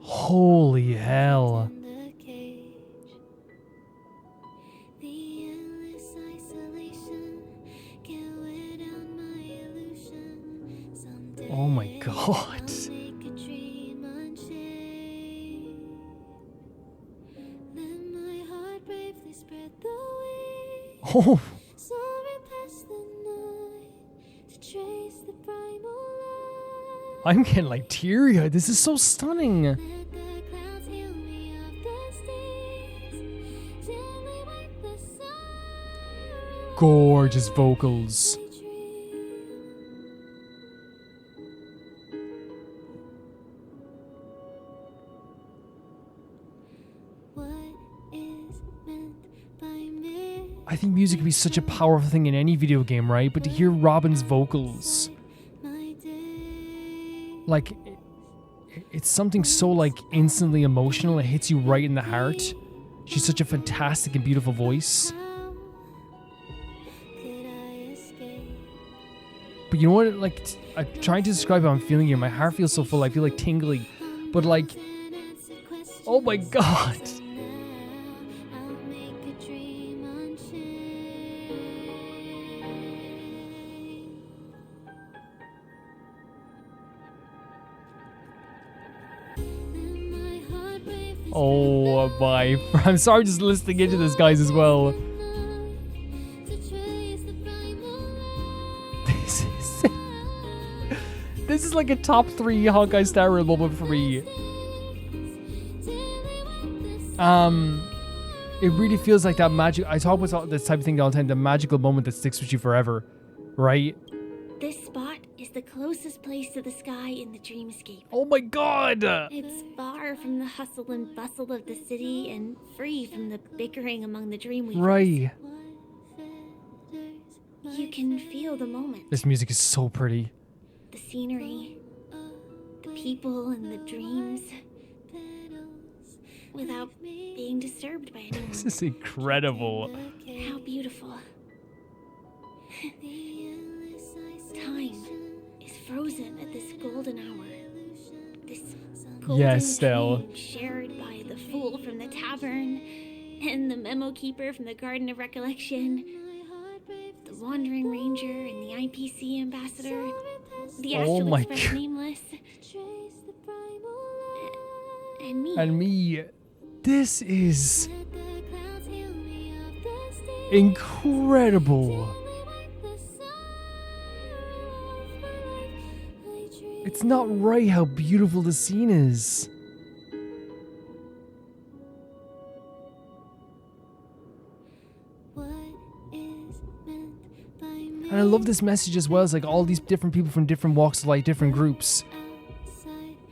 Holy hell. Oh my god. Oh. I'm getting like teary-eyed. This is so stunning. Gorgeous vocals. I think music can be such a powerful thing in any video game, right? But to hear Robin's vocals, like, it's something so like instantly emotional. It hits you right in the heart. She's such a fantastic and beautiful voice. But you know what? Like, I'm trying to describe how I'm feeling here. My heart feels so full. I feel like tingly. But like, oh my god. Oh my, I'm sorry just listening into this, guys, as well. This is like a top 3 Honkai Star Rail moment for me. It really feels like that magic. I talk about this type of thing all the time, the magical moment that sticks with you forever, right? This spot is the closest place to the sky in the dreamscape. Oh my god! It's far from the hustle and bustle of the city and free from the bickering among the dreamweavers. Right. You can feel the moment. This music is so pretty. The scenery, the people and the dreams, without being disturbed by anyone. This is incredible. How beautiful. Time is frozen at this golden hour. This golden dream shared by the fool from the tavern and the memo keeper from the Garden of Recollection, the wandering ranger and the IPC ambassador, the Astral Express nameless, and me. And me. This is incredible. It's not right how beautiful the scene is. And I love this message as well. It's like all these different people from different walks of life, different groups.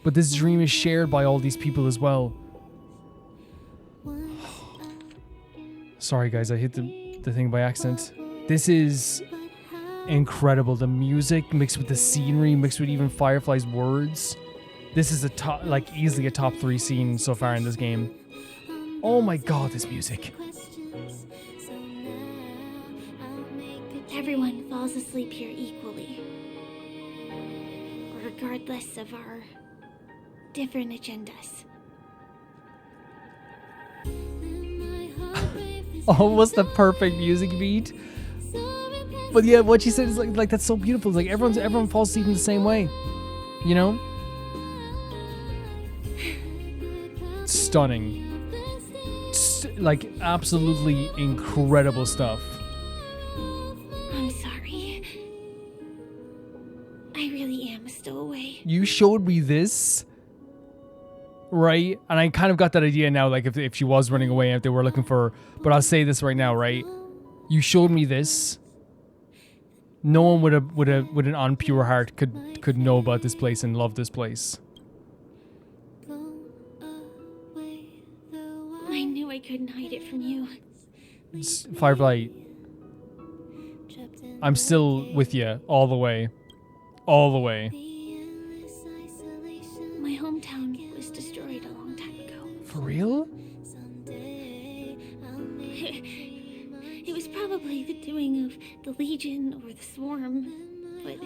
But this dream is shared by all these people as well. Sorry guys, I hit the thing by accident. This is incredible. The music mixed with the scenery, mixed with even Firefly's words. This is a top, like easily a top 3 scene so far in this game. Oh my god, this music. Everyone falls asleep here equally, regardless of our different agendas. Almost the perfect music beat. But yeah, what she said is like that's so beautiful. It's like everyone falls asleep in the same way, you know? Stunning. Like absolutely incredible stuff. I'm sorry. I really am a stowaway. You showed me this right? And I kind of got that idea now, like if she was running away and if they were looking for her. But I'll say this right now, right? You showed me this. No one with an unpure heart could know about this place and love this place. I knew I couldn't hide it from you. Firefly, I'm still with you all the way. All the way. My hometown was destroyed a long time ago. For real? It was probably the doing of the Legion or the Swarm, but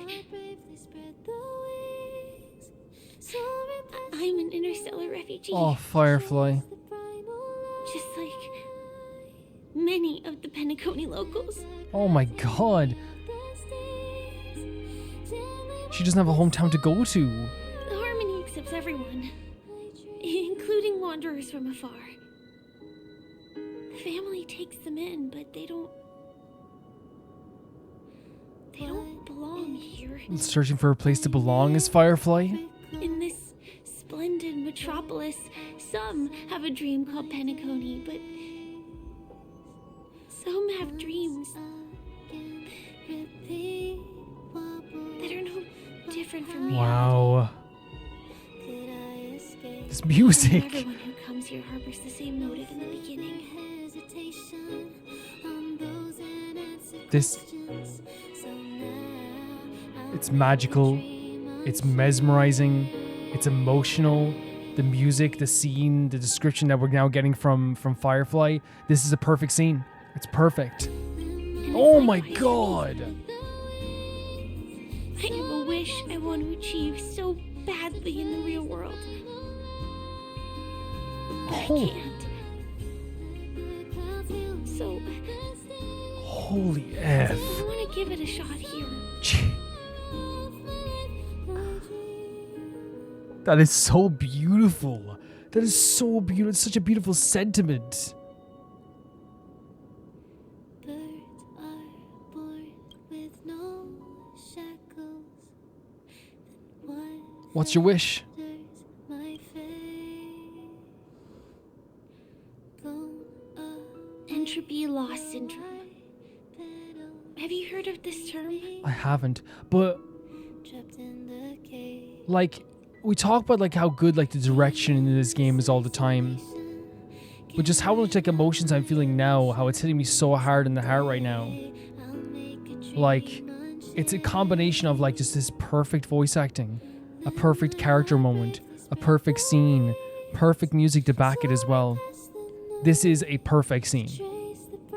I'm an interstellar refugee. Oh, Firefly. Just like many of the Penacony locals. Oh my god. She doesn't have a hometown to go to. The Harmony accepts everyone, including wanderers from afar. The family takes them in, but they don't belong here. Searching for a place to belong is Firefly? In this splendid metropolis, some have a dream called Penacony, but some have dreams that are no different from reality. Wow. This music. Everyone who comes here harbors the same motive in the beginning. This... It's magical. It's mesmerizing. It's emotional. The music, the scene, the description that we're now getting from Firefly. This is a perfect scene. It's perfect. Oh my god! I have a wish I want to achieve so badly in the real world. But I can't. So... Holy F. I want to give it a shot here. That is so beautiful. That is so beautiful. It's such a beautiful sentiment. What's your wish? Entropy loss syndrome. Have you heard of this term? I haven't, but like we talk about like how good like the direction in this game is all the time, but just how much like emotions I'm feeling now, how it's hitting me so hard in the heart right now. Like it's a combination of like just this perfect voice acting, a perfect character moment, a perfect scene, perfect music to back it as well. This is a perfect scene.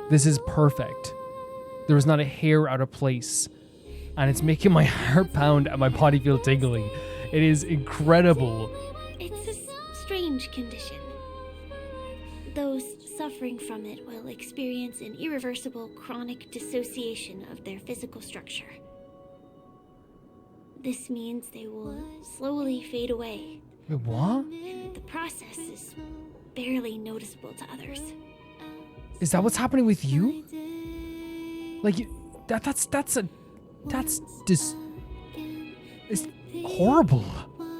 This is perfect. There is not a hair out of place, and it's making my heart pound and my body feel tingly. It is incredible. It's a strange condition. Those suffering from it will experience an irreversible chronic dissociation of their physical structure. This means they will slowly fade away. Wait, what? And the process is barely noticeable to others. Is that what's happening with you? Like, that's it's horrible.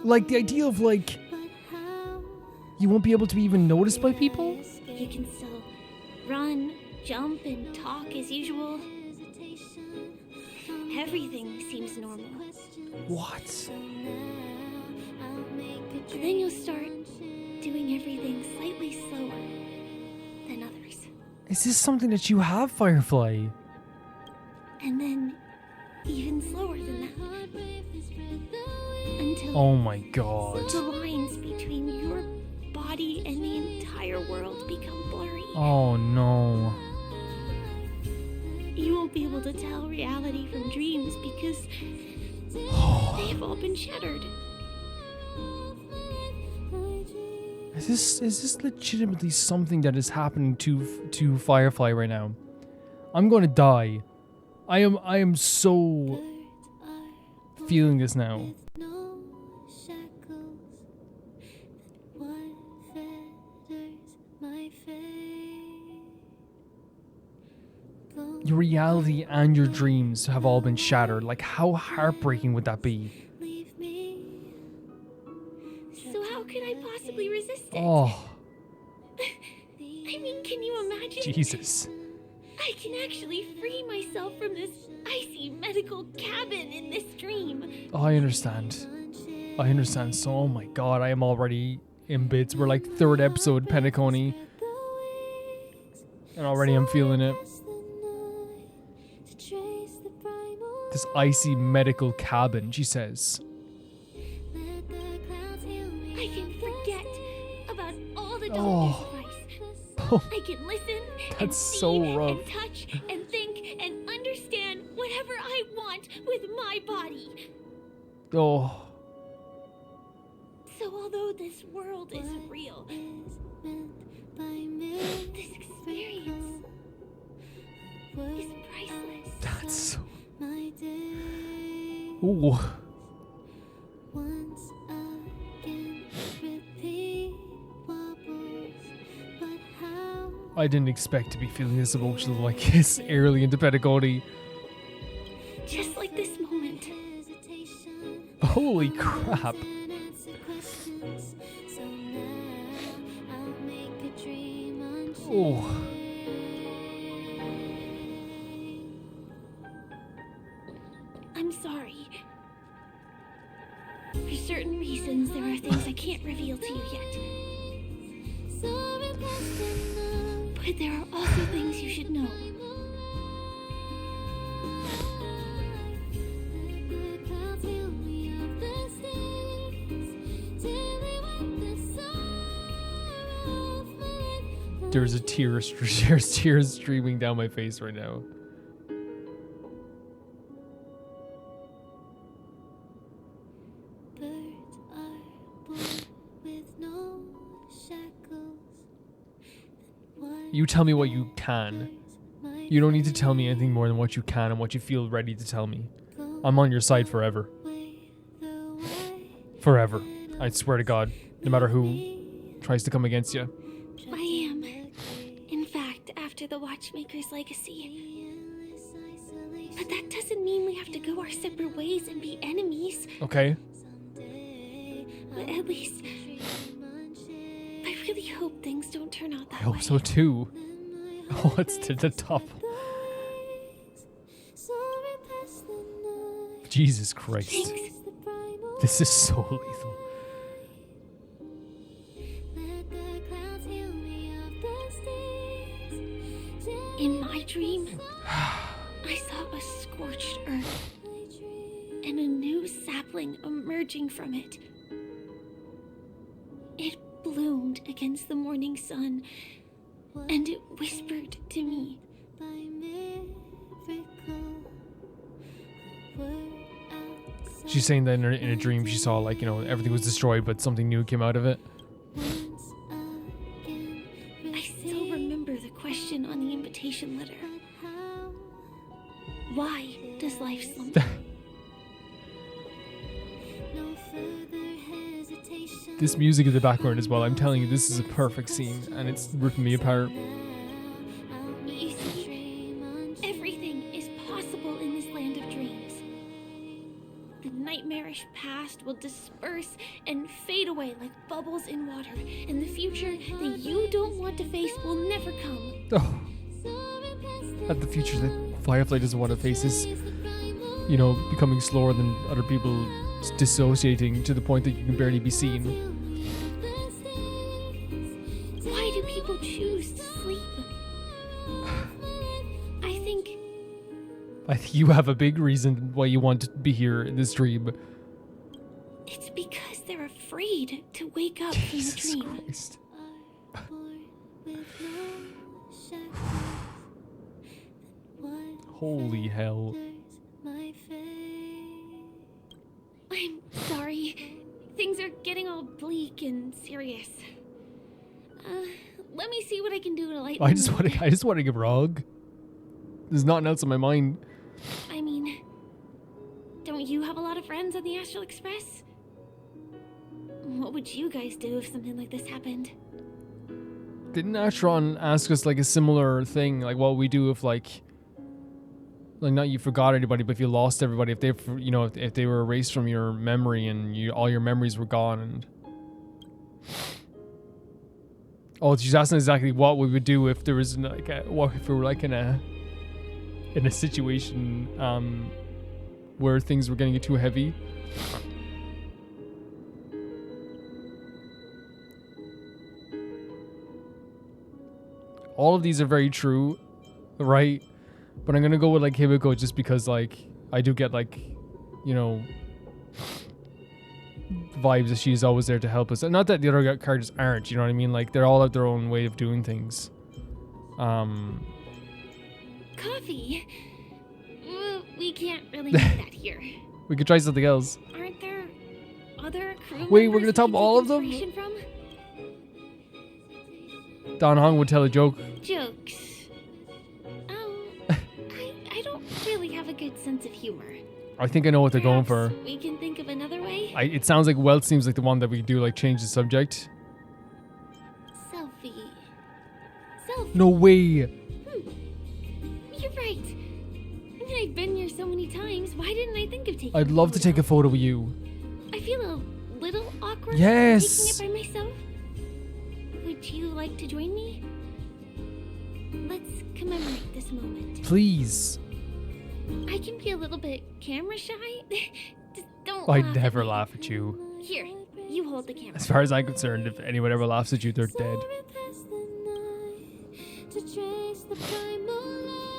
Like, the idea of, like, you won't be able to be even noticed by people? You can still run, jump, and talk as usual. Everything seems normal. What? And then you'll start doing everything slightly slower than others. Is this something that you have, Firefly? And then even slower than that. Until Oh my god. the lines between your body and the entire world become blurry. Oh no. You won't be able to tell reality from dreams because they have all been shattered. Is this legitimately something that is happening to Firefly right now? I'm going to die. I am so feeling this now. Your reality and your dreams have all been shattered. Like, how heartbreaking would that be? So how could I possibly physically resist it. Oh. I mean, can you imagine? Jesus. I can actually free myself from this icy medical cabin in this dream. Oh, I understand. I understand. So, oh my god, I am already in bits. We're like 3rd episode, Penacony. And already I'm feeling it. This icy medical cabin, she says. I can forget about all the Oh. advice. I can listen and see so rough. and touch and think and understand whatever I want with my body. Oh. So although this world is real, this experience is priceless. That's so... Ooh. I didn't expect to be feeling this emotional like this early into Pedagogy. Just like this moment. Holy crap. Oh. I'm sorry. For certain reasons, there are things I can't reveal to you yet. But there are also things you should know. There's tears streaming down my face right now. You tell me what you can. You don't need to tell me anything more than what you can and what you feel ready to tell me. I'm on your side forever. Forever. I swear to God. No matter who tries to come against you. I am. In fact, after the Watchmaker's legacy. But that doesn't mean we have to go our separate ways and be enemies. Okay. But at least, I really hope things don't turn out that way. I hope so too. Oh, it's to the top. Jesus Christ. Thanks. This is so lethal. In my dream, I saw a scorched earth and a new sapling emerging from it. It bloomed against the morning sun, and it whispered to me. She's saying that in a dream she saw, like, you know, everything was destroyed, but something new came out of it. I still remember the question on the invitation letter. Why does life slumber? This music in the background as well, I'm telling you, this is a perfect scene, and it's ripping me apart. You see, everything is possible in this land of dreams. The nightmarish past will disperse and fade away like bubbles in water, and the future that you don't want to face will never come. Oh. At the future that Firefly doesn't want to face is, you know, becoming slower than other people, dissociating to the point that you can barely be seen. Why do people choose to sleep? I think you have a big reason why you want to be here in this dream. it's because they're afraid to wake up Jesus from the dream. Christ. Holy hell. I'm sorry. Things are getting all bleak and serious. Let me see what I can do to lighten I just want to give her a hug. There's nothing else in my mind. I mean, don't you have a lot of friends on the Astral Express? What would you guys do if something like this happened? Didn't Astron ask us like a similar thing, like what we do if like not you forgot anybody, but if you lost everybody, if they, you know, if they were erased from your memory and all your memories were gone, and Oh, she's asking exactly what we would do if there was like what if we were like in a situation where things were getting too heavy. All of these are very true, right? But I'm gonna go with like Himiko just because like I do get like, you know, vibes that she's always there to help us. And not that the other characters aren't, you know what I mean? Like they're all have their own way of doing things. Coffee? We can't really make that here. We could try something else. Aren't there other crew Wait, we're members gonna top we can all take of them? inspiration From? Don Hong would tell a joke. Jokes. I don't really have a good sense of humor. I think I know what they're going for. We can think of another way. It sounds like Wealth seems like the one that we do like change the subject. Selfie. No way. You're right. I've been here so many times. Why didn't I think of taking I'd love to take a photo with you. I feel a little awkward Yes. taking it by myself. Would you like to join me? Let's commemorate this moment. Please. I can be a little bit camera shy. Just don't I'd laugh never at me. laugh at you. Here, you hold the camera. As far as I'm concerned, if anyone ever laughs at you, they're dead.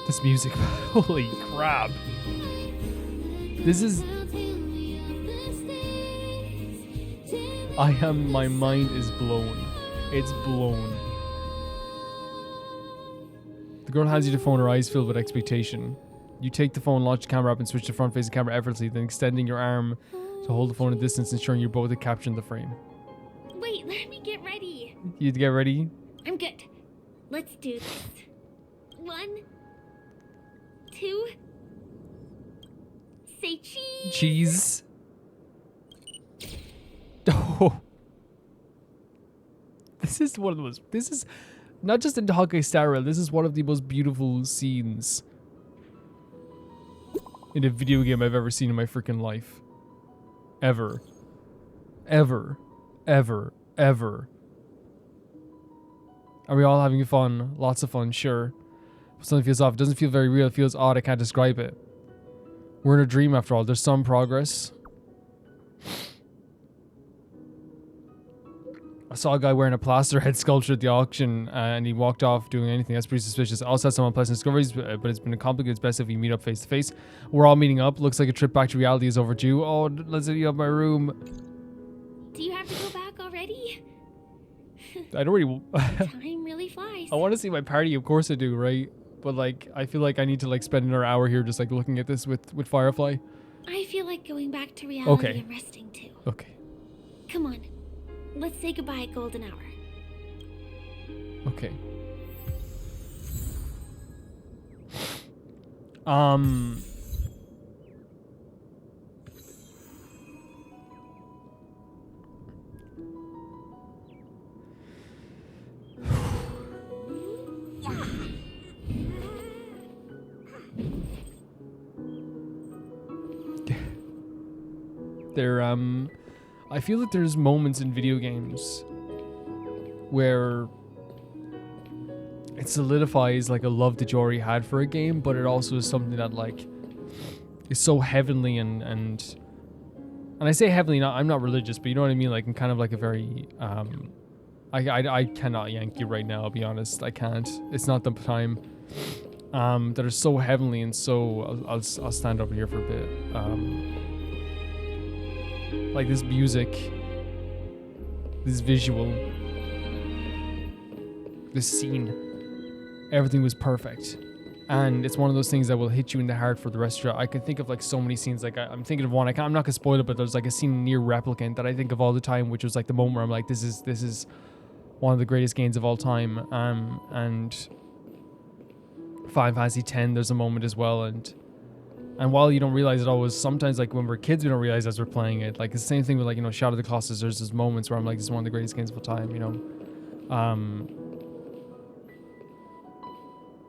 This music, holy crap. This is... my mind is blown. It's blown. The girl hands you the phone, her eyes filled with expectation. You take the phone, launch the camera up, and switch the front-facing camera effortlessly, then extending your arm to hold the phone at distance, ensuring you're both capturing the frame. Wait, let me get ready. You get ready? I'm good. Let's do this. 1, 2. Say cheese. Cheese. Oh. This is one of the most... This is... Not just in Honkai Star Rail, this is one of the most beautiful scenes in a video game I've ever seen in my freaking life. Ever. Ever. Ever. Ever. Are we all having fun? Lots of fun, sure. But something feels off. It doesn't feel very real. It feels odd. I can't describe it. We're in a dream after all. There's some progress. I saw a guy wearing a plaster head sculpture at the auction and he walked off doing anything. That's pretty suspicious. I also had some unpleasant discoveries, but it's been complicated. It's best if we meet up face to face. We're all meeting up. Looks like a trip back to reality is overdue. Oh, let's hit you up my room. Do you have to go back already? I don't really... Time really flies. I want to see my party. Of course I do, right? But like, I feel like I need to like spend another hour here just like looking at this with Firefly. I feel like going back to reality and resting too. Okay. Come on. Let's say goodbye at golden hour. Okay. I feel that there's moments in video games where it solidifies like a love that you already had for a game, but it also is something that like is so heavenly and I say heavenly, I'm not religious, but you know what I mean, like in kind of like a very I cannot yank you right now, I'll be honest. I can't. It's not the time. That are so heavenly and so I'll stand over here for a bit. Like this music, this visual, this scene, everything was perfect. And it's one of those things that will hit you in the heart for the rest of it. I can think of like so many scenes. Like I'm thinking of one. I'm not gonna spoil it, but there's like a scene near Replicant that I think of all the time, which was like the moment where I'm like, this is one of the greatest games of all time. And Final Fantasy X, there's a moment as well. And while you don't realize it always, sometimes like when we're kids, we don't realize as we're playing it. Like the same thing with like, you know, Shadow of the Colossus. There's those moments where I'm like, this is one of the greatest games of all time, you know.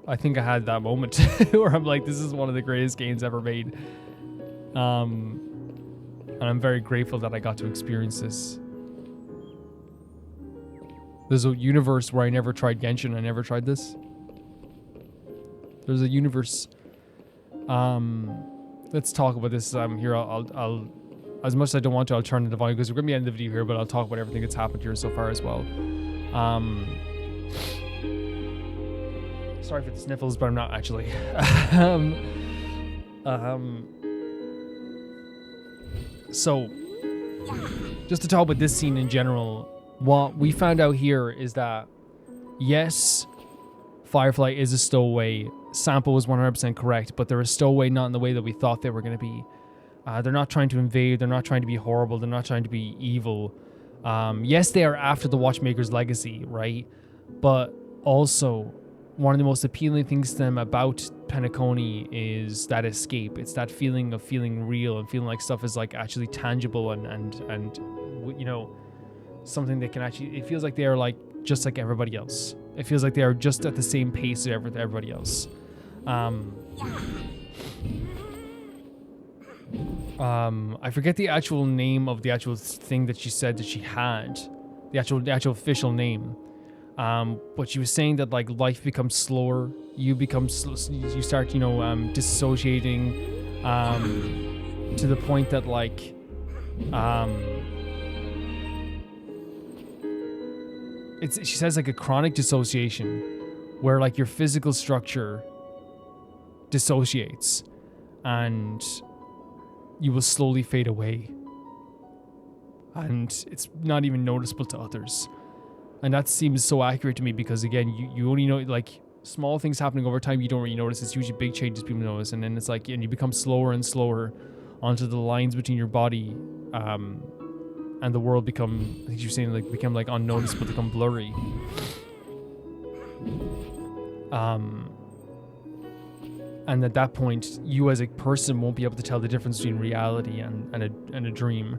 I think I had that moment where I'm like, this is one of the greatest games ever made. And I'm very grateful that I got to experience this. There's a universe where I never tried Genshin. I never tried this. There's a universe. Let's talk about this. Here, I'll as much as I don't want to, I'll turn the volume because we're gonna be ending the video here, but I'll talk about everything that's happened here so far as well. Sorry for the sniffles, but I'm not actually. So, just to talk about this scene in general, what we found out here is that, yes, Firefly is a stowaway. Sample was 100% correct, but they're a stowaway not in the way that we thought they were going to be. They're not trying to invade. They're not trying to be horrible. They're not trying to be evil. Yes, they are after the Watchmaker's legacy, right? But also, one of the most appealing things to them about Penacony is that escape. It's that feeling of feeling real and feeling like stuff is like actually tangible and you know, something that can actually, it feels like they are like just like everybody else. It feels like they are just at the same pace as everybody else. I forget the actual name of the actual thing that she said that she had, the actual official name. But she was saying that like life becomes slower. You you start, you know, dissociating, to the point that like, she says like a chronic dissociation where like your physical structure dissociates and you will slowly fade away. And it's not even noticeable to others. And that seems so accurate to me because again, you only know like small things happening over time you don't really notice. It's usually big changes people notice, and then it's like, and you become slower and slower onto the lines between your body and the world become, I think you're saying like become like unnoticeable, become blurry. And at that point, you as a person won't be able to tell the difference between reality and a dream.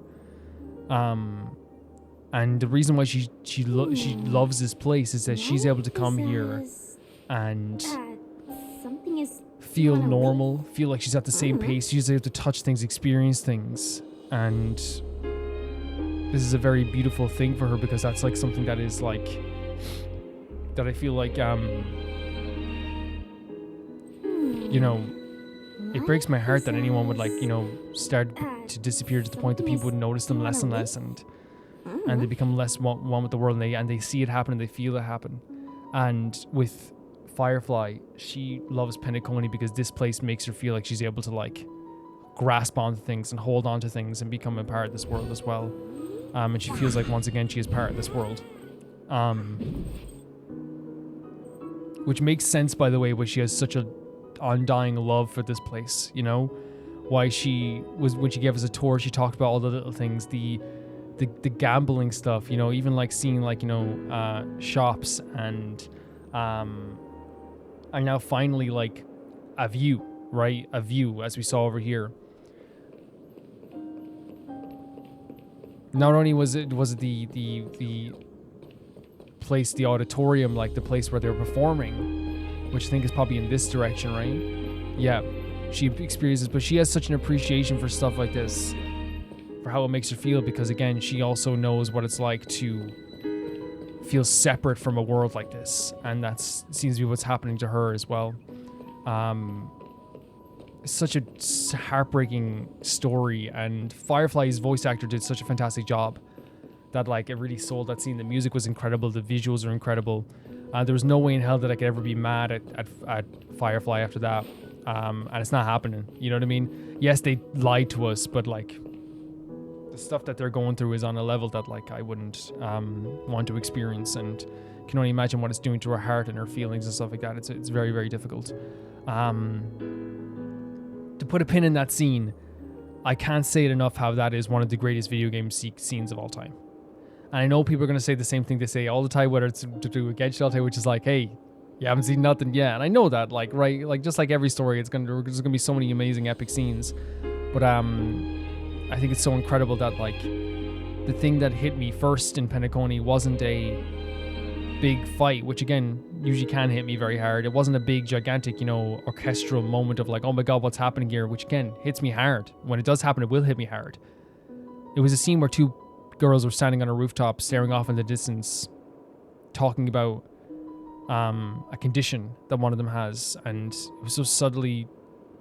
And the reason why she loves this place is that she's able to come here and feel normal, feel like she's at the same pace. She's able to touch things, experience things, and this is a very beautiful thing for her because that's like something that is like, that I feel like, you know, it breaks my heart that anyone would like, you know, start to disappear to the point that people would notice them less and less, and they become less one with the world, and they see it happen and they feel it happen. And with Firefly, she loves Penacony because this place makes her feel like she's able to like grasp onto things and hold on to things and become a part of this world as well. And she feels like once again she is part of this world. Which makes sense, by the way, why she has such a undying love for this place, you know? Why she was, when she gave us a tour, she talked about all the little things, the gambling stuff, you know, even like seeing like, you know, shops and now finally like a view, right? A view, as we saw over here. Not only was it the place, the auditorium, like the place where they were performing, which I think is probably in this direction, right? Yeah, she experiences, but she has such an appreciation for stuff like this, for how it makes her feel, because again, she also knows what it's like to feel separate from a world like this, and that seems to be what's happening to her as well. It's such a heartbreaking story, and Firefly's voice actor did such a fantastic job that like it really sold that scene. The music was incredible, the visuals are incredible. There was no way in hell that I could ever be mad at Firefly after that, and it's not happening, you know what I mean? Yes, they lied to us, but like the stuff that they're going through is on a level that like I wouldn't want to experience, and can only imagine what it's doing to her heart and her feelings and stuff like that. It's very, very difficult. To put a pin in that scene, I can't say it enough how that is one of the greatest video game scenes of all time. And I know people are going to say the same thing they say all the time, whether it's to do with Genshin all the time, which is like, hey, you haven't seen nothing yet. And I know that, like, right, like just like every story, there's going to be so many amazing epic scenes. But I think it's so incredible that like the thing that hit me first in Penacony wasn't a big fight, which again usually can hit me very hard. It wasn't a big gigantic, you know, orchestral moment of like, oh my god, what's happening here, which again hits me hard. When it does happen, it will hit me hard. It was a scene where two girls were standing on a rooftop staring off in the distance, talking about a condition that one of them has, and it was so subtly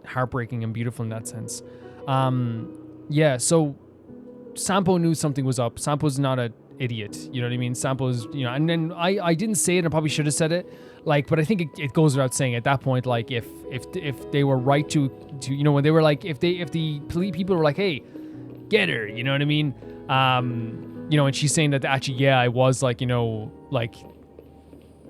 heartbreaking and beautiful in that sense. Yeah, so Sampo knew something was up. Sampo's not an idiot, you know what I mean? Sampo's, you know, and then I didn't say it, and I probably should have said it, like, but I think it goes without saying at that point, like, if they were right to you know, when they were like, if the police people were like, hey, get her, you know what I mean? You know, and she's saying that actually, yeah, I was like, you know, like,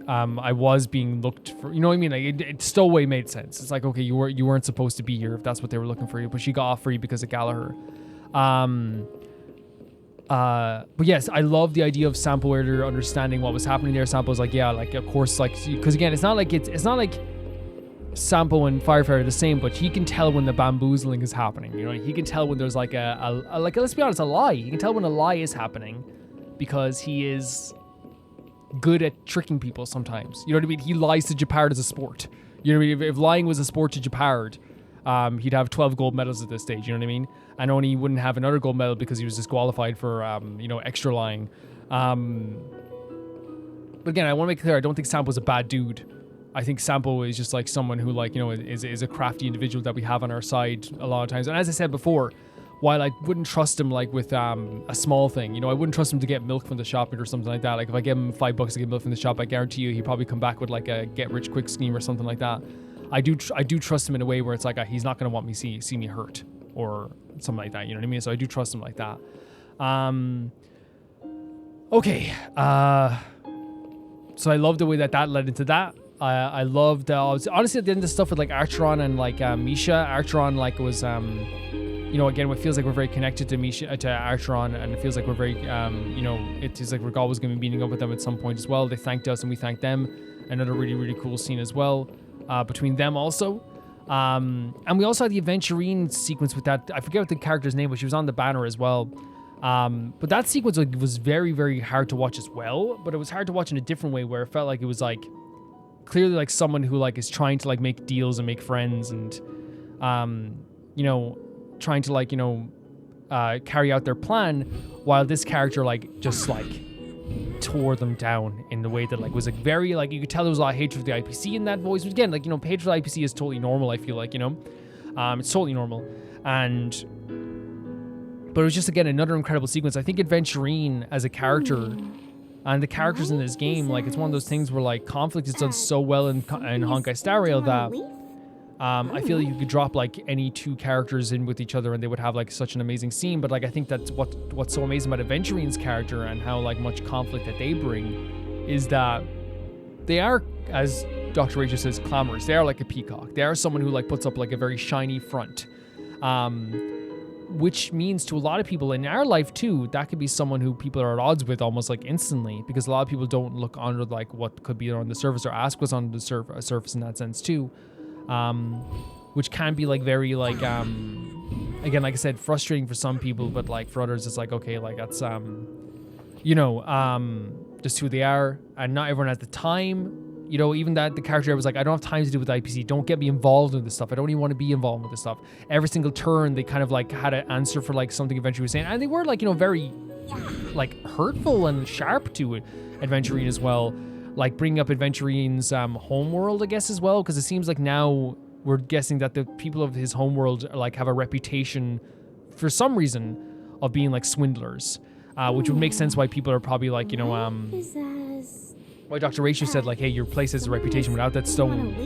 I was being looked for, you know what I mean? Like, it stowaway made sense. It's like, okay, you weren't supposed to be here if that's what they were looking for you, but she got off free because of Gallagher. But yes, I love the idea of Sampo earlier understanding what was happening there. Sampo's like, yeah, like, of course, like, because again, it's not like Sampo and Firefly are the same, but he can tell when the bamboozling is happening. You know, he can tell when there's like like, let's be honest, a lie. He can tell when a lie is happening because he is good at tricking people sometimes. You know what I mean? He lies to Japard as a sport. You know what I mean? If lying was a sport to Japard, he'd have 12 gold medals at this stage. You know what I mean? And only wouldn't have another gold medal because he was disqualified for, you know, extra lying. But again, I want to make clear, I don't think Sampo's a bad dude. I think Sampo is just like someone who, like, you know, is a crafty individual that we have on our side a lot of times. And as I said before, while I wouldn't trust him, like, with a small thing, you know, I wouldn't trust him to get milk from the shop or something like that. Like, if I give him $5 to get milk from the shop, I guarantee you he'd probably come back with like a get rich quick scheme or something like that. I do trust him in a way where it's like he's not going to want me see me hurt or something like that. You know what I mean? So I do trust him like that. Okay. So I love the way that led into that. I loved honestly at the end of the stuff with like Archeron and like Misha. Archeron like was you know, again, it feels like we're very connected to Misha, to Archeron, and it feels like we're very you know, it feels like we're always going to be meeting up with them at some point as well. They thanked us and we thanked them. Another really, really cool scene as well between them also. And we also had the Aventurine sequence with that. I forget what the character's name was. She was on the banner as well. But that sequence was very, very hard to watch as well. But it was hard to watch in a different way where it felt like it was like clearly like someone who like is trying to like make deals and make friends and you know, trying to like, you know, carry out their plan, while this character like just like tore them down in the way that like was like very like, you could tell there was a lot of hatred for the IPC in that voice. But again, like, you know, hatred for the IPC is totally normal, I feel like, you know. It's totally normal. But it was just, again, another incredible sequence. I think Aventurine as a character and the characters in this game, like, it's one of those things where like conflict is done so well in Honkai Star Rail that I feel like you could drop like any two characters in with each other and they would have like such an amazing scene. But like, I think that's what's so amazing about Aventurine's character and how like much conflict that they bring is that they are, as Dr. Rachel says, clamorous. They are like a peacock. They are someone who like puts up like a very shiny front, which means to a lot of people in our life too, that could be someone who people are at odds with almost like instantly, because a lot of people don't look under like what could be on the surface or ask what's on the surface in that sense too. Which can be like very like again, like I said, frustrating for some people, but like for others it's like, okay, like that's you know, just who they are, and not everyone has the time. You know, even that the character was like, I don't have time to do with IPC. Don't get me involved with this stuff. I don't even want to be involved with this stuff. Every single turn, they kind of like had an answer for like something Aventurine was saying, and they were like, you know, very like hurtful and sharp to Aventurine as well. Like bringing up Aventurine's homeworld, I guess, as well, because it seems like now we're guessing that the people of his homeworld like have a reputation for some reason of being like swindlers, which would make sense why people are probably like, you know, why Dr. Rachel said like, hey, your place has a reputation. Without that stone,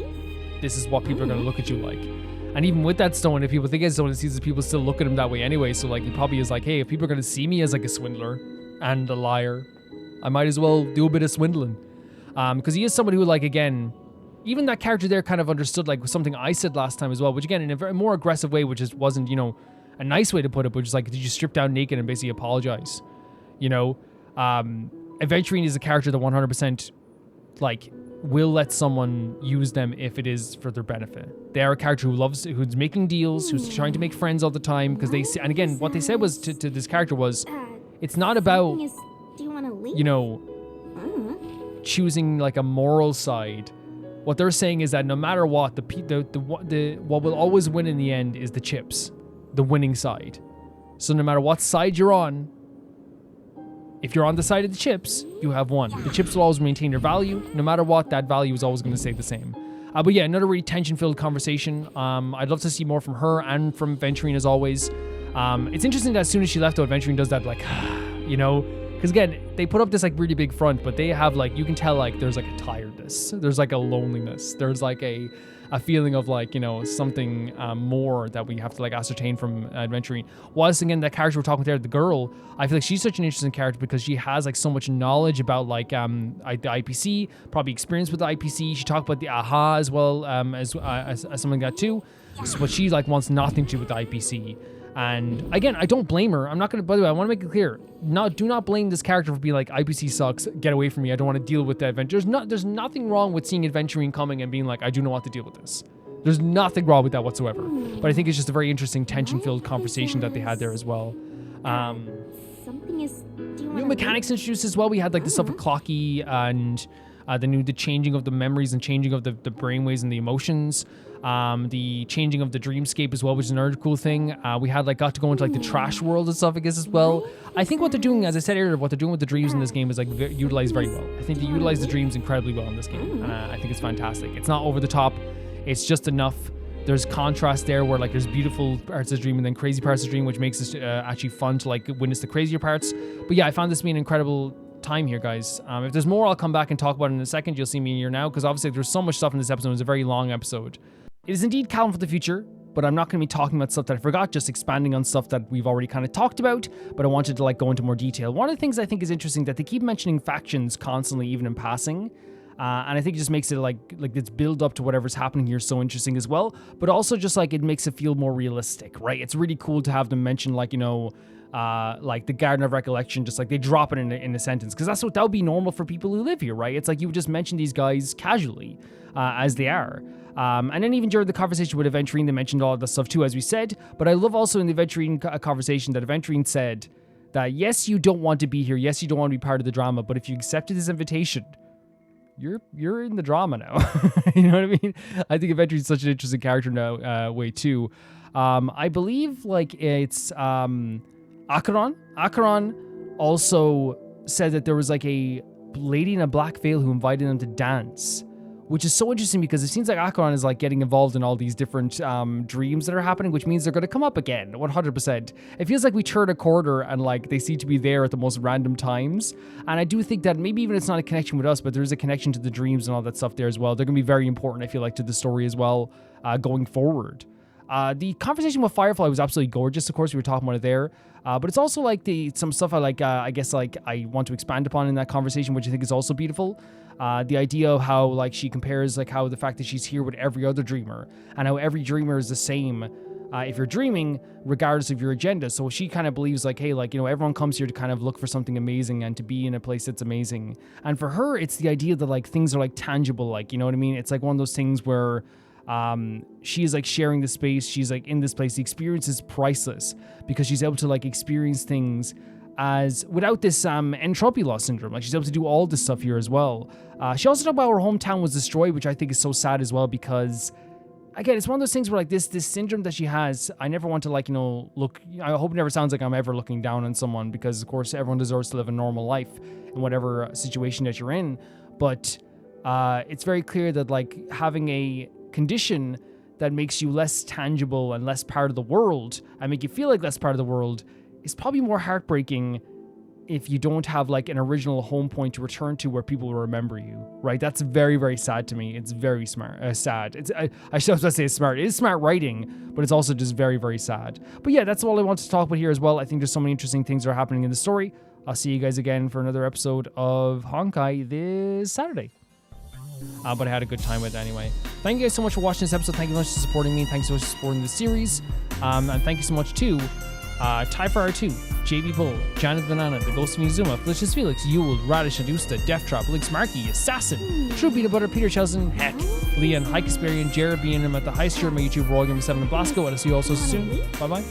this is what people are going to look at you like. And even with that stone, if people think it's stone, it seems that people still look at him that way anyway. So like, he probably is like, hey, if people are going to see me as like a swindler and a liar, I might as well do a bit of swindling. Because he is somebody who, like, again, even that character there kind of understood like something I said last time as well, which again in a very more aggressive way, which just wasn't, you know, a nice way to put it, but just like, did you strip down naked and basically apologize? You know, Aventurine is a character that 100% like will let someone use them if it is for their benefit. They are a character who's making deals, who's trying to make friends all the time, because they, and again, what they said was to this character was, it's not about, you know, choosing like a moral side. What they're saying is that no matter what, what will always win in the end is the chips, the winning side. So no matter what side you're on, If you're on the side of the chips, you have won. The chips will always maintain their value. No matter what, that value is always going to stay the same. But yeah, another really tension-filled conversation. I'd love to see more from her and from Venturine as always. It's interesting that as soon as she left out, Venturine does that like, you know, because again, they put up this like really big front, but they have like, you can tell like there's like a tiredness. There's like a loneliness. There's like a feeling of like, you know, something more that we have to like ascertain from Venturine. Whilst again, that character we're talking about there, the girl, I feel like she's such an interesting character because she has like so much knowledge about like the IPC, probably experience with the IPC. She talked about the AHA as well as something like that too. So, but she like wants nothing to do with the IPC. And again, I don't blame her. I'm not going to, by the way, I want to make it clear. Do not blame this character for being like, IPC sucks, get away from me. I don't want to deal with the adventure. There's nothing wrong with seeing Adventurine coming and being like, I do not want to deal with this. There's nothing wrong with that whatsoever. But I think it's just a very interesting tension-filled conversation that they had there as well. New mechanics introduced as well. We had like the stuff with Clockie and the changing of the memories and changing of the brainwaves and the emotions. The changing of the dreamscape as well, which is another cool thing. We had like got to go into like the trash world and stuff, I guess, as well. I think what they're doing, as I said earlier, what they're doing with the dreams in this game is like utilized very well. I think they utilize the dreams incredibly well in this game. I think it's fantastic. It's not over the top. It's just enough. There's contrast there where like there's beautiful parts of the dream and then crazy parts of the dream, which makes it actually fun to like witness the crazier parts. But yeah, I found this to be an incredible time here, guys. If there's more, I'll come back and talk about it in a second. You'll see me here now because obviously there's so much stuff in this episode. It's a very long episode. It is indeed Calvin for the future, but I'm not going to be talking about stuff that I forgot, just expanding on stuff that we've already kind of talked about, but I wanted to like go into more detail. One of the things I think is interesting that they keep mentioning factions constantly, even in passing, and I think it just makes it like this build up to whatever's happening here so interesting as well, but also just like it makes it feel more realistic, right? It's really cool to have them mention like, you know, like the Garden of Recollection, just like they drop it in a sentence, because that would be normal for people who live here, right? It's like you would just mention these guys casually as they are. And then even during the conversation with Aventurine, they mentioned all of the stuff too, as we said. But I love also in the Aventurine conversation that Aventurine said that yes, you don't want to be here. Yes, you don't want to be part of the drama. But if you accepted this invitation, you're in the drama now. You know what I mean? I think Aventurine's such an interesting character now, way too. I believe like it's Acheron. Acheron also said that there was like a lady in a black veil who invited them to dance, which is so interesting because it seems like Acheron is like getting involved in all these different dreams that are happening, which means they're going to come up again, 100%. It feels like we turn a corner and like they seem to be there at the most random times. And I do think that maybe even it's not a connection with us, but there's a connection to the dreams and all that stuff there as well. They're going to be very important, I feel like, to the story as well going forward. The conversation with Firefly was absolutely gorgeous. Of course, we were talking about it there. But it's also like some stuff I like, I guess like I want to expand upon in that conversation, which I think is also beautiful. The idea of how like she compares like how the fact that she's here with every other dreamer and how every dreamer is the same if you're dreaming, regardless of your agenda. So she kind of believes like, hey, like, you know, everyone comes here to kind of look for something amazing and to be in a place that's amazing. And for her, it's the idea that like things are like tangible, like, you know what I mean? It's like one of those things where she is like sharing the space. She's like in this place. The experience is priceless because she's able to like experience things as without this entropy loss syndrome. Like she's able to do all this stuff here as well. She also talked about her hometown was destroyed, which I think is so sad as well because again, it's one of those things where like this syndrome that she has, I never want to like, you know, look, I hope it never sounds like I'm ever looking down on someone because of course everyone deserves to live a normal life in whatever situation that you're in. But it's very clear that like having a condition that makes you less tangible and less part of the world and make you feel like less part of the world is probably more heartbreaking if you don't have like an original home point to return to where people will remember you, right? That's very, very sad to me. It's very sad. It's I should say it's smart. It is smart writing, but it's also just very, very sad. But yeah, that's all I want to talk about here as well. I think there's so many interesting things that are happening in the story. I'll see you guys again for another episode of Honkai this Saturday. But I had a good time with it anyway. Thank you guys so much for watching this episode. Thank you so much for supporting me. Thanks so much for supporting the series. And thank you so much to Tyfire 2, JB Bull, Janet Banana, The Ghost of Mizuma, Felicious Felix, Yule, Radish Adusta, Death Trap, Links Markey, Assassin, True Peanut Butter, Peter Chelsea, Heck, Leon, Hike Kasparian, Jared being him at the Heist here, my YouTube, Royal Gamer 7 and Blasco, and I'll see you all so soon. Bye bye.